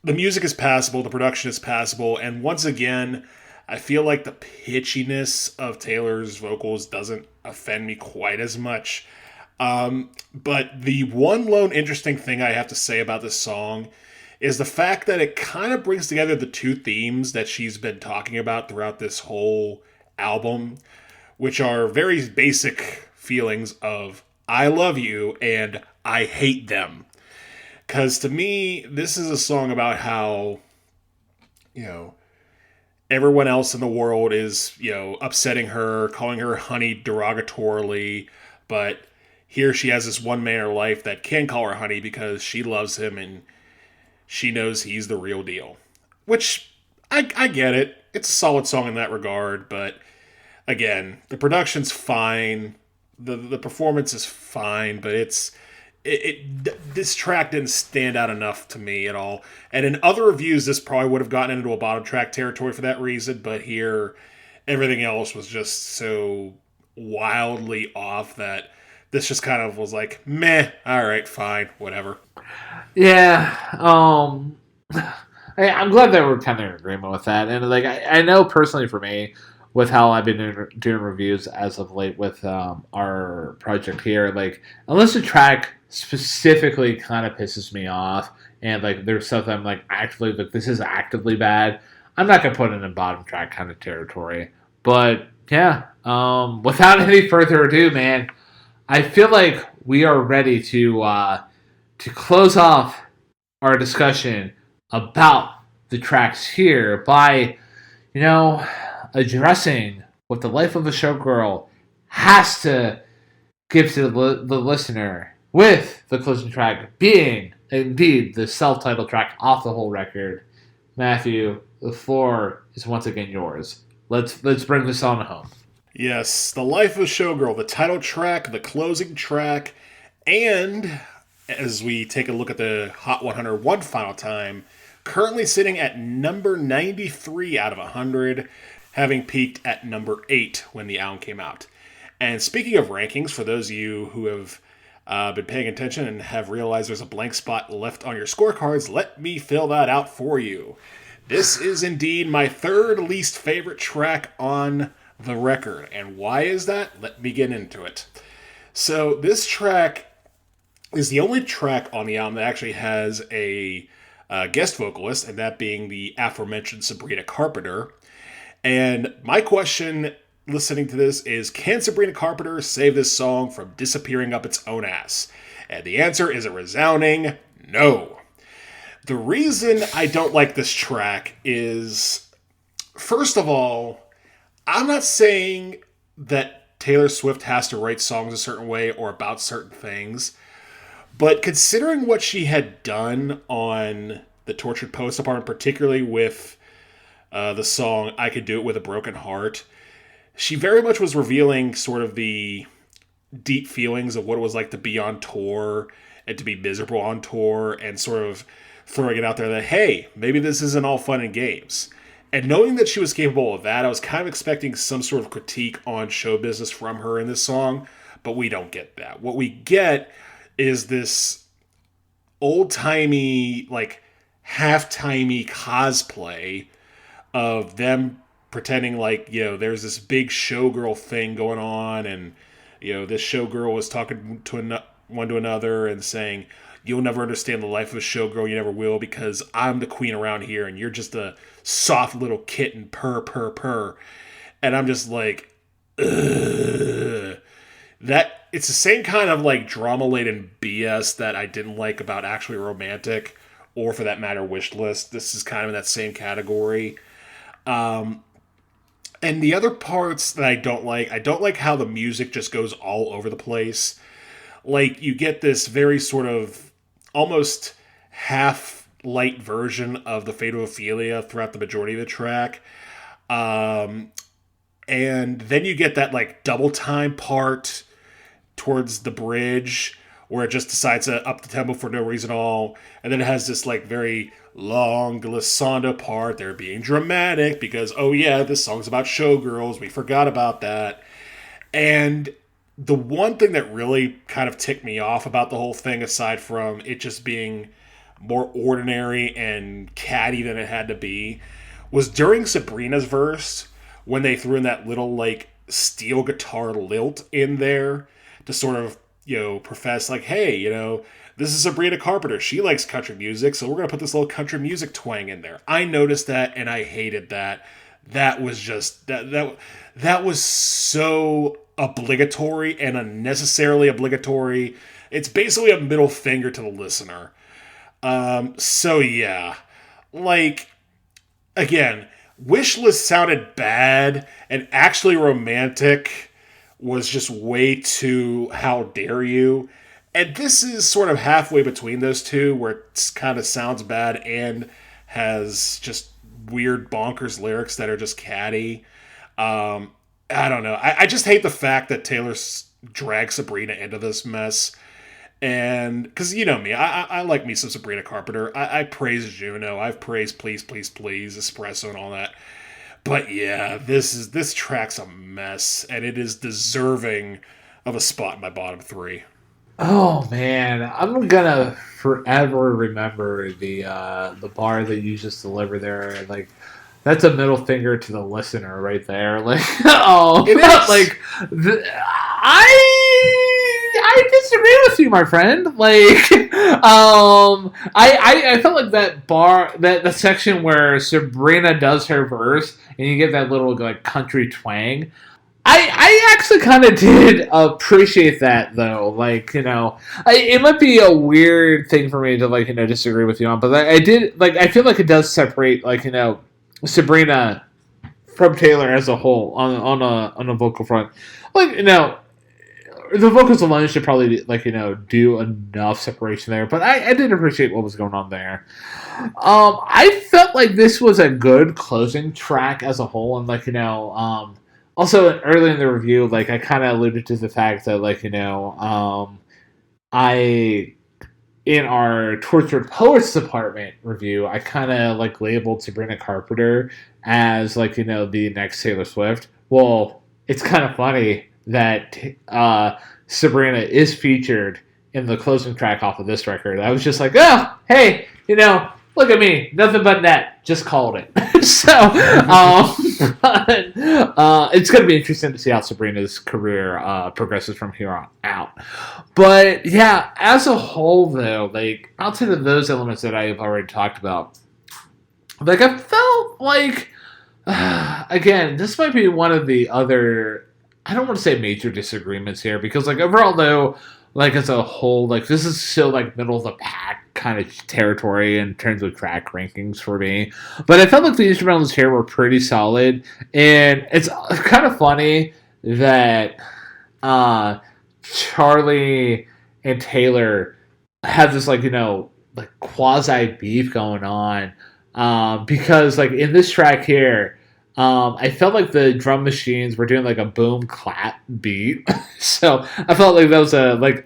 B: The music is passable, the production is passable, and once again, I feel like the pitchiness of Taylor's vocals doesn't offend me quite as much. But the one lone interesting thing I have to say about this song is the fact that it kind of brings together the two themes that she's been talking about throughout this whole album, which are very basic feelings of I love you and I hate them. Because to me, this is a song about how, everyone else in the world is, upsetting her, calling her honey derogatorily, but here she has this one man in her life that can call her honey because she loves him and she knows he's the real deal. Which, I get it. It's a solid song in that regard, but again, the production's fine. The performance is fine, but this track didn't stand out enough to me at all. And in other reviews, this probably would have gotten into a bottom track territory for that reason, but here, everything else was just so wildly off that this just kind of was like, meh, alright, fine, whatever.
A: Yeah, I'm glad that we're kind of in agreement with that. And like, I know personally for me, with how I've been doing reviews as of late with our project here, like unless the track specifically kind of pisses me off, and like there's stuff that I'm like actively like this is actively bad, I'm not gonna put it in bottom track kind of territory. But yeah, without any further ado, man, I feel like we are ready to close off our discussion about the tracks here by, you know, addressing what the life of a showgirl has to give to the listener, with the closing track being indeed the self-titled track off the whole record. Matthew, the floor is once again yours. Let's bring this on home.
B: Yes, The Life of a Showgirl, the title track, the closing track, and as we take a look at the Hot 100 one final time, currently sitting at number 93 out of 100, having peaked at number 8 when the album came out. And speaking of rankings, for those of you who have been paying attention and have realized there's a blank spot left on your scorecards, let me fill that out for you. This is indeed my third least favorite track on the record. And why is that? Let me get into it. So this track is the only track on the album that actually has a guest vocalist, and that being the aforementioned Sabrina Carpenter. And my question listening to this is, can Sabrina Carpenter save this song from disappearing up its own ass? And the answer is a resounding no. The reason I don't like this track is, first of all, I'm not saying that Taylor Swift has to write songs a certain way or about certain things, but considering what she had done on the Tortured Post Department, particularly with the song I Could Do It With a Broken Heart, she very much was revealing sort of the deep feelings of what it was like to be on tour and to be miserable on tour, and sort of throwing it out there that, hey, maybe this isn't all fun and games. And knowing that she was capable of that, I was kind of expecting some sort of critique on show business from her in this song, but we don't get that. What we get is this old-timey, like, half-timey cosplay of them pretending like, there's this big showgirl thing going on, and, this showgirl was talking to one to another and saying, you'll never understand the life of a showgirl, you never will, because I'm the queen around here, and you're just a soft little kitten, purr, purr, purr. And I'm just like, ugh. That it's the same kind of like drama laden BS that I didn't like about Actually Romantic, or for that matter, Wish List. This is kind of in that same category. And the other parts that I don't like how the music just goes all over the place. Like, you get this very sort of almost half light version of the Fate of Ophelia throughout the majority of the track. Um, and then you get that like double time part towards the bridge where it just decides to up the tempo for no reason at all. And then it has this like very long glissando part. They're being dramatic because, oh yeah, this song's about showgirls. We forgot about that. And the one thing that really kind of ticked me off about the whole thing, aside from it just being more ordinary and catty than it had to be, was during Sabrina's verse when they threw in that little like steel guitar lilt in there to sort of, profess like, hey, this is Sabrina Carpenter. She likes country music, so we're going to put this little country music twang in there. I noticed that and I hated that. That was just that was so obligatory and unnecessarily obligatory. It's basically a middle finger to the listener. So yeah, like, again, Wishlist sounded bad, and Actually Romantic was just way too how dare you. And this is sort of halfway between those two, where it kind of sounds bad and has just weird bonkers lyrics that are just catty. I don't know. I just hate the fact that Taylor dragged Sabrina into this mess. And because you know me, I like me some Sabrina Carpenter. I praise Juno. I've praised Please, Please, Please, Espresso, and all that. But yeah, this track's a mess, and it is deserving of a spot in my bottom three.
A: Oh man, I'm gonna forever remember the bar that you just delivered there. Like, that's a middle finger to the listener right there. Like, oh,
B: It is.
A: like, I disagree with you, my friend. Like, I felt like that bar, that section where Sabrina does her verse, and you get that little like country twang. I actually kind of did appreciate that though. Like, it might be a weird thing for me to like disagree with you on, but I did like. I feel like it does separate like Sabrina from Taylor as a whole on a vocal front. Like, the vocals alone should probably like do enough separation there, but I did appreciate what was going on there. I felt like this was a good closing track as a whole, and like also early in the review, like I kind of alluded to the fact that like I in our Tortured Poets Department review, I kind of like labeled Sabrina Carpenter as like the next Taylor Swift. Well, it's kind of funny that Sabrina is featured in the closing track off of this record. I was just like, oh, hey, look at me, nothing but net, just called it. So, it's going to be interesting to see how Sabrina's career progresses from here on out. But yeah, as a whole, though, like outside of those elements that I've already talked about, like I felt like, again, this might be one of the other, I don't want to say major disagreements here, because like overall though, like as a whole, like this is still like middle of the pack kind of territory in terms of track rankings for me. But I felt like the instrumentals here were pretty solid, and it's kind of funny that Charlie and Taylor have this like like quasi beef going on, because like in this track here, I felt like the drum machines were doing like a boom clap beat, so I felt like that was a like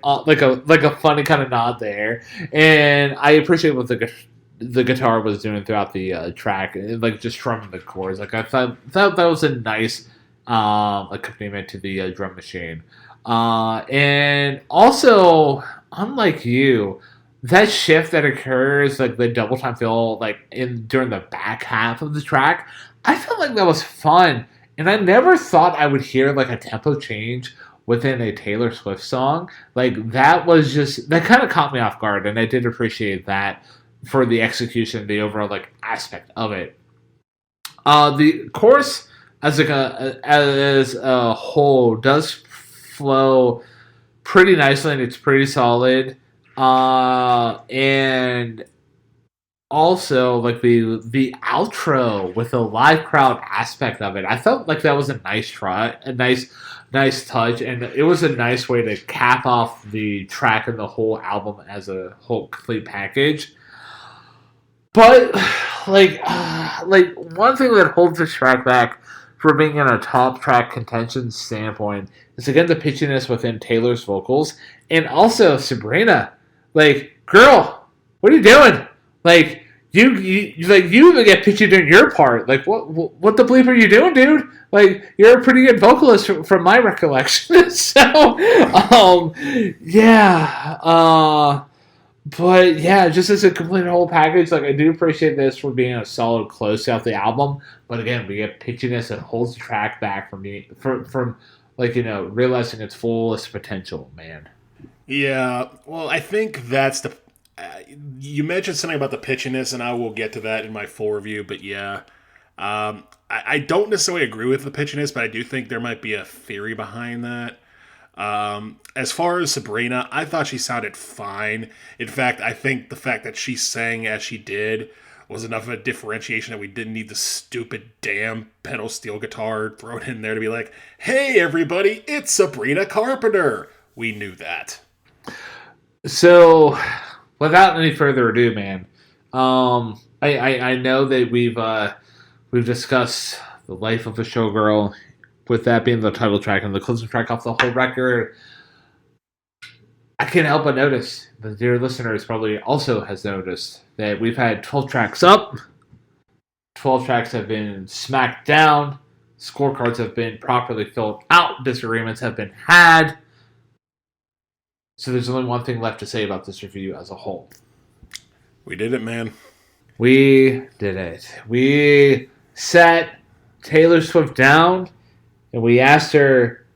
A: a funny kind of nod there, and I appreciate what the guitar was doing throughout the track, like just strumming the chords. Like I thought that was a nice accompaniment to the drum machine, and also unlike you. That shift that occurs, like the double time fill, like in during the back half of the track, I felt like that was fun, and I never thought I would hear like a tempo change within a Taylor Swift song. Like that kind of caught me off guard, and I did appreciate that for the execution, the overall like aspect of it. The chorus as a whole does flow pretty nicely and it's pretty solid. And also like the outro with the live crowd aspect of it, I felt like that was a nice try, a nice touch, and it was a nice way to cap off the track and the whole album as a whole complete package. But like one thing that holds this track back for being in a top track contention standpoint is again the pitchiness within Taylor's vocals, and also Sabrina. Like, girl, what are you doing? Like, you even get pitchy during your part. Like, what the bleep are you doing, dude? Like, you're a pretty good vocalist from my recollection. So, yeah. But yeah, just as a complete whole package, like I do appreciate this for being a solid close out the album. But again, we get pitchiness that holds the track back from me from like realizing its fullest potential, man.
B: Yeah, well, I think that's the. You mentioned something about the pitchiness, and I will get to that in my full review. But yeah, I don't necessarily agree with the pitchiness, but I do think there might be a theory behind that. As far as Sabrina, I thought she sounded fine. In fact, I think the fact that she sang as she did was enough of a differentiation that we didn't need the stupid damn pedal steel guitar thrown in there to be like, hey everybody, it's Sabrina Carpenter. We knew that.
A: So, without any further ado, man, I know that we've discussed the life of a showgirl, with that being the title track and the closing track off the whole record. I can't help but notice, the dear listeners probably also has noticed, that we've had 12 tracks up, 12 tracks have been smacked down, scorecards have been properly filled out, disagreements have been had. So there's only one thing left to say about this review as a whole.
B: We did it, man.
A: We did it. We sat Taylor Swift down and we asked her,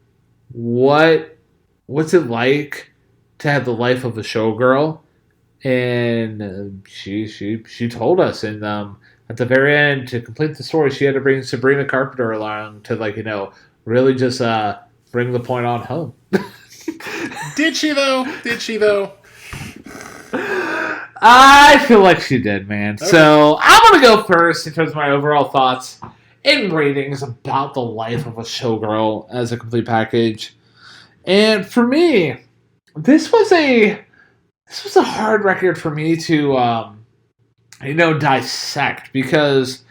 A: what's it like to have the life of a showgirl? And she told us. And at the very end, to complete the story, she had to bring Sabrina Carpenter along to really just bring the point on home.
B: Did she though?
A: I feel like she did, man. Okay. So I'm going to go first in terms of my overall thoughts and ratings about the life of a showgirl as a complete package. And for me, this was a hard record for me to dissect, because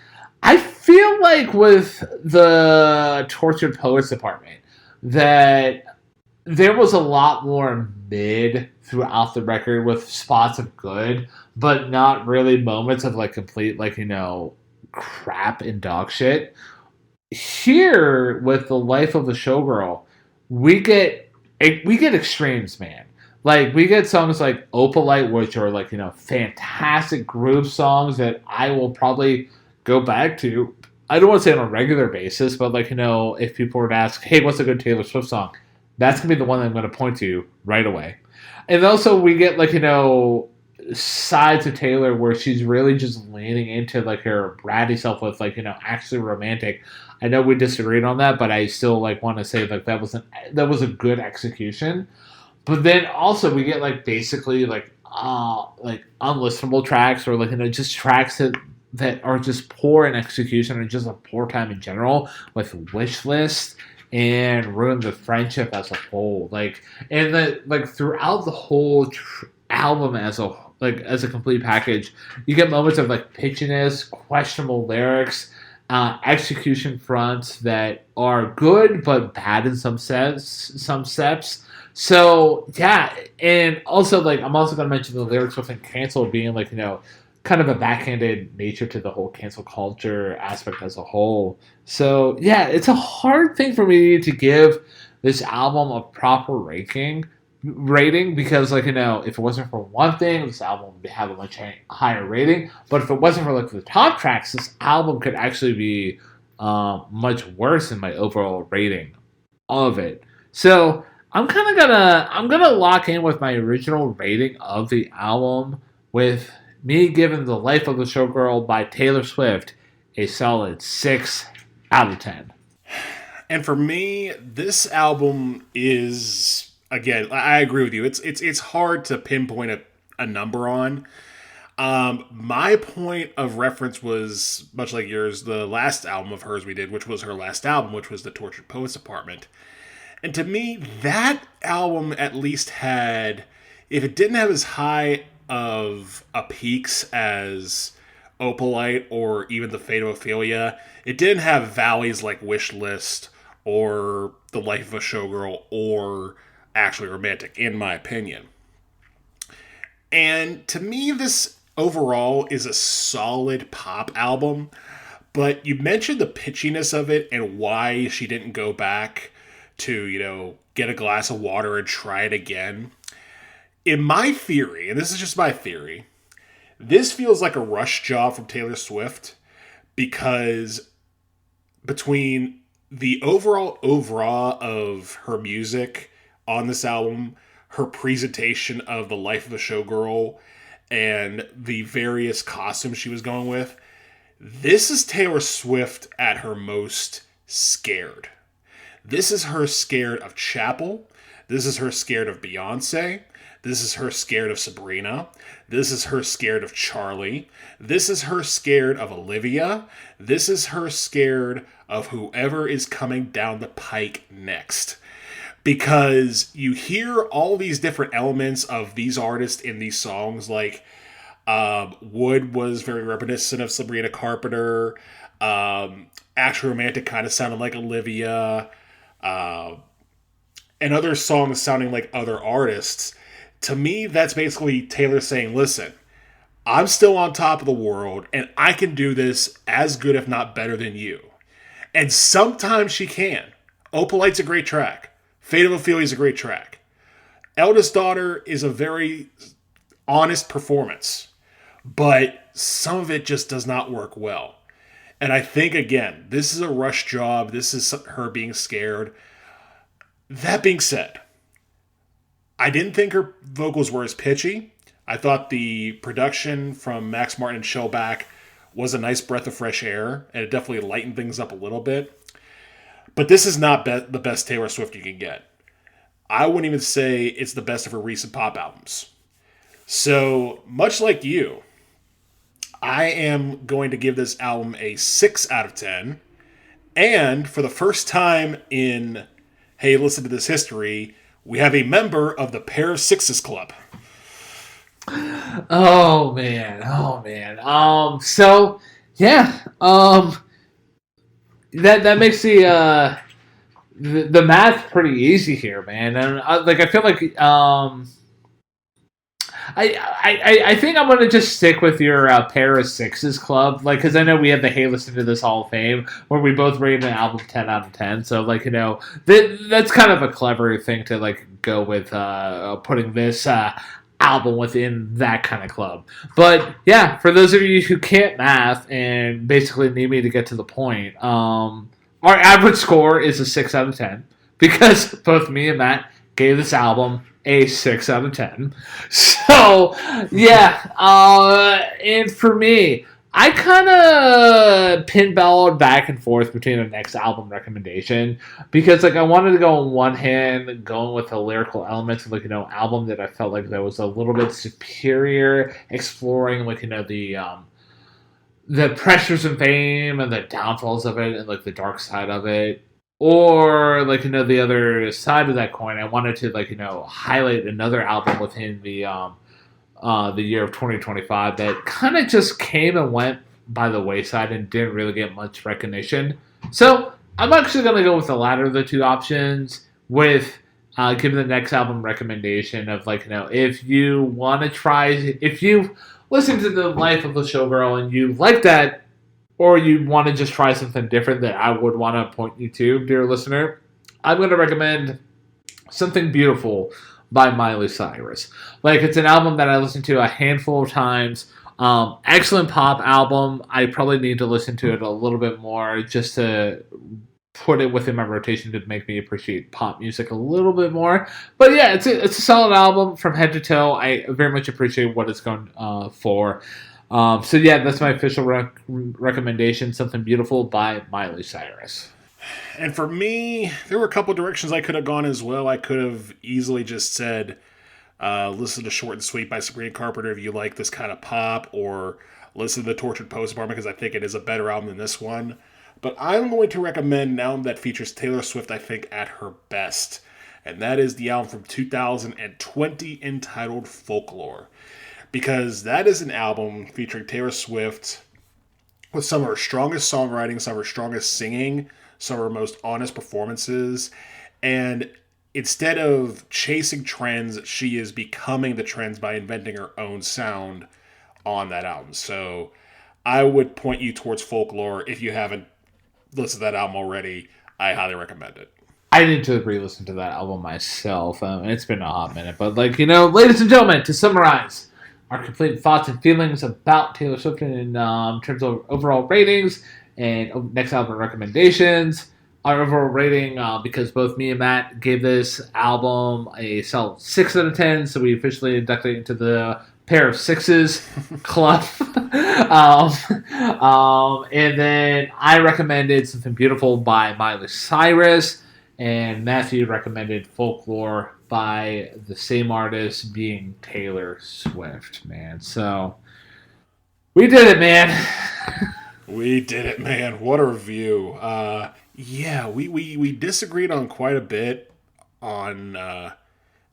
A: I feel like with the Tortured Poets department that there was a lot more mid throughout the record with spots of good, but not really moments of complete crap and dog shit. Here with the life of the showgirl, we get extremes, man. Like, we get songs like Opalite, which are fantastic group songs that I will probably go back to. I don't want to say on a regular basis, but if people were to ask, hey, what's a good Taylor Swift song? That's going to be the one that I'm going to point to right away. And also we get sides of Taylor where she's really just leaning into her bratty self with actually romantic. I know we disagreed on that, but I still want to say that was a good execution. But then also we get basically unlistenable tracks, or just tracks that are just poor in execution or just a poor time in general, with Wish List and Ruin the Friendship as a whole. Throughout the whole album as a complete package, you get moments of pitchiness, questionable lyrics, execution fronts that are good but bad in some steps. So yeah, and also I'm also gonna mention the lyrics within Cancel being kind of a backhanded nature to the whole cancel culture aspect as a whole. So yeah, it's a hard thing for me to give this album a proper rating, because if it wasn't for one thing, this album would have a much higher rating. But if it wasn't for the top tracks, this album could actually be much worse in my overall rating of it. So I'm gonna lock in with my original rating of the album, with me giving The Life of the Showgirl by Taylor Swift a solid 6 out of 10.
B: And for me, this album is again, I agree with you. It's hard to pinpoint a number on. My point of reference was much like yours, the last album of hers we did, which was her last album, which was the Tortured Poets Apartment. And to me, that album at least had, if it didn't have as high of a peaks as Opalite or even the Fate of Ophelia, it didn't have valleys like Wish List or The Life of a Showgirl or Actually Romantic, in my opinion. And to me, this overall is a solid pop album. But you mentioned the pitchiness of it and why she didn't go back to, get a glass of water and try it again. In my theory, and this is just my theory, this feels like a rush job from Taylor Swift because between the overall oeuvre of her music on this album, her presentation of the life of a showgirl, and the various costumes she was going with, this is Taylor Swift at her most scared. This is her scared of Chapel. This is her scared of Beyonce. This is her scared of Sabrina. This is her scared of Charlie. This is her scared of Olivia. This is her scared of whoever is coming down the pike next. Because you hear all these different elements of these artists in these songs, like Wood was very reminiscent of Sabrina Carpenter. Actually Romantic kind of sounded like Olivia. And other songs sounding like other artists. To me, that's basically Taylor saying, listen, I'm still on top of the world, and I can do this as good, if not better than you. And sometimes she can. Opalite's a great track. Fate of Ophelia is a great track. Eldest Daughter is a very honest performance, but some of it just does not work well. And I think, again, this is a rush job. This is her being scared. That being said, I didn't think her vocals were as pitchy. I thought the production from Max Martin and Shellback was a nice breath of fresh air, and it definitely lightened things up a little bit. But this is not the best Taylor Swift you can get. I wouldn't even say it's the best of her recent pop albums. So, much like you, I am going to give this album a 6 out of 10. And for the first time in Hey, Listen to This history, we have a member of the Pair of Sixes Club.
A: Oh man. So yeah. That makes the math pretty easy here, man. And I feel like I think I'm gonna just stick with your Pair of Sixes Club, because I know we have the Hey Listen to This Hall of Fame where we both rate an album 10 out of 10. So that's kind of a clever thing to go with putting this album within that kind of club. But yeah, for those of you who can't math and basically need me to get to the point, our average score is a 6 out of 10 because both me and Matt gave this album a 6 out of 10. So, yeah. And for me, I kind of pinballed back and forth between the next album recommendation because, I wanted to go on one hand, going with the lyrical elements of, album that I felt like that was a little bit superior, exploring, the pressures of fame and the downfalls of it and, the dark side of it. Or, the other side of that coin, I wanted to, highlight another album within the year of 2025 that kind of just came and went by the wayside and didn't really get much recognition. So, I'm actually going to go with the latter of the two options with giving the next album recommendation of, if you want to try, if you listen to The Life of a Showgirl and you like that, or you want to just try something different that I would want to point you to, dear listener, I'm going to recommend Something Beautiful by Miley Cyrus. It's an album that I listened to a handful of times. Excellent pop album. I probably need to listen to it a little bit more just to put it within my rotation to make me appreciate pop music a little bit more. But yeah, it's a solid album from head to toe. I very much appreciate what it's going for. So yeah, that's my official recommendation, Something Beautiful by Miley Cyrus.
B: And for me, there were a couple directions I could have gone as well. I could have easily just said, listen to Short and Sweet by Sabrina Carpenter if you like this kind of pop, or listen to The Tortured Postpartum because I think it is a better album than this one. But I'm going to recommend an album that features Taylor Swift, I think, at her best. And that is the album from 2020 entitled Folklore. Because that is an album featuring Taylor Swift with some of her strongest songwriting, some of her strongest singing, some of her most honest performances. And instead of chasing trends, she is becoming the trends by inventing her own sound on that album. So I would point you towards Folklore. If you haven't listened to that album already, I highly recommend it.
A: I need to re-listen to that album myself. It's been a hot minute, but ladies and gentlemen, to summarize our complete thoughts and feelings about Taylor Swift in terms of overall ratings and next album recommendations. Our overall rating, because both me and Matt gave this album a solid 6 out of 10, so we officially inducted into the pair of sixes club. And then I recommended Something Beautiful by Miley Cyrus, and Matthew recommended Folklore by the same artist, being Taylor Swift, man. So we did it, man.
B: We did it, man. What a review. Yeah, we disagreed on quite a bit on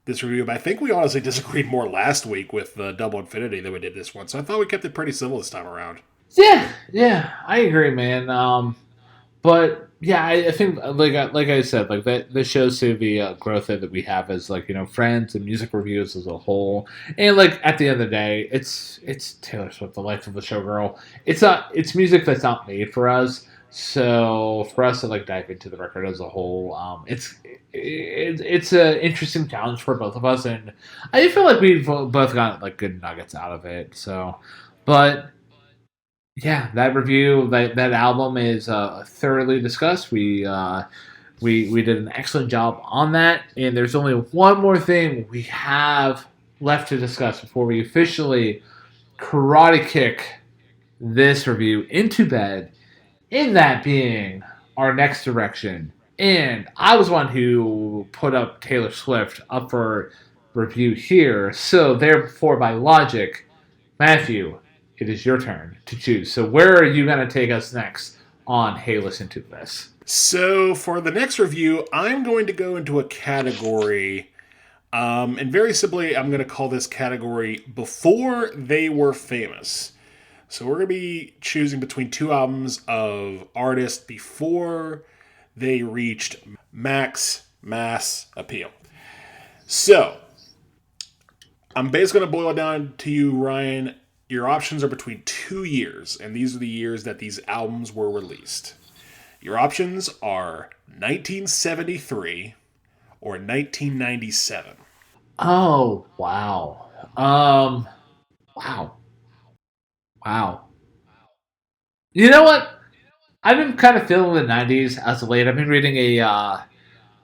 B: this review, but I think we honestly disagreed more last week with Double Infinity than we did this one, so I thought we kept it pretty civil this time around.
A: Yeah, I agree, man. But yeah, I think like I said, like that shows to the growth that we have as friends and music reviews as a whole. And like at the end of the day, it's Taylor Swift, the life of a showgirl. It's music that's not made for us. So for us to dive into the record as a whole, it's an interesting challenge for both of us, and I feel like we've both got good nuggets out of it. So, but yeah, that review, that album is thoroughly discussed. We did an excellent job on that, and there's only one more thing we have left to discuss before we officially karate kick this review into bed. In that being our next direction, and I was one who put up Taylor Swift up for review here, so therefore by logic, Matthew, it is your turn to choose. So where are you going to take us next on Hey Listen to This?
B: So for the next review, I'm going to go into a category, and very simply, I'm going to call this category Before They Were Famous. So we're going to be choosing between two albums of artists before they reached mass appeal. So I'm basically going to boil it down to you, Ryan. Your options are between 2 years, and these are the years that these albums were released. Your options are 1973 or 1997.
A: Oh, wow. Wow. You know what? I've been kind of feeling the 90s as of late. I've been reading a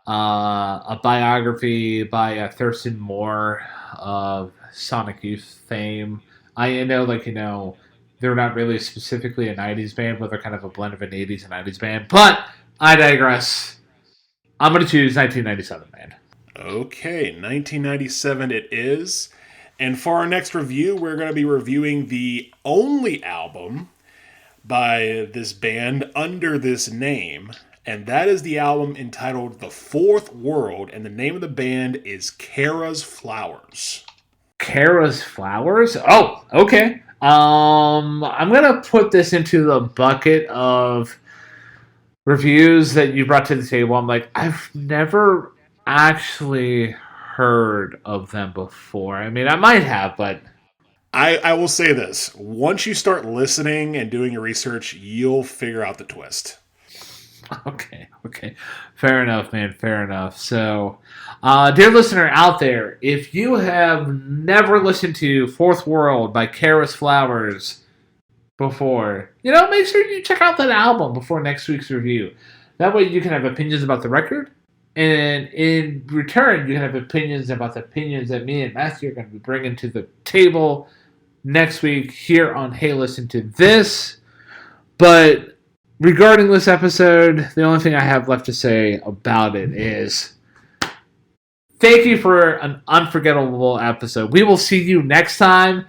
A: biography by Thurston Moore of Sonic Youth fame. I know, they're not really specifically a 90s band, but they're kind of a blend of an 80s and 90s band. But I digress. I'm going to choose 1997, man.
B: Okay, 1997 it is. And for our next review, we're going to be reviewing the only album by this band under this name, and that is the album entitled The Fourth World, and the name of the band is Kara's Flowers.
A: Kara's Flowers? Oh, okay. I'm going to put this into the bucket of reviews that you brought to the table. I'm like, I've never actually heard of them before. I mean, I might have, but
B: I will say this. Once you start listening and doing your research, you'll figure out the twist.
A: Okay. Fair enough, man. Fair enough. So, dear listener out there, if you have never listened to Fourth World by Kara's Flowers before, make sure you check out that album before next week's review. That way you can have opinions about the record, and in return, you can have opinions about the opinions that me and Matthew are going to be bringing to the table next week here on Hey Listen to This. But regarding this episode, the only thing I have left to say about it is thank you for an unforgettable episode. We will see you next time.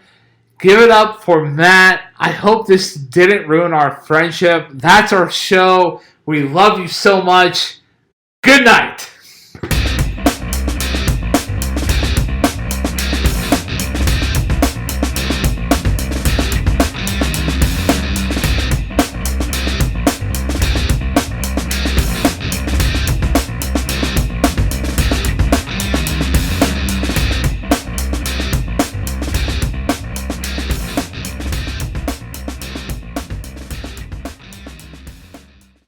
A: Give it up for Matt. I hope this didn't ruin our friendship. That's our show. We love you so much. Good night.